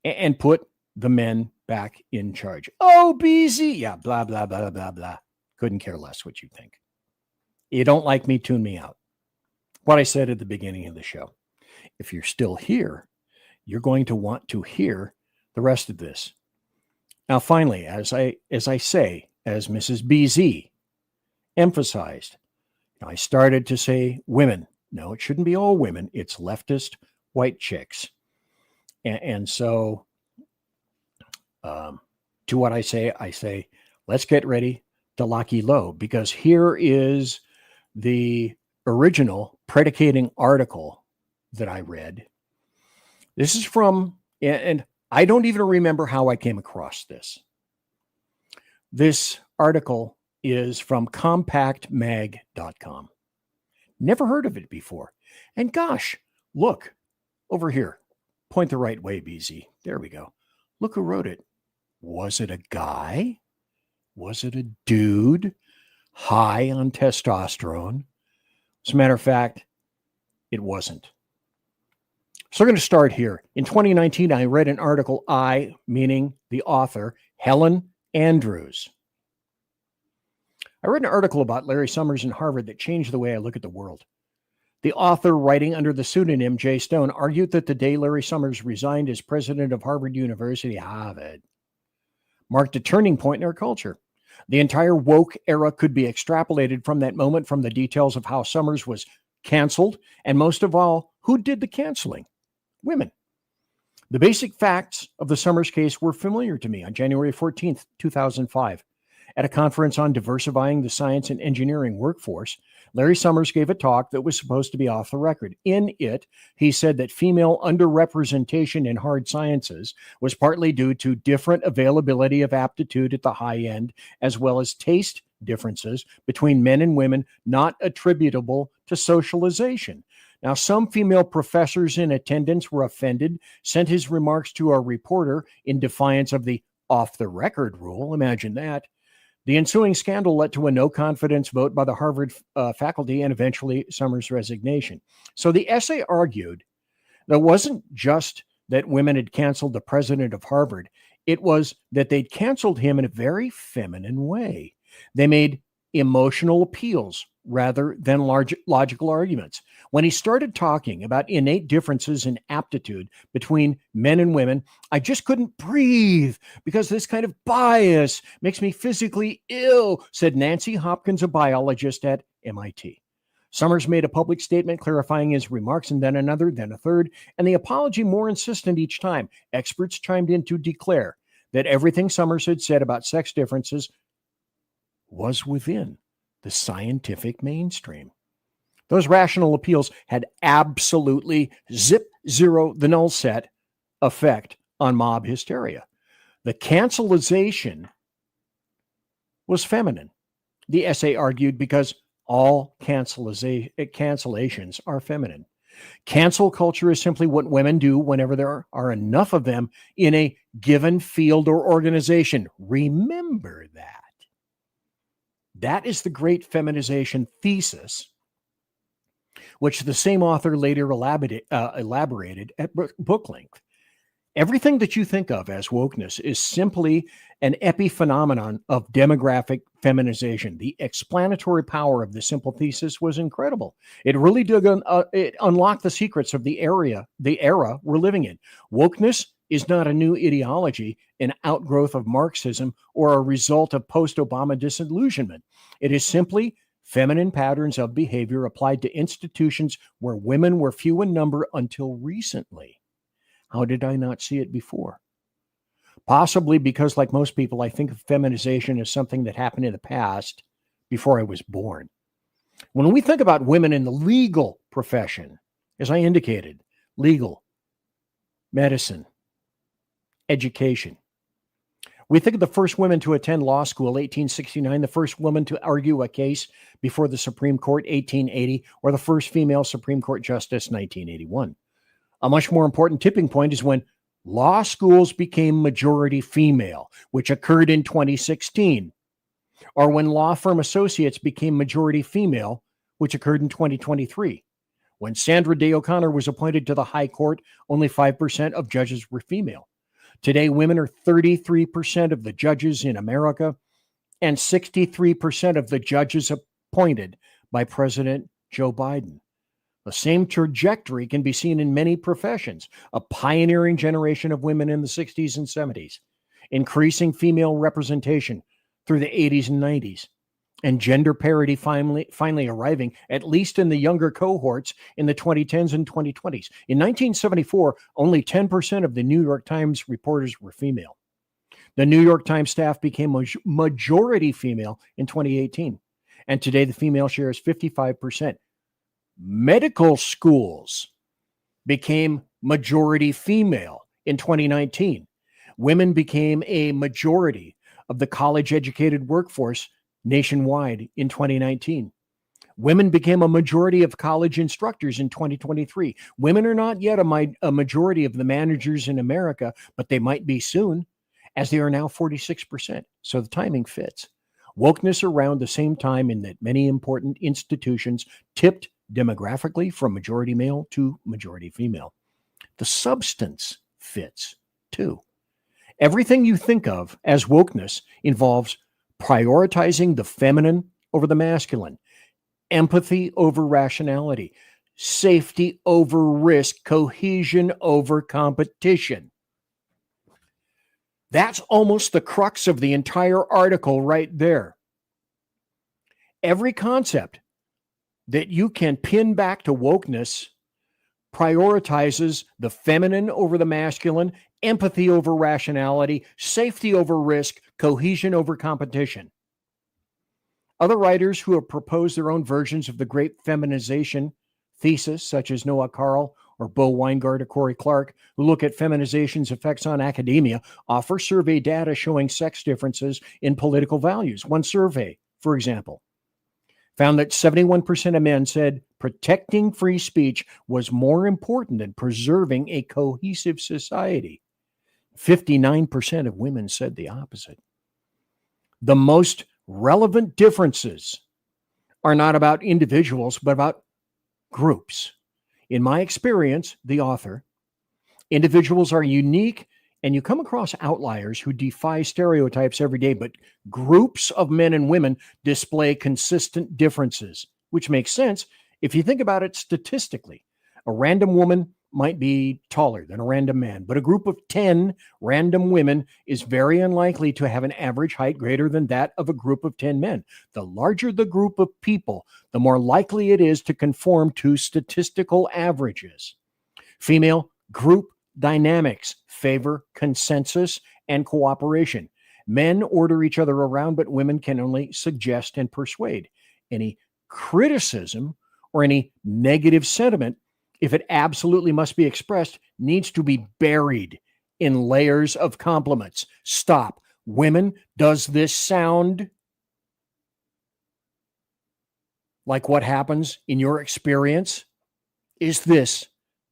Speaker 1: and put the men back in charge. Oh, BZ. Yeah, blah, blah, blah, blah, blah. Couldn't care less what you think. You don't like me, tune me out. What I said at the beginning of the show. If you're still here, you're going to want to hear the rest of this. Now, finally, as I say, as Mrs. BZ emphasized, I started to say women. No, it shouldn't be all women. It's leftist white chicks. And so to what I say, let's get ready to lock you low, because here is the original predicating article that I read. This is from, and I don't even remember how I came across this. This article is from compactmag.com. Never heard of it before. And gosh, look over here. Point the right way, BZ. There we go. Look who wrote it. Was it a guy? Was it a dude high on testosterone? As a matter of fact, it wasn't. So we're going to start here. In 2019, I read an article, meaning the author, Helen Andrews. I read an article about Larry Summers in Harvard that changed the way I look at the world. The author, writing under the pseudonym Jay Stone, argued that the day Larry Summers resigned as president of Harvard University, Harvard, marked a turning point in our culture. The entire woke era could be extrapolated from that moment, from the details of how Summers was canceled, and most of all, who did the canceling? Women. The basic facts of the Summers case were familiar to me on January 14th, 2005. At a conference on diversifying the science and engineering workforce, Larry Summers gave a talk that was supposed to be off the record. In it, he said that female underrepresentation in hard sciences was partly due to different availability of aptitude at the high end, as well as taste differences between men and women not attributable to socialization. Now, some female professors in attendance were offended, sent his remarks to a reporter in defiance of the off-the-record rule. Imagine that. The ensuing scandal led to a no-confidence vote by the Harvard faculty and eventually Summers' resignation. So the essay argued that it wasn't just that women had canceled the president of Harvard. It was that they'd canceled him in a very feminine way. They made emotional appeals rather than logical arguments. When he started talking about innate differences in aptitude between men and women, I just couldn't breathe because this kind of bias makes me physically ill, said Nancy Hopkins, a biologist at MIT. Summers made a public statement clarifying his remarks, and then another, then a third, and the apology more insistent each time. Experts chimed in to declare that everything Summers had said about sex differences was within the scientific mainstream. Those rational appeals had absolutely zero, the null set effect on mob hysteria. The cancelization was feminine. The essay argued because all cancellations are feminine. Cancel culture is simply what women do whenever there are enough of them in a given field or organization. Remember that. That is the great feminization thesis, which the same author later elaborated at book length. Everything that you think of as wokeness is simply an epiphenomenon of demographic feminization. The explanatory power of the simple thesis was incredible. It really it unlocked the secrets of the era we're living in. Wokeness is not a new ideology, an outgrowth of Marxism, or a result of post-Obama disillusionment. It is simply feminine patterns of behavior applied to institutions where women were few in number until recently. How did I not see it before? Possibly because, like most people, I think of feminization as something that happened in the past before I was born. When we think about women in the legal profession, as I indicated, legal, medicine, education, we think of the first women to attend law school, 1869, the first woman to argue a case before the Supreme Court, 1880, or the first female Supreme Court justice, 1981. A much more important tipping point is when law schools became majority female, which occurred in 2016, or when law firm associates became majority female, which occurred in 2023. When Sandra Day O'Connor was appointed to the High Court, only 5% of judges were female. Today, women are 33% of the judges in America and 63% of the judges appointed by President Joe Biden. The same trajectory can be seen in many professions. A pioneering generation of women in the 60s and 70s, increasing female representation through the 80s and 90s, and gender parity finally arriving, at least in the younger cohorts, in the 2010s and 2020s. In 1974, only 10% of the New York Times reporters were female. The New York Times staff became majority female in 2018, and today the female share is 55%. Medical schools became majority female in 2019. Women became a majority of the college-educated workforce nationwide in 2019. Women became a majority of college instructors in 2023. Women are not yet a majority of the managers in America, but they might be soon, as they are now 46%. So the timing fits. Wokeness around the same time in that many important institutions tipped demographically from majority male to majority female. The substance fits too. Everything you think of as wokeness involves prioritizing the feminine over the masculine, empathy over rationality, safety over risk, cohesion over competition. That's almost the crux of the entire article right there. Every concept that you can pin back to wokeness prioritizes the feminine over the masculine, empathy over rationality, safety over risk, cohesion over competition. Other writers who have proposed their own versions of the great feminization thesis, such as Noah Carl or Bo Weingart or Corey Clark, who look at feminization's effects on academia, offer survey data showing sex differences in political values. One survey, for example, found that 71% of men said protecting free speech was more important than preserving a cohesive society. 59% of women said the opposite. The most relevant differences are not about individuals, but about groups. In my experience, the author, individuals are unique, and you come across outliers who defy stereotypes every day, but groups of men and women display consistent differences, which makes sense if you think about it statistically. A random woman might be taller than a random man, but a group of 10 random women is very unlikely to have an average height greater than that of a group of 10 men. The larger the group of people, the more likely it is to conform to statistical averages. Female group dynamics favor consensus and cooperation. Men order each other around, but women can only suggest and persuade. Any criticism or any negative sentiment, if it absolutely must be expressed, needs to be buried in layers of compliments. Stop. Women, does this sound like what happens in your experience? Is this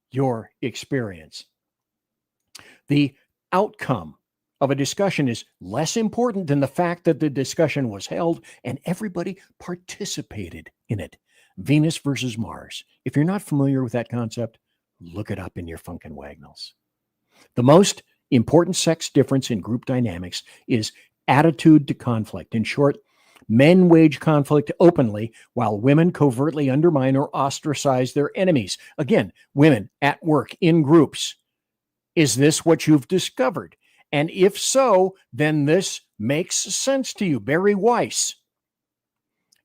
Speaker 1: your experience? The outcome of a discussion is less important than the fact that the discussion was held and everybody participated in it. Venus versus Mars. If you're not familiar with that concept, look it up in your Funkin' Wagnalls. The most important sex difference in group dynamics is attitude to conflict. In short, men wage conflict openly while women covertly undermine or ostracize their enemies. Again, women at work in groups. Is this what you've discovered? And if so, then this makes sense to you. Barry Weiss,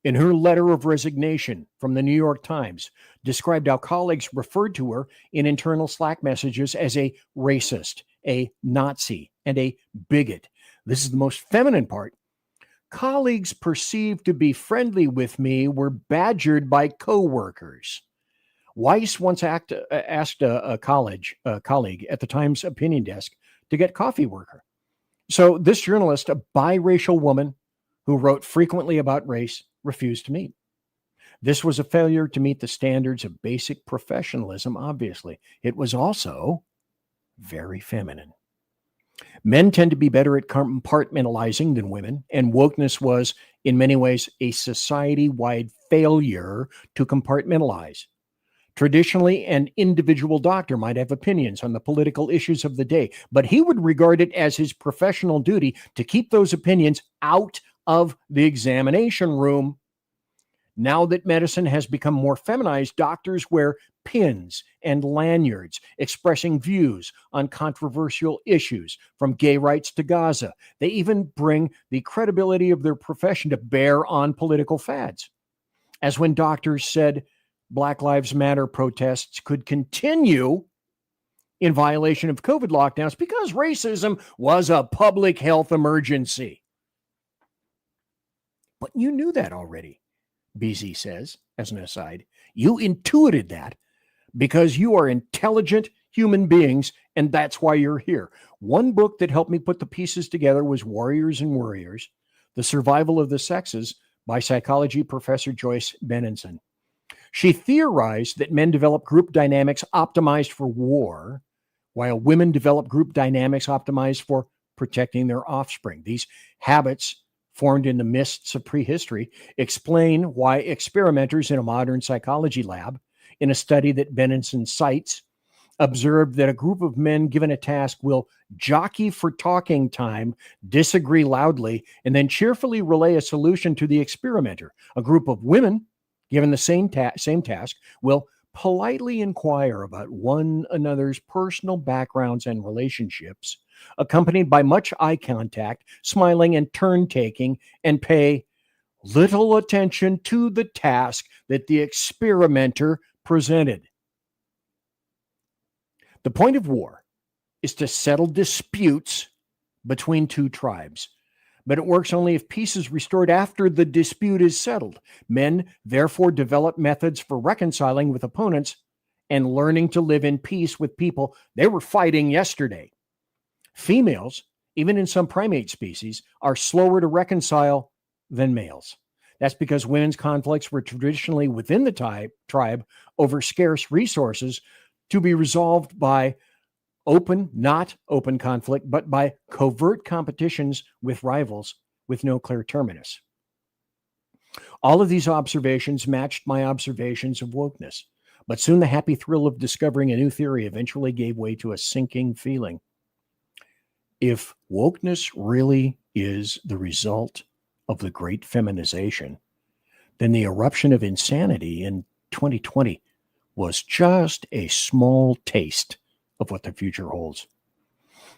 Speaker 1: in her letter of resignation from the New York Times, described how colleagues referred to her in internal Slack messages as a racist, a Nazi, and a bigot. This is the most feminine part. Colleagues perceived to be friendly with me were badgered by coworkers. Weiss once asked a colleague at the Times opinion desk to get coffee with her. So this journalist, a biracial woman who wrote frequently about race, refused to meet. This was a failure to meet the standards of basic professionalism, obviously. It was also very feminine. Men tend to be better at compartmentalizing than women, and wokeness was, in many ways, a society-wide failure to compartmentalize. Traditionally, an individual doctor might have opinions on the political issues of the day, but he would regard it as his professional duty to keep those opinions out of the examination room. Now that medicine has become more feminized, doctors wear pins and lanyards expressing views on controversial issues, from gay rights to Gaza. They even bring the credibility of their profession to bear on political fads. As when doctors said Black Lives Matter protests could continue in violation of COVID lockdowns because racism was a public health emergency. But you knew that already, BZ says, as an aside. You intuited that because you are intelligent human beings, and that's why you're here. One book that helped me put the pieces together was Warriors and Worriers, The Survival of the Sexes by psychology professor Joyce Benenson. She theorized that men develop group dynamics optimized for war, while women develop group dynamics optimized for protecting their offspring. These habits, formed in the mists of prehistory, explain why experimenters in a modern psychology lab, in a study that Benenson cites, observed that a group of men given a task will jockey for talking time, disagree loudly, and then cheerfully relay a solution to the experimenter. A group of women, given the same task, will politely inquire about one another's personal backgrounds and relationships, accompanied by much eye contact, smiling and turn-taking, and pay little attention to the task that the experimenter presented. The point of war is to settle disputes between two tribes, but it works only if peace is restored after the dispute is settled. Men therefore develop methods for reconciling with opponents and learning to live in peace with people they were fighting yesterday. Females, even in some primate species, are slower to reconcile than males. That's because women's conflicts were traditionally within the tribe over scarce resources to be resolved by not open conflict, but by covert competitions with rivals with no clear terminus. All of these observations matched my observations of wokeness, but soon the happy thrill of discovering a new theory eventually gave way to a sinking feeling. If wokeness really is the result of the great feminization, then the eruption of insanity in 2020 was just a small taste of what the future holds.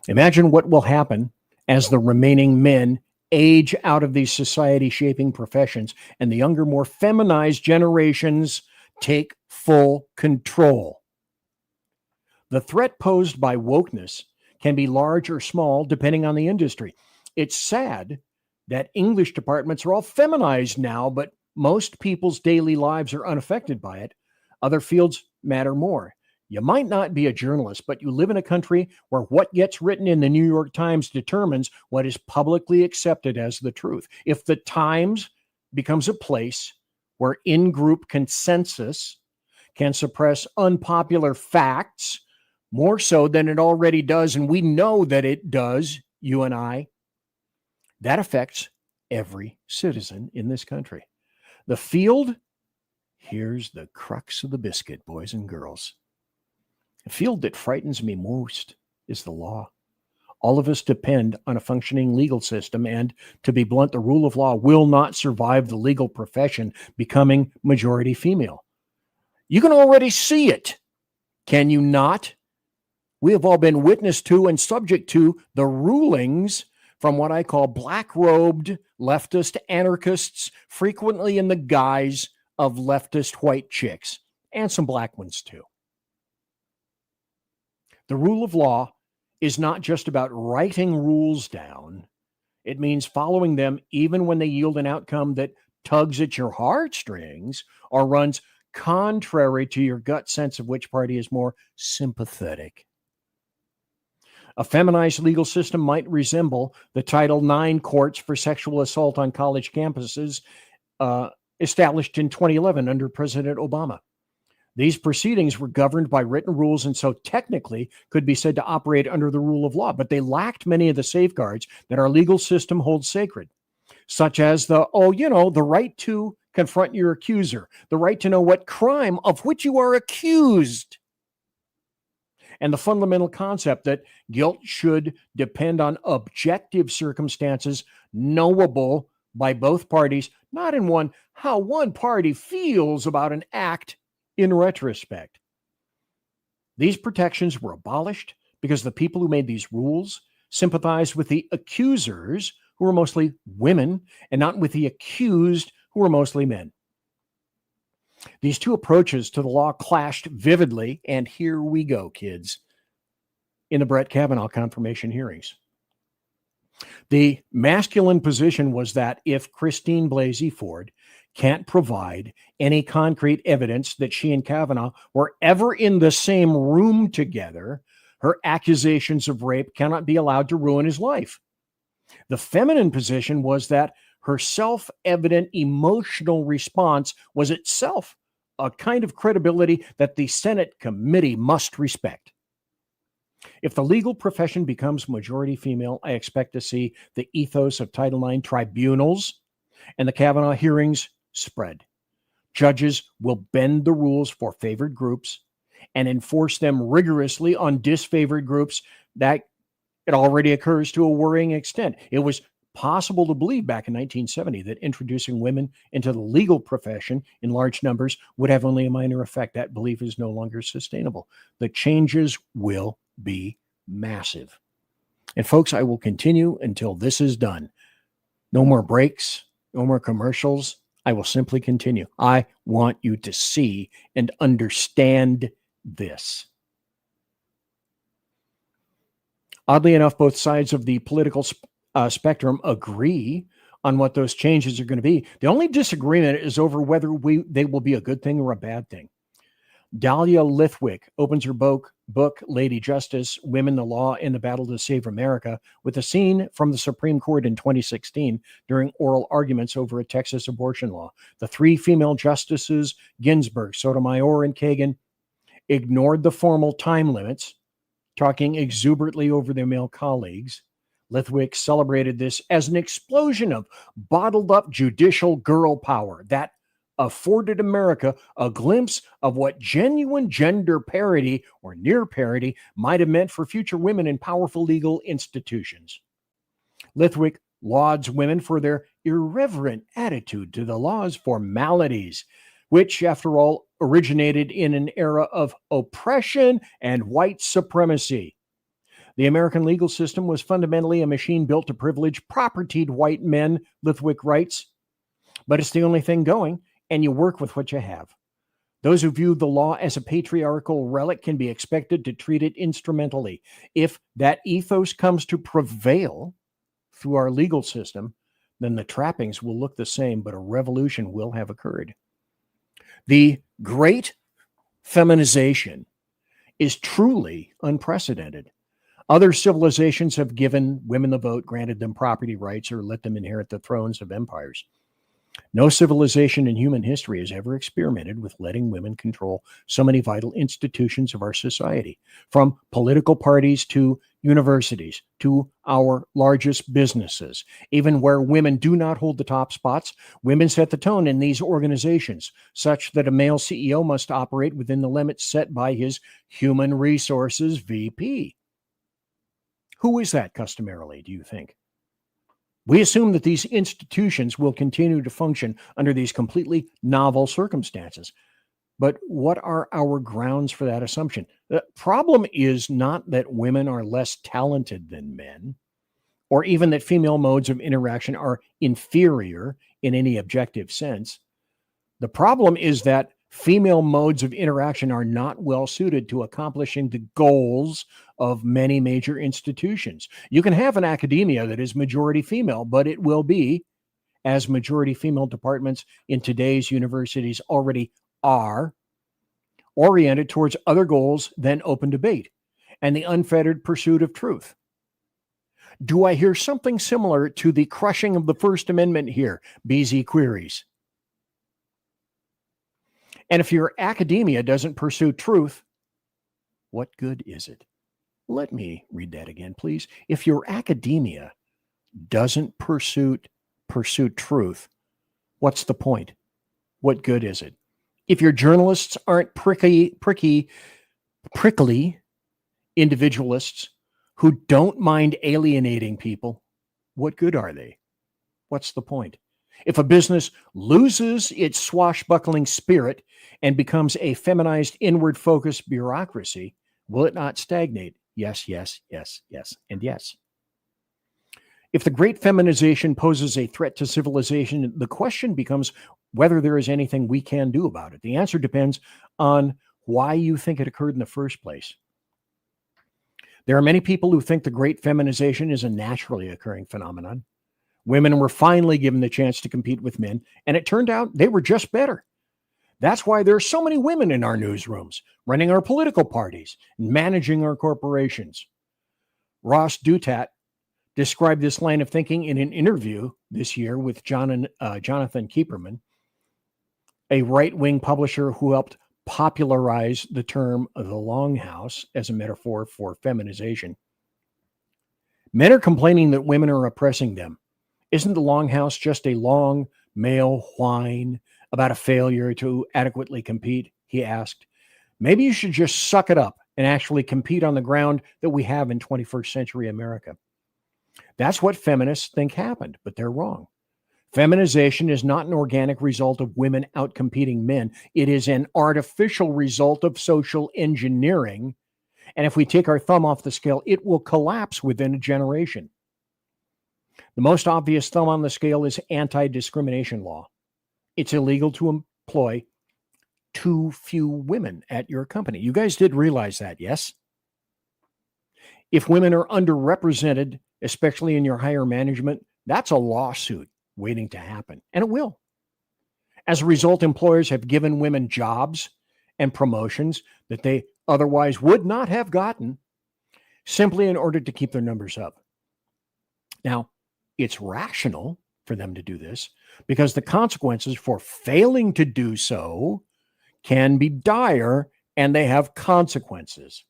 Speaker 1: Imagine what will happen as the remaining men age out of these society-shaping professions and the younger, more feminized generations take full control. The threat posed by wokeness can be large or small depending on the industry. It's sad that English departments are all feminized now, but most people's daily lives are unaffected by it. Other fields matter more. You might not be a journalist, but you live in a country where what gets written in the New York Times determines what is publicly accepted as the truth. If the Times becomes a place where in-group consensus can suppress unpopular facts more so than it already does, and we know that it does, you and I, that affects every citizen in this country. The field Here's the crux of the biscuit, boys and girls. The field that frightens me most is the law. All of us depend on a functioning legal system, and to be blunt, the rule of law will not survive the legal profession becoming majority female. You can already see it, can you not? We have all been witness to and subject to the rulings from what I call black-robed leftist anarchists, frequently in the guise of leftist white chicks, and some black ones too. The rule of law is not just about writing rules down. It means following them even when they yield an outcome that tugs at your heartstrings or runs contrary to your gut sense of which party is more sympathetic. A feminized legal system might resemble the Title IX courts for sexual assault on college campuses established in 2011 under President Obama. These proceedings were governed by written rules and so technically could be said to operate under the rule of law, but they lacked many of the safeguards that our legal system holds sacred, such as the right to confront your accuser, the right to know what crime of which you are accused, and the fundamental concept that guilt should depend on objective circumstances knowable by both parties, not in how one party feels about an act in retrospect. These protections were abolished because the people who made these rules sympathized with the accusers, who were mostly women, and not with the accused, who were mostly men. These two approaches to the law clashed vividly, and here we go, kids, in the Brett Kavanaugh confirmation hearings. The masculine position was that if Christine Blasey Ford can't provide any concrete evidence that she and Kavanaugh were ever in the same room together, her accusations of rape cannot be allowed to ruin his life. The feminine position was that her self-evident emotional response was itself a kind of credibility that the Senate committee must respect. If the legal profession becomes majority female, I expect to see the ethos of Title IX tribunals and the Kavanaugh hearings spread. Judges will bend the rules for favored groups and enforce them rigorously on disfavored groups. That it already occurs to a worrying extent. It was possible to believe back in 1970 that introducing women into the legal profession in large numbers would have only a minor effect. That belief is no longer sustainable. The changes will be massive. And folks, I will continue until this is done. No more breaks, no more commercials. I will simply continue. I want you to see and understand this. Oddly enough, both sides of the political spectrum agree on what those changes are going to be. The only disagreement is over whether they will be a good thing or a bad thing. Dahlia Lithwick opens her book, Lady Justice, Women, the Law, and the Battle to Save America, with a scene from the Supreme Court in 2016 during oral arguments over a Texas abortion law. The three female justices, Ginsburg, Sotomayor, and Kagan, ignored the formal time limits, talking exuberantly over their male colleagues. Lithwick celebrated this as an explosion of bottled-up judicial girl power that afforded America a glimpse of what genuine gender parity or near parity might have meant for future women in powerful legal institutions. Lithwick lauds women for their irreverent attitude to the law's formalities, which, after all, originated in an era of oppression and white supremacy. The American legal system was fundamentally a machine built to privilege propertied white men, Lithwick writes. But it's the only thing going, and you work with what you have. Those who view the law as a patriarchal relic can be expected to treat it instrumentally. If that ethos comes to prevail through our legal system, then the trappings will look the same, but a revolution will have occurred. The great feminization is truly unprecedented. Other civilizations have given women the vote, granted them property rights, or let them inherit the thrones of empires. No civilization in human history has ever experimented with letting women control so many vital institutions of our society, from political parties to universities to our largest businesses. Even where women do not hold the top spots, women set the tone in these organizations, such that a male CEO must operate within the limits set by his human resources VP. Who is that customarily, do you think? We assume that these institutions will continue to function under these completely novel circumstances. But what are our grounds for that assumption? The problem is not that women are less talented than men, or even that female modes of interaction are inferior in any objective sense. The problem is that female modes of interaction are not well suited to accomplishing the goals of many major institutions. You can have an academia that is majority female, but it will be, as majority female departments in today's universities already are, oriented towards other goals than open debate and the unfettered pursuit of truth. Do I hear something similar to the crushing of the First Amendment here? BZ queries. And if your academia doesn't pursue truth, what good is it? Let me read that again, please. If your academia doesn't pursue truth, what's the point? What good is it? If your journalists aren't prickly individualists who don't mind alienating people, what good are they? What's the point? If a business loses its swashbuckling spirit and becomes a feminized, inward-focused bureaucracy, will it not stagnate? Yes, yes, yes, yes, and yes. If the great feminization poses a threat to civilization, the question becomes whether there is anything we can do about it. The answer depends on why you think it occurred in the first place. There are many people who think the great feminization is a naturally occurring phenomenon. Women were finally given the chance to compete with men, and it turned out they were just better. That's why there are so many women in our newsrooms, running our political parties, and managing our corporations. Ross Douthat described this line of thinking in an interview this year with Jonathan Kieperman, a right-wing publisher who helped popularize the term the longhouse as a metaphor for feminization. Men are complaining that women are oppressing them. Isn't the longhouse just a long male whine about a failure to adequately compete? He asked. Maybe you should just suck it up and actually compete on the ground that we have in 21st century America. That's what feminists think happened, but they're wrong. Feminization is not an organic result of women outcompeting men. It is an artificial result of social engineering. And if we take our thumb off the scale, it will collapse within a generation. The most obvious thumb on the scale is anti-discrimination law. It's illegal to employ too few women at your company. You guys did realize that, yes? If women are underrepresented, especially in your higher management, that's a lawsuit waiting to happen, and it will. As a result, employers have given women jobs and promotions that they otherwise would not have gotten simply in order to keep their numbers up. Now, it's rational for them to do this because the consequences for failing to do so can be dire, and they have consequences.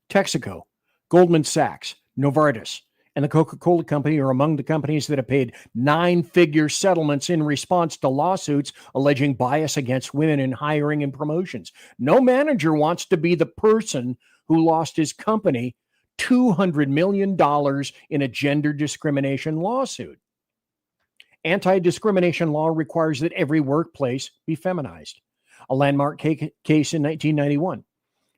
Speaker 1: Texaco, Goldman Sachs, Novartis, and the Coca-Cola Company are among the companies that have paid 9-figure settlements in response to lawsuits alleging bias against women in hiring and promotions. No manager wants to be the person who lost his company $200 million in a gender discrimination lawsuit. Anti-discrimination law requires that every workplace be feminized. A landmark case in 1991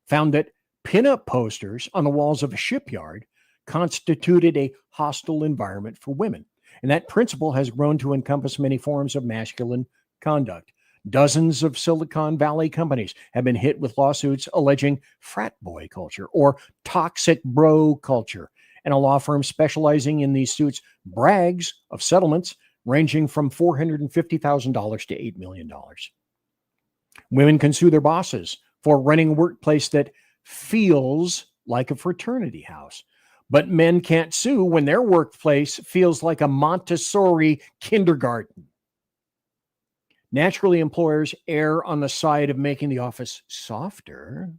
Speaker 1: found that pinup posters on the walls of a shipyard constituted a hostile environment for women. And that principle has grown to encompass many forms of masculine conduct. Dozens of Silicon Valley companies have been hit with lawsuits alleging frat boy culture or toxic bro culture. And a law firm specializing in these suits brags of settlements ranging from $450,000 to $8 million. Women can sue their bosses for running a workplace that feels like a fraternity house. But men can't sue when their workplace feels like a Montessori kindergarten. Naturally, employers err on the side of making the office softer.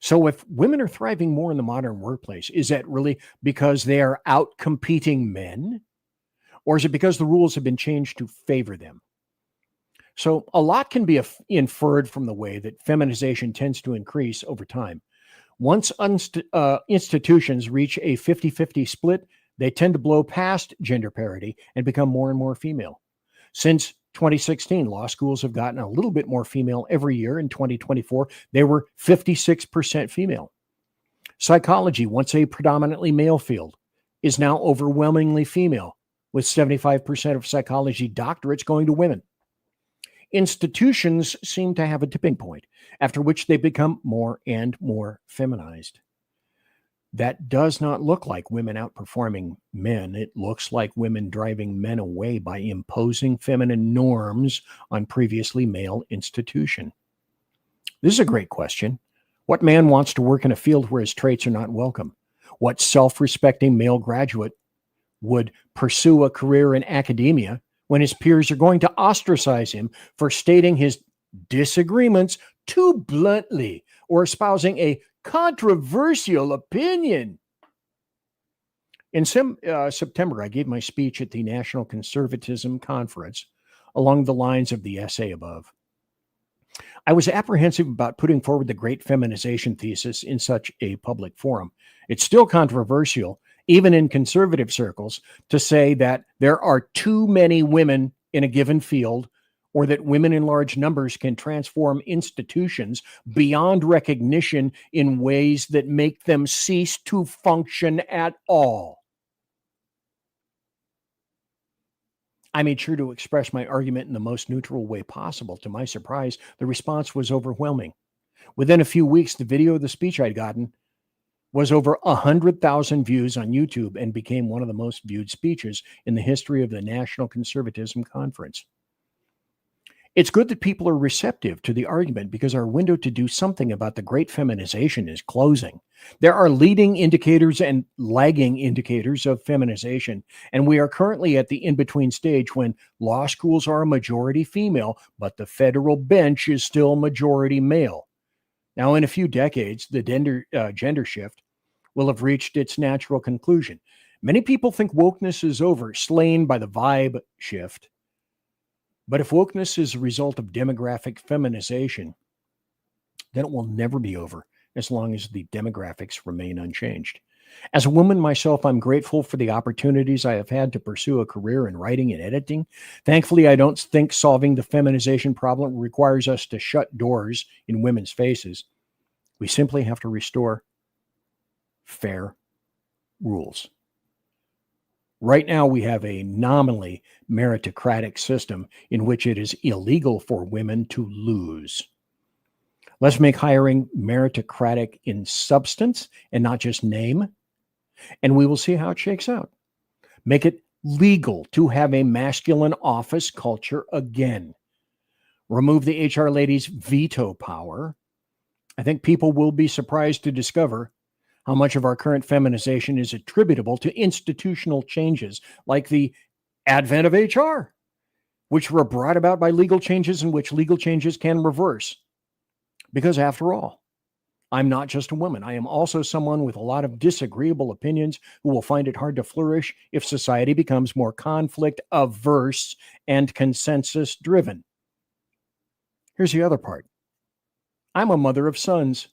Speaker 1: So if women are thriving more in the modern workplace, is that really because they are out competing men? Or is it because the rules have been changed to favor them? So a lot can be inferred from the way that feminization tends to increase over time. Once institutions reach a 50-50 split, they tend to blow past gender parity and become more and more female. Since 2016, law schools have gotten a little bit more female every year. In 2024, they were 56% female. Psychology, once a predominantly male field, is now overwhelmingly female, with 75% of psychology doctorates going to women. Institutions seem to have a tipping point, after which they become more and more feminized. That does not look like women outperforming men. It looks like women driving men away by imposing feminine norms on previously male institution. This is a great question. What man wants to work in a field where his traits are not welcome? What self-respecting male graduate would pursue a career in academia when his peers are going to ostracize him for stating his disagreements too bluntly or espousing a controversial opinion? In September, I gave my speech at the National Conservatism Conference along the lines of the essay above. I was apprehensive about putting forward the great feminization thesis in such a public forum. It's still controversial, even in conservative circles, to say that there are too many women in a given field, or that women in large numbers can transform institutions beyond recognition in ways that make them cease to function at all. I made sure to express my argument in the most neutral way possible. To my surprise, the response was overwhelming. Within a few weeks, the video of the speech I'd gotten was over 100,000 views on YouTube and became one of the most viewed speeches in the history of the National Conservatism Conference. It's good that people are receptive to the argument because our window to do something about the great feminization is closing. There are leading indicators and lagging indicators of feminization, and we are currently at the in-between stage when law schools are a majority female, but the federal bench is still majority male. Now, in a few decades, the gender shift will have reached its natural conclusion. Many people think wokeness is over, slain by the vibe shift. But if wokeness is a result of demographic feminization, then it will never be over as long as the demographics remain unchanged. As a woman myself, I'm grateful for the opportunities I have had to pursue a career in writing and editing. Thankfully, I don't think solving the feminization problem requires us to shut doors in women's faces. We simply have to restore fair rules. Right now, we have a nominally meritocratic system in which it is illegal for women to lose. Let's make hiring meritocratic in substance and not just name, and we will see how it shakes out. Make it legal to have a masculine office culture again. Remove the HR lady's veto power. I think people will be surprised to discover how much of our current feminization is attributable to institutional changes like the advent of HR, which were brought about by legal changes and which legal changes can reverse. Because after all, I'm not just a woman. I am also someone with a lot of disagreeable opinions who will find it hard to flourish if society becomes more conflict averse and consensus driven. Here's the other part. I'm a mother of sons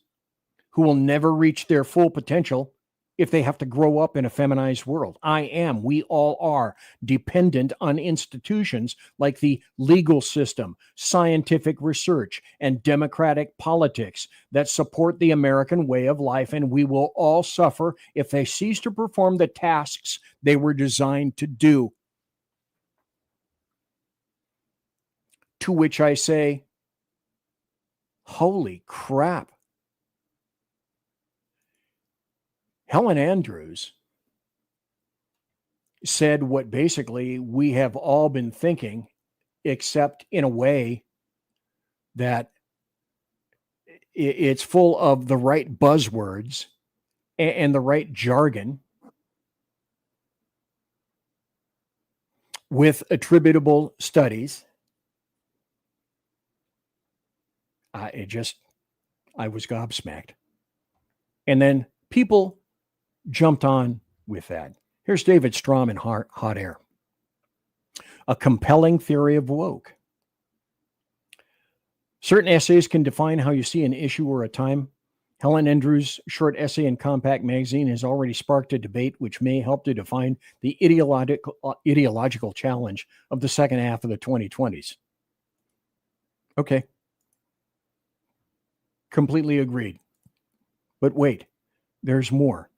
Speaker 1: who will never reach their full potential if they have to grow up in a feminized world. We all are dependent on institutions like the legal system, scientific research, and democratic politics that support the American way of life, and we will all suffer if they cease to perform the tasks they were designed to do. To which I say, holy crap. Helen Andrews said what basically we have all been thinking, except in a way that it's full of the right buzzwords and the right jargon with attributable studies, I was gobsmacked. And then people jumped on with that. Here's David Strom in Hot Air. A compelling theory of woke. Certain essays can define how you see an issue or a time. Helen Andrews' short essay in Compact Magazine has already sparked a debate which may help to define the ideological challenge of the second half of the 2020s. Okay. Completely agreed. But wait, there's more.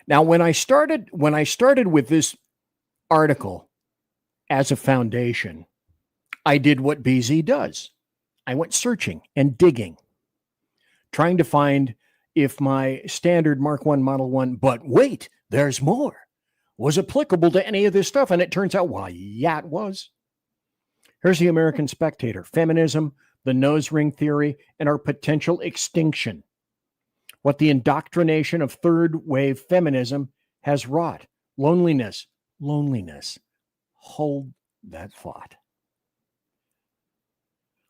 Speaker 1: Now, when I started with this article as a foundation, I did what BZ does. I went searching and digging, trying to find if my standard Mark I Model 1, but wait, there's more, was applicable to any of this stuff. And it turns out, why, yeah, it was. Here's the American Spectator: feminism, the nose ring theory, and our potential extinction. What the indoctrination of third wave feminism has wrought. Loneliness. Hold that thought.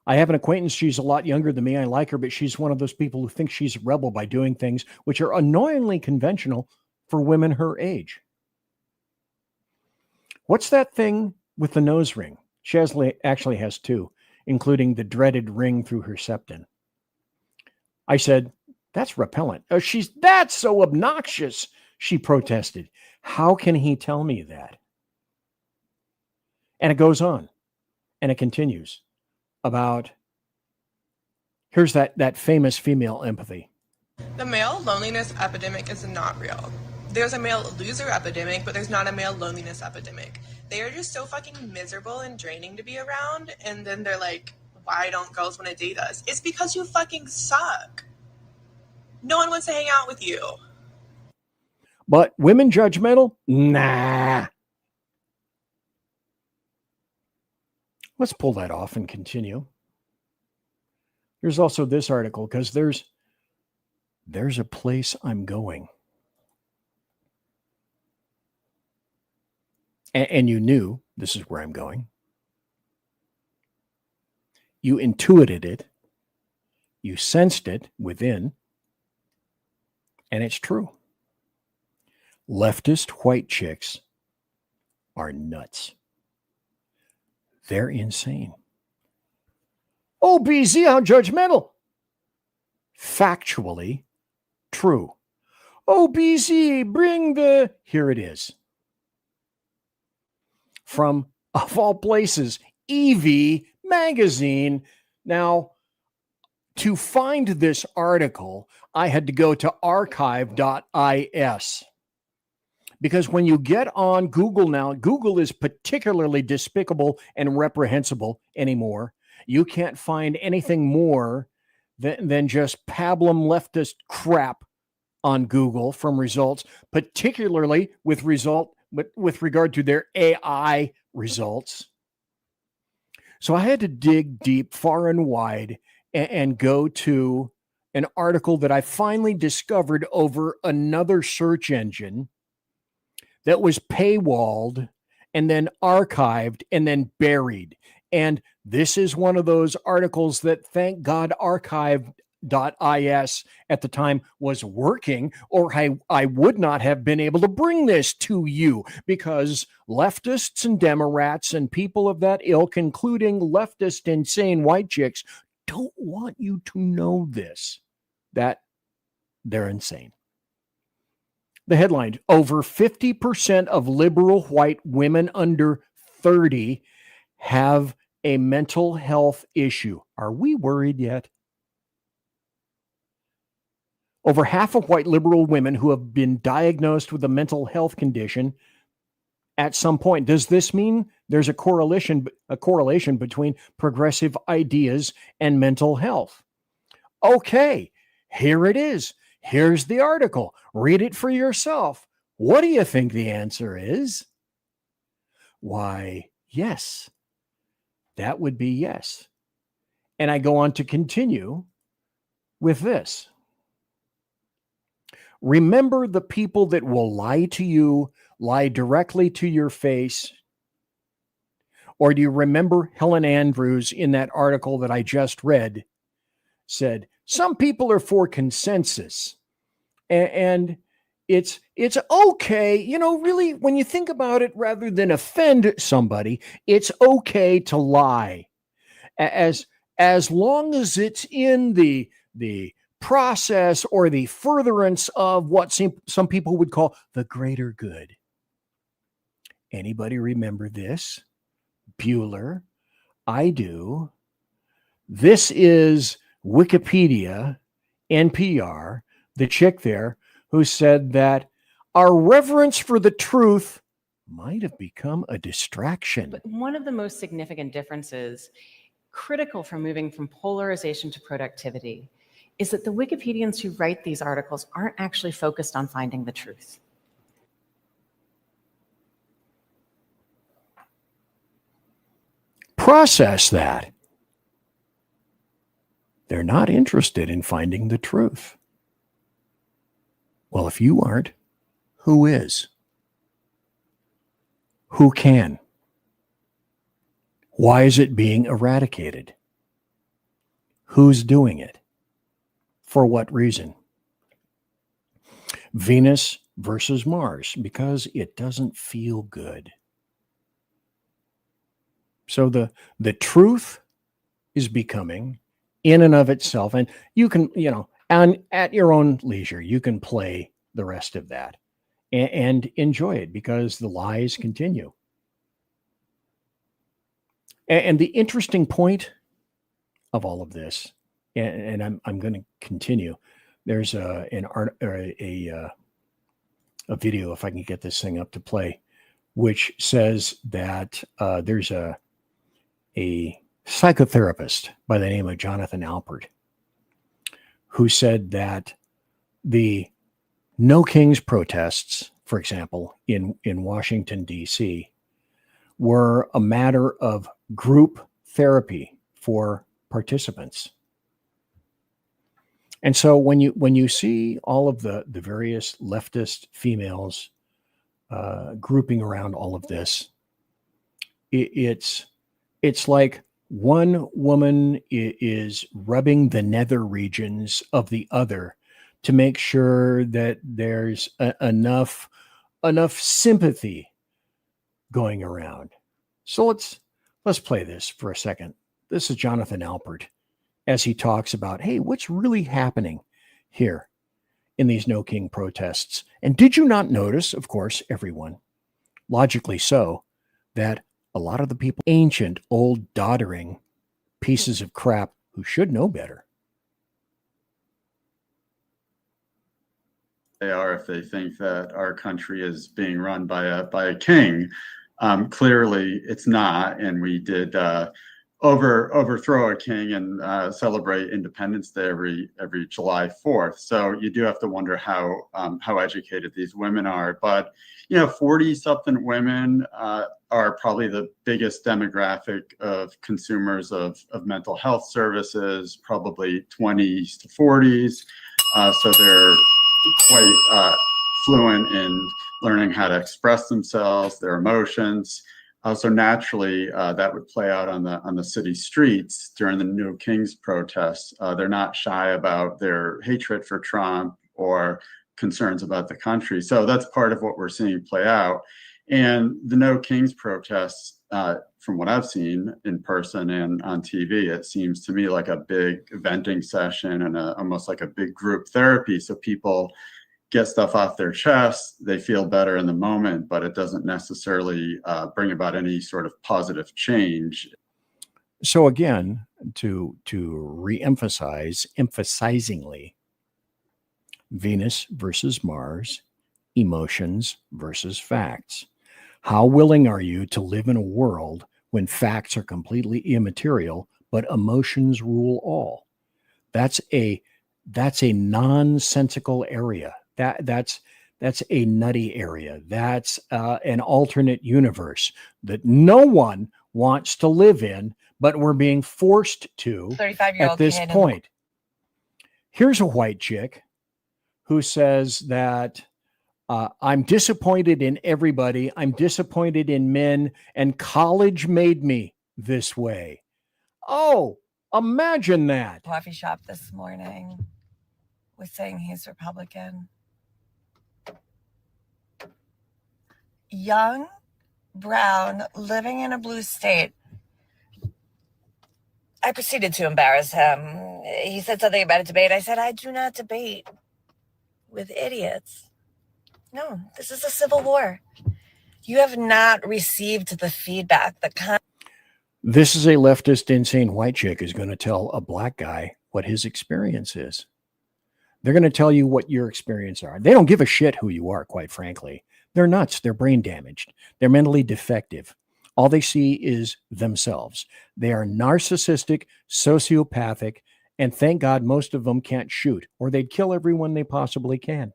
Speaker 1: I have an acquaintance. She's a lot younger than me. I like her, but she's one of those people who thinks she's a rebel by doing things which are annoyingly conventional for women her age. What's that thing with the nose ring? She actually has two, including the dreaded ring through her septum. I said, that's repellent. That's so obnoxious, she protested. How can he tell me that? And it goes on, and it continues about, here's that famous female empathy.
Speaker 10: The male loneliness epidemic is not real. There's a male loser epidemic, but there's not a male loneliness epidemic. They are just so fucking miserable and draining to be around, and then they're like, why don't girls want to date us? It's because you fucking suck. No one wants to hang out with you.
Speaker 1: But women judgmental? Nah. Let's pull that off and continue. There's also this article, because there's a place I'm going. And you knew this is where I'm going. You intuited it. You sensed it within. And it's true. Leftist white chicks are nuts. They're insane. Oh, BZ, how judgmental. Factually true. Oh, BZ, bring the... Here it is. From, of all places, EV magazine. Now, to find this article, I had to go to archive.is. Because when you get on Google now, Google is particularly despicable and reprehensible anymore. You can't find anything more than just pablum leftist crap on Google from results, particularly with regard to their AI results. So I had to dig deep, far and wide, and go to an article that I finally discovered over another search engine that was paywalled and then archived and then buried. And this is one of those articles that, thank God, archive.is at the time was working, or I would not have been able to bring this to you, because leftists and Democrats and people of that ilk, including leftist insane white chicks, don't want you to know this, that they're insane. The headline: over 50% of liberal white women under 30 have a mental health issue. Are we worried yet? Over half of white liberal women who have been diagnosed with a mental health condition at some point. Does this mean there's a correlation between progressive ideas and mental health? Okay, here it is. Here's the article. Read it for yourself. What do you think the answer is? Why, yes. That would be yes. And I go on to continue with this. remember the people that will lie to you, lie directly to your face? Or do you remember Helen Andrews in that article that I just read said, some people are for consensus, and it's okay, you know, really, when you think about it, rather than offend somebody, it's okay to lie, as long as it's in the process or the furtherance of what some people would call the greater good. Anybody remember this? Bueller? I do. This is Wikipedia, NPR, the chick there who said that our reverence for the truth might have become a distraction.
Speaker 7: But one of the most significant differences, critical for moving from polarization to productivity, is that the Wikipedians who write these articles aren't actually focused on finding the truth.
Speaker 1: Process that. They're not interested in finding the truth. Well, if you aren't, who is? Who can? Why is it being eradicated? Who's doing it? For what reason? Venus versus Mars, because it doesn't feel good. So the truth is becoming, in and of itself, and you can, you know, and at your own leisure, you can play the rest of that and enjoy it, because the lies continue. And the interesting point of all of this, and I'm going to continue. There's a video, if I can get this thing up to play, which says that there's a psychotherapist by the name of Jonathan Alpert who said that the No Kings protests, for example, in Washington, D.C., were a matter of group therapy for participants. And so when you see all of the various leftist females grouping around all of this, it's like one woman is rubbing the nether regions of the other to make sure that there's enough sympathy going around. So let's play this for a second. This is Jonathan Alpert as he talks about, hey, what's really happening here in these No King protests? And did you not notice, of course, everyone, logically so, that a lot of the people, ancient, old, doddering pieces of crap who should know better?
Speaker 11: They are, if they think that our country is being run by a king. Clearly, it's not, and we did overthrow a king and celebrate Independence Day every July 4th. So you do have to wonder how educated these women are. But 40-something women are probably the biggest demographic of consumers of mental health services, probably 20s to 40s. So they're quite fluent in learning how to express themselves, their emotions. So naturally, that would play out on the city streets during the No Kings protests. They're not shy about their hatred for Trump or concerns about the country. So that's part of what we're seeing play out. And the No Kings protests, from what I've seen in person and on TV, it seems to me like a big venting session and almost like a big group therapy. So people get stuff off their chest, they feel better in the moment, but it doesn't necessarily bring about any sort of positive change.
Speaker 1: So again, to re-emphasize, emphasizingly, Venus versus Mars, emotions versus facts. How willing are you to live in a world when facts are completely immaterial, but emotions rule all? That's a nonsensical area. That's a nutty area. That's an alternate universe that no one wants to live in, but we're being forced to at this point. Here's a white chick who says that I'm disappointed in everybody. I'm disappointed in men, and college made me this way. Oh, imagine that.
Speaker 4: Coffee shop this morning was saying he's Republican. Young, brown, living in a blue state. I proceeded to embarrass him. He said something about a debate. I said, I do not debate with idiots. No, this is a civil war. You have not received the feedback,
Speaker 1: This is a leftist insane white chick is going to tell a black guy what his experience is. They're going to tell you what your experience are. They don't give a shit who you are, quite frankly. They're nuts. They're brain damaged. They're mentally defective. All they see is themselves. They are narcissistic, sociopathic, and thank God most of them can't shoot, or they'd kill everyone they possibly can.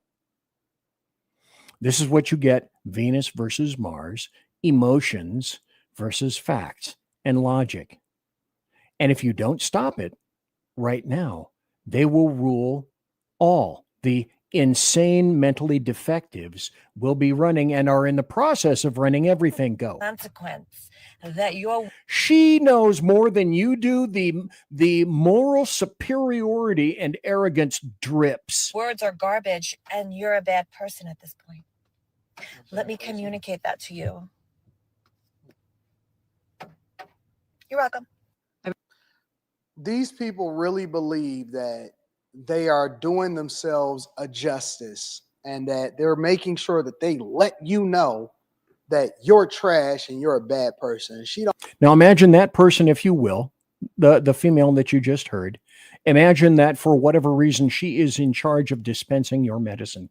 Speaker 1: This is what you get: Venus versus Mars, emotions versus facts and logic. And if you don't stop it right now, they will rule all. The insane mentally defectives will be running and are in the process of running everything. Go.
Speaker 4: consequence that your
Speaker 1: She knows more than you do. The moral superiority and arrogance drips.
Speaker 4: words are garbage and you're a bad person at this point. Let me communicate that to you. You're welcome.
Speaker 12: These people really believe that they are doing themselves a justice and that they're making sure that they let you know that you're trash and you're a bad person. She don't.
Speaker 1: Now imagine that person, if you will, the female that you just heard. Imagine that for whatever reason she is in charge of dispensing your medicine.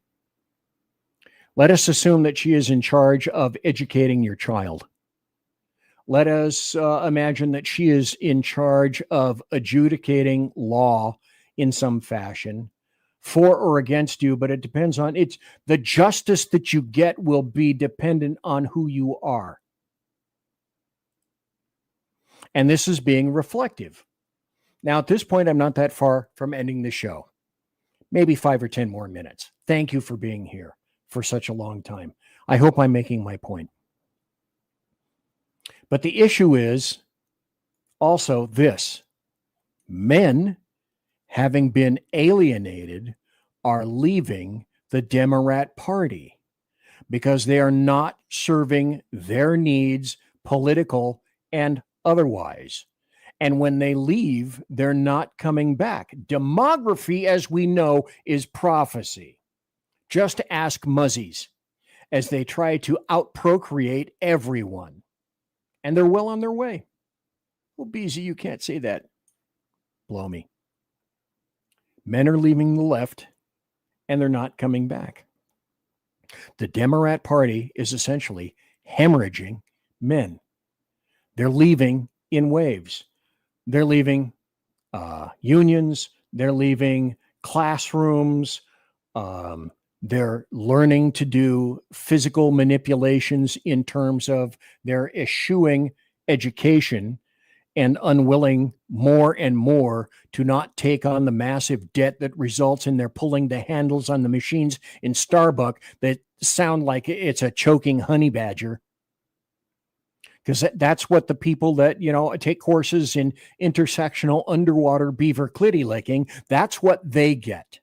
Speaker 1: Let us assume that she is in charge of educating your child. Let us imagine that she is in charge of adjudicating law in some fashion, for or against you, but it depends on the justice that you get will be dependent on who you are. And this is being reflective. Now, at this point, I'm not that far from ending the show. Maybe 5 or 10 more minutes. Thank you for being here for such a long time. I hope I'm making my point. But the issue is also this: men, having been alienated, are leaving the Democrat Party because they are not serving their needs, political and otherwise. And when they leave, they're not coming back. Demography, as we know, is prophecy. Just ask muzzies as they try to outprocreate everyone. And they're well on their way. Well, Beezy, you can't say that. Blow me. Men are leaving the left, and they're not coming back. The Democrat Party is essentially hemorrhaging men. They're leaving in waves. They're leaving unions. They're leaving classrooms. They're learning to do physical manipulations in terms of they're eschewing education and unwilling more and more to not take on the massive debt that results in their pulling the handles on the machines in Starbucks that sound like it's a choking honey badger. Because that's what the people that, take courses in intersectional underwater beaver clitty licking, that's what they get.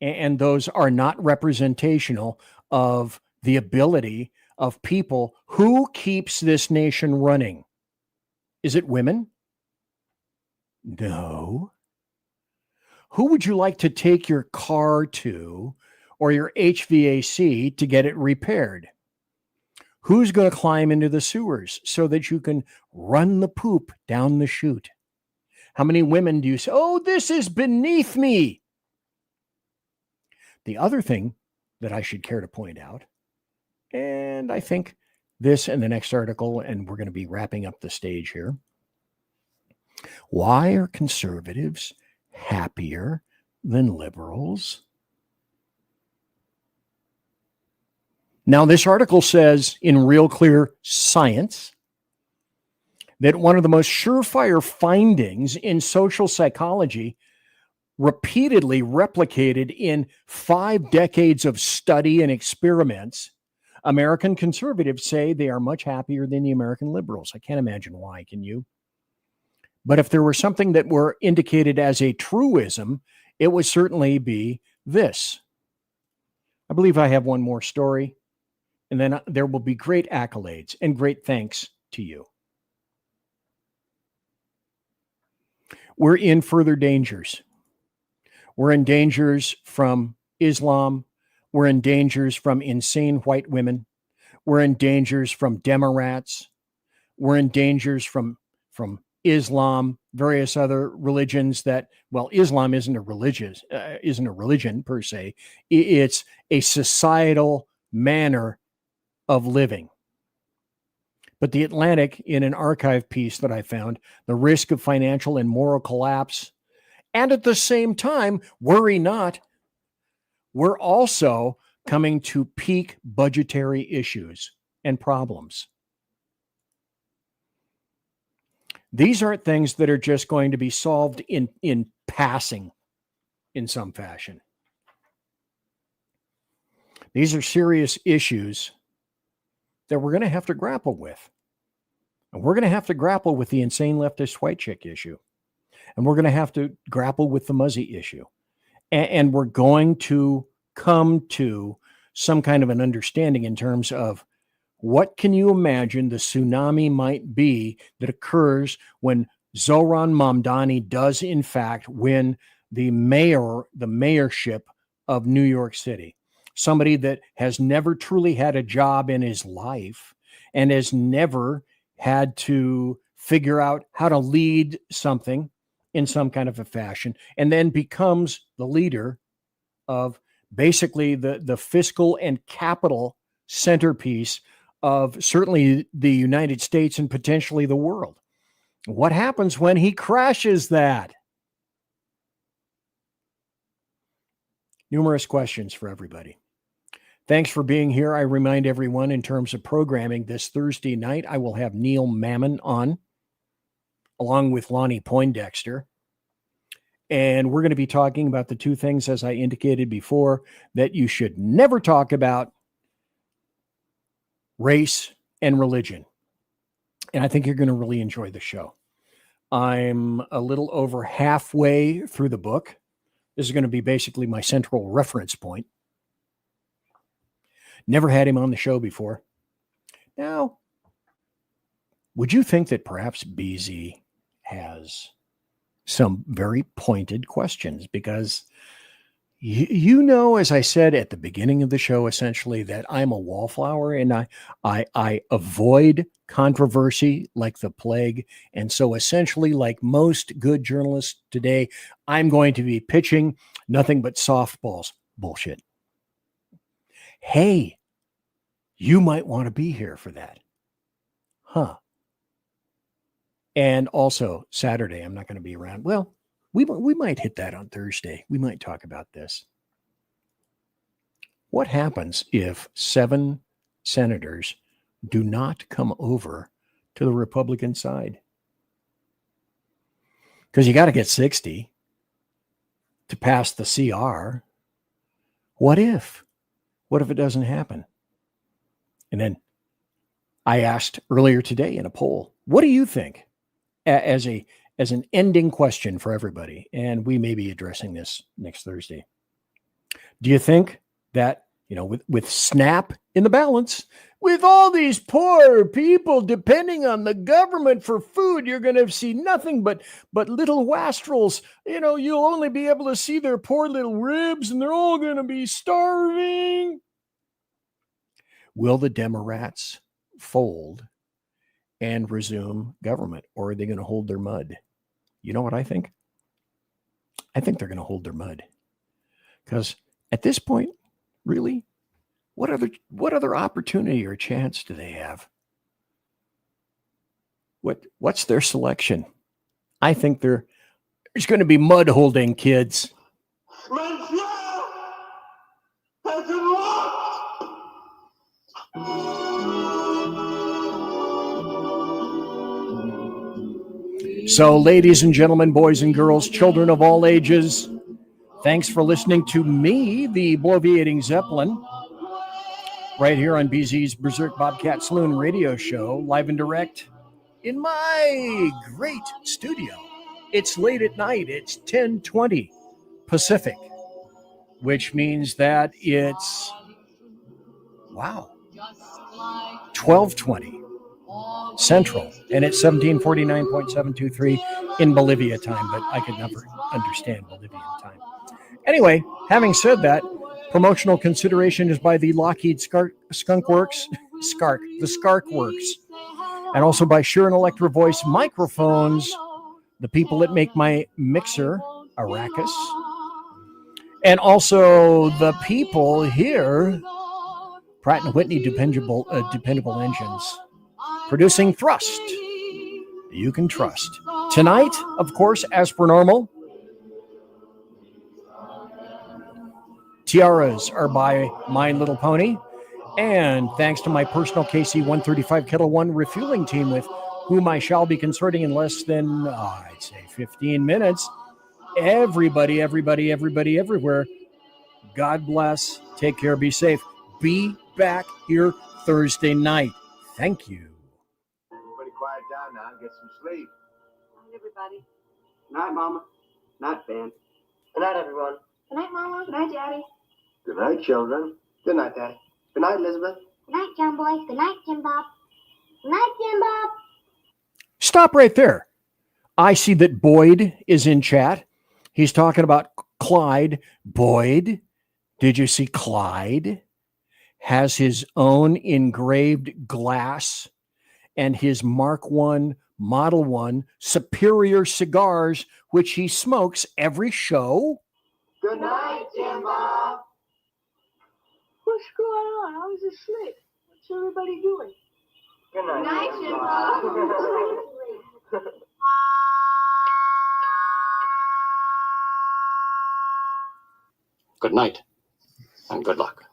Speaker 1: And those are not representational of the ability of people. Who keeps this nation running? Is it women? No. Who would you like to take your car to or your HVAC to get it repaired? Who's going to climb into the sewers so that you can run the poop down the chute? How many women do you say, oh, this is beneath me? The other thing that I should care to point out, and I think this and the next article, and we're going to be wrapping up the stage here. Why are conservatives happier than liberals? Now, this article says in Real Clear Science that one of the most surefire findings in social psychology repeatedly replicated in 5 decades of study and experiments, American conservatives say they are much happier than the American liberals. I can't imagine why, can you? But if there were something that were indicated as a truism, it would certainly be this. I believe I have one more story, and then there will be great accolades and great thanks to you. We're in further dangers. We're in dangers from Islam. We're in dangers from insane white women. We're in dangers from Democrats. We're in dangers from Islam, various other religions that, well, Islam isn't a religion per se. It's a societal manner of living. But the Atlantic, in an archive piece that I found, the risk of financial and moral collapse, and at the same time, worry not, we're also coming to peak budgetary issues and problems. These aren't things that are just going to be solved in passing in some fashion. These are serious issues that we're going to have to grapple with. And we're going to have to grapple with the insane leftist white chick issue. And we're going to have to grapple with the Muzzy issue. And we're going to come to some kind of an understanding in terms of what can you imagine the tsunami might be that occurs when Zohran Mamdani does in fact win the mayorship of New York City. Somebody that has never truly had a job in his life and has never had to figure out how to lead something in some kind of a fashion, and then becomes the leader of basically the fiscal and capital centerpiece of certainly the United States and potentially the world. What happens when he crashes that? Numerous questions for everybody. Thanks for being here. I remind everyone in terms of programming this Thursday night, I will have Neil Mammon on along with Lonnie Poindexter. And we're going to be talking about the two things, as I indicated before, that you should never talk about: race and religion. And I think you're going to really enjoy the show. I'm a little over halfway through the book. This is going to be basically my central reference point. Never had him on the show before. Now, would you think that perhaps BZ has some very pointed questions? Because you know, as I said at the beginning of the show, essentially that I'm a wallflower and I avoid controversy like the plague. And so essentially, like most good journalists today, I'm going to be pitching nothing but softballs. Bullshit. Hey, you might want to be here for that. Huh. And also Saturday, I'm not going to be around. Well, we might hit that on Thursday. We might talk about this. What happens if 7 senators do not come over to the Republican side? Because you got to get 60 to pass the CR. What if? What if it doesn't happen? And then I asked earlier today in a poll, what do you think? As an ending question for everybody, and we may be addressing this next Thursday. Do you think that, you know, with SNAP in the balance, with all these poor people depending on the government for food, you're going to see nothing but little wastrels? You know, you'll only be able to see their poor little ribs, and they're all going to be starving. Will the Democrats fold and resume government, or are they going to hold their mud? You know what I think? I think they're going to hold their mud. Because at this point, really, what other opportunity or chance do they have? What's their selection? I think there's going to be mud holding, kids. So, ladies and gentlemen, boys and girls, children of all ages, Thanks for listening to me, the bloviating Zeppelin, right here on BZ's Berserk Bobcat Saloon radio show, live and direct in my great studio. It's late at night. It's 10:20 Pacific, which means that it's, 12:20 Central, and it's 1749.723 in Bolivia time, but I could never understand Bolivian time. Anyway, having said that, promotional consideration is by the Lockheed Skunk Works, the Skark Works, and also by Shure and Electra Voice microphones, the people that make my mixer, Arrakis, and also the people here, Pratt & Whitney dependable engines, producing thrust you can trust. Tonight, of course, as per normal, tiaras are by My Little Pony, and thanks to my personal KC-135 Kettle One refueling team with whom I shall be consorting in less than, I'd say 15 minutes. Everybody, everywhere, God bless, take care, be safe. Be back here Thursday night. Thank you.
Speaker 13: Everybody quiet down now and get some sleep.
Speaker 15: Night, everybody.
Speaker 13: Night, Mama. Night, Ben. Good night, everyone.
Speaker 15: Good night, Mama. Good night, Daddy.
Speaker 13: Good night, children. Good night, Daddy. Good night, Elizabeth.
Speaker 15: Good night, John Boy. Good night, Jim Bob. Good night, Jim Bob.
Speaker 1: Stop right there. I see that Boyd is in chat. He's talking about Clyde. Boyd, did you see Clyde has his own engraved glass and his Mark I, Model I Superior cigars, which he smokes every show?
Speaker 13: Good night, Jim Bob.
Speaker 15: What's going on? I was asleep. What's everybody doing?
Speaker 13: Good night,
Speaker 15: Good night,
Speaker 13: Jim
Speaker 15: Jim
Speaker 13: Bob.
Speaker 15: Bob.
Speaker 16: Good night and good luck.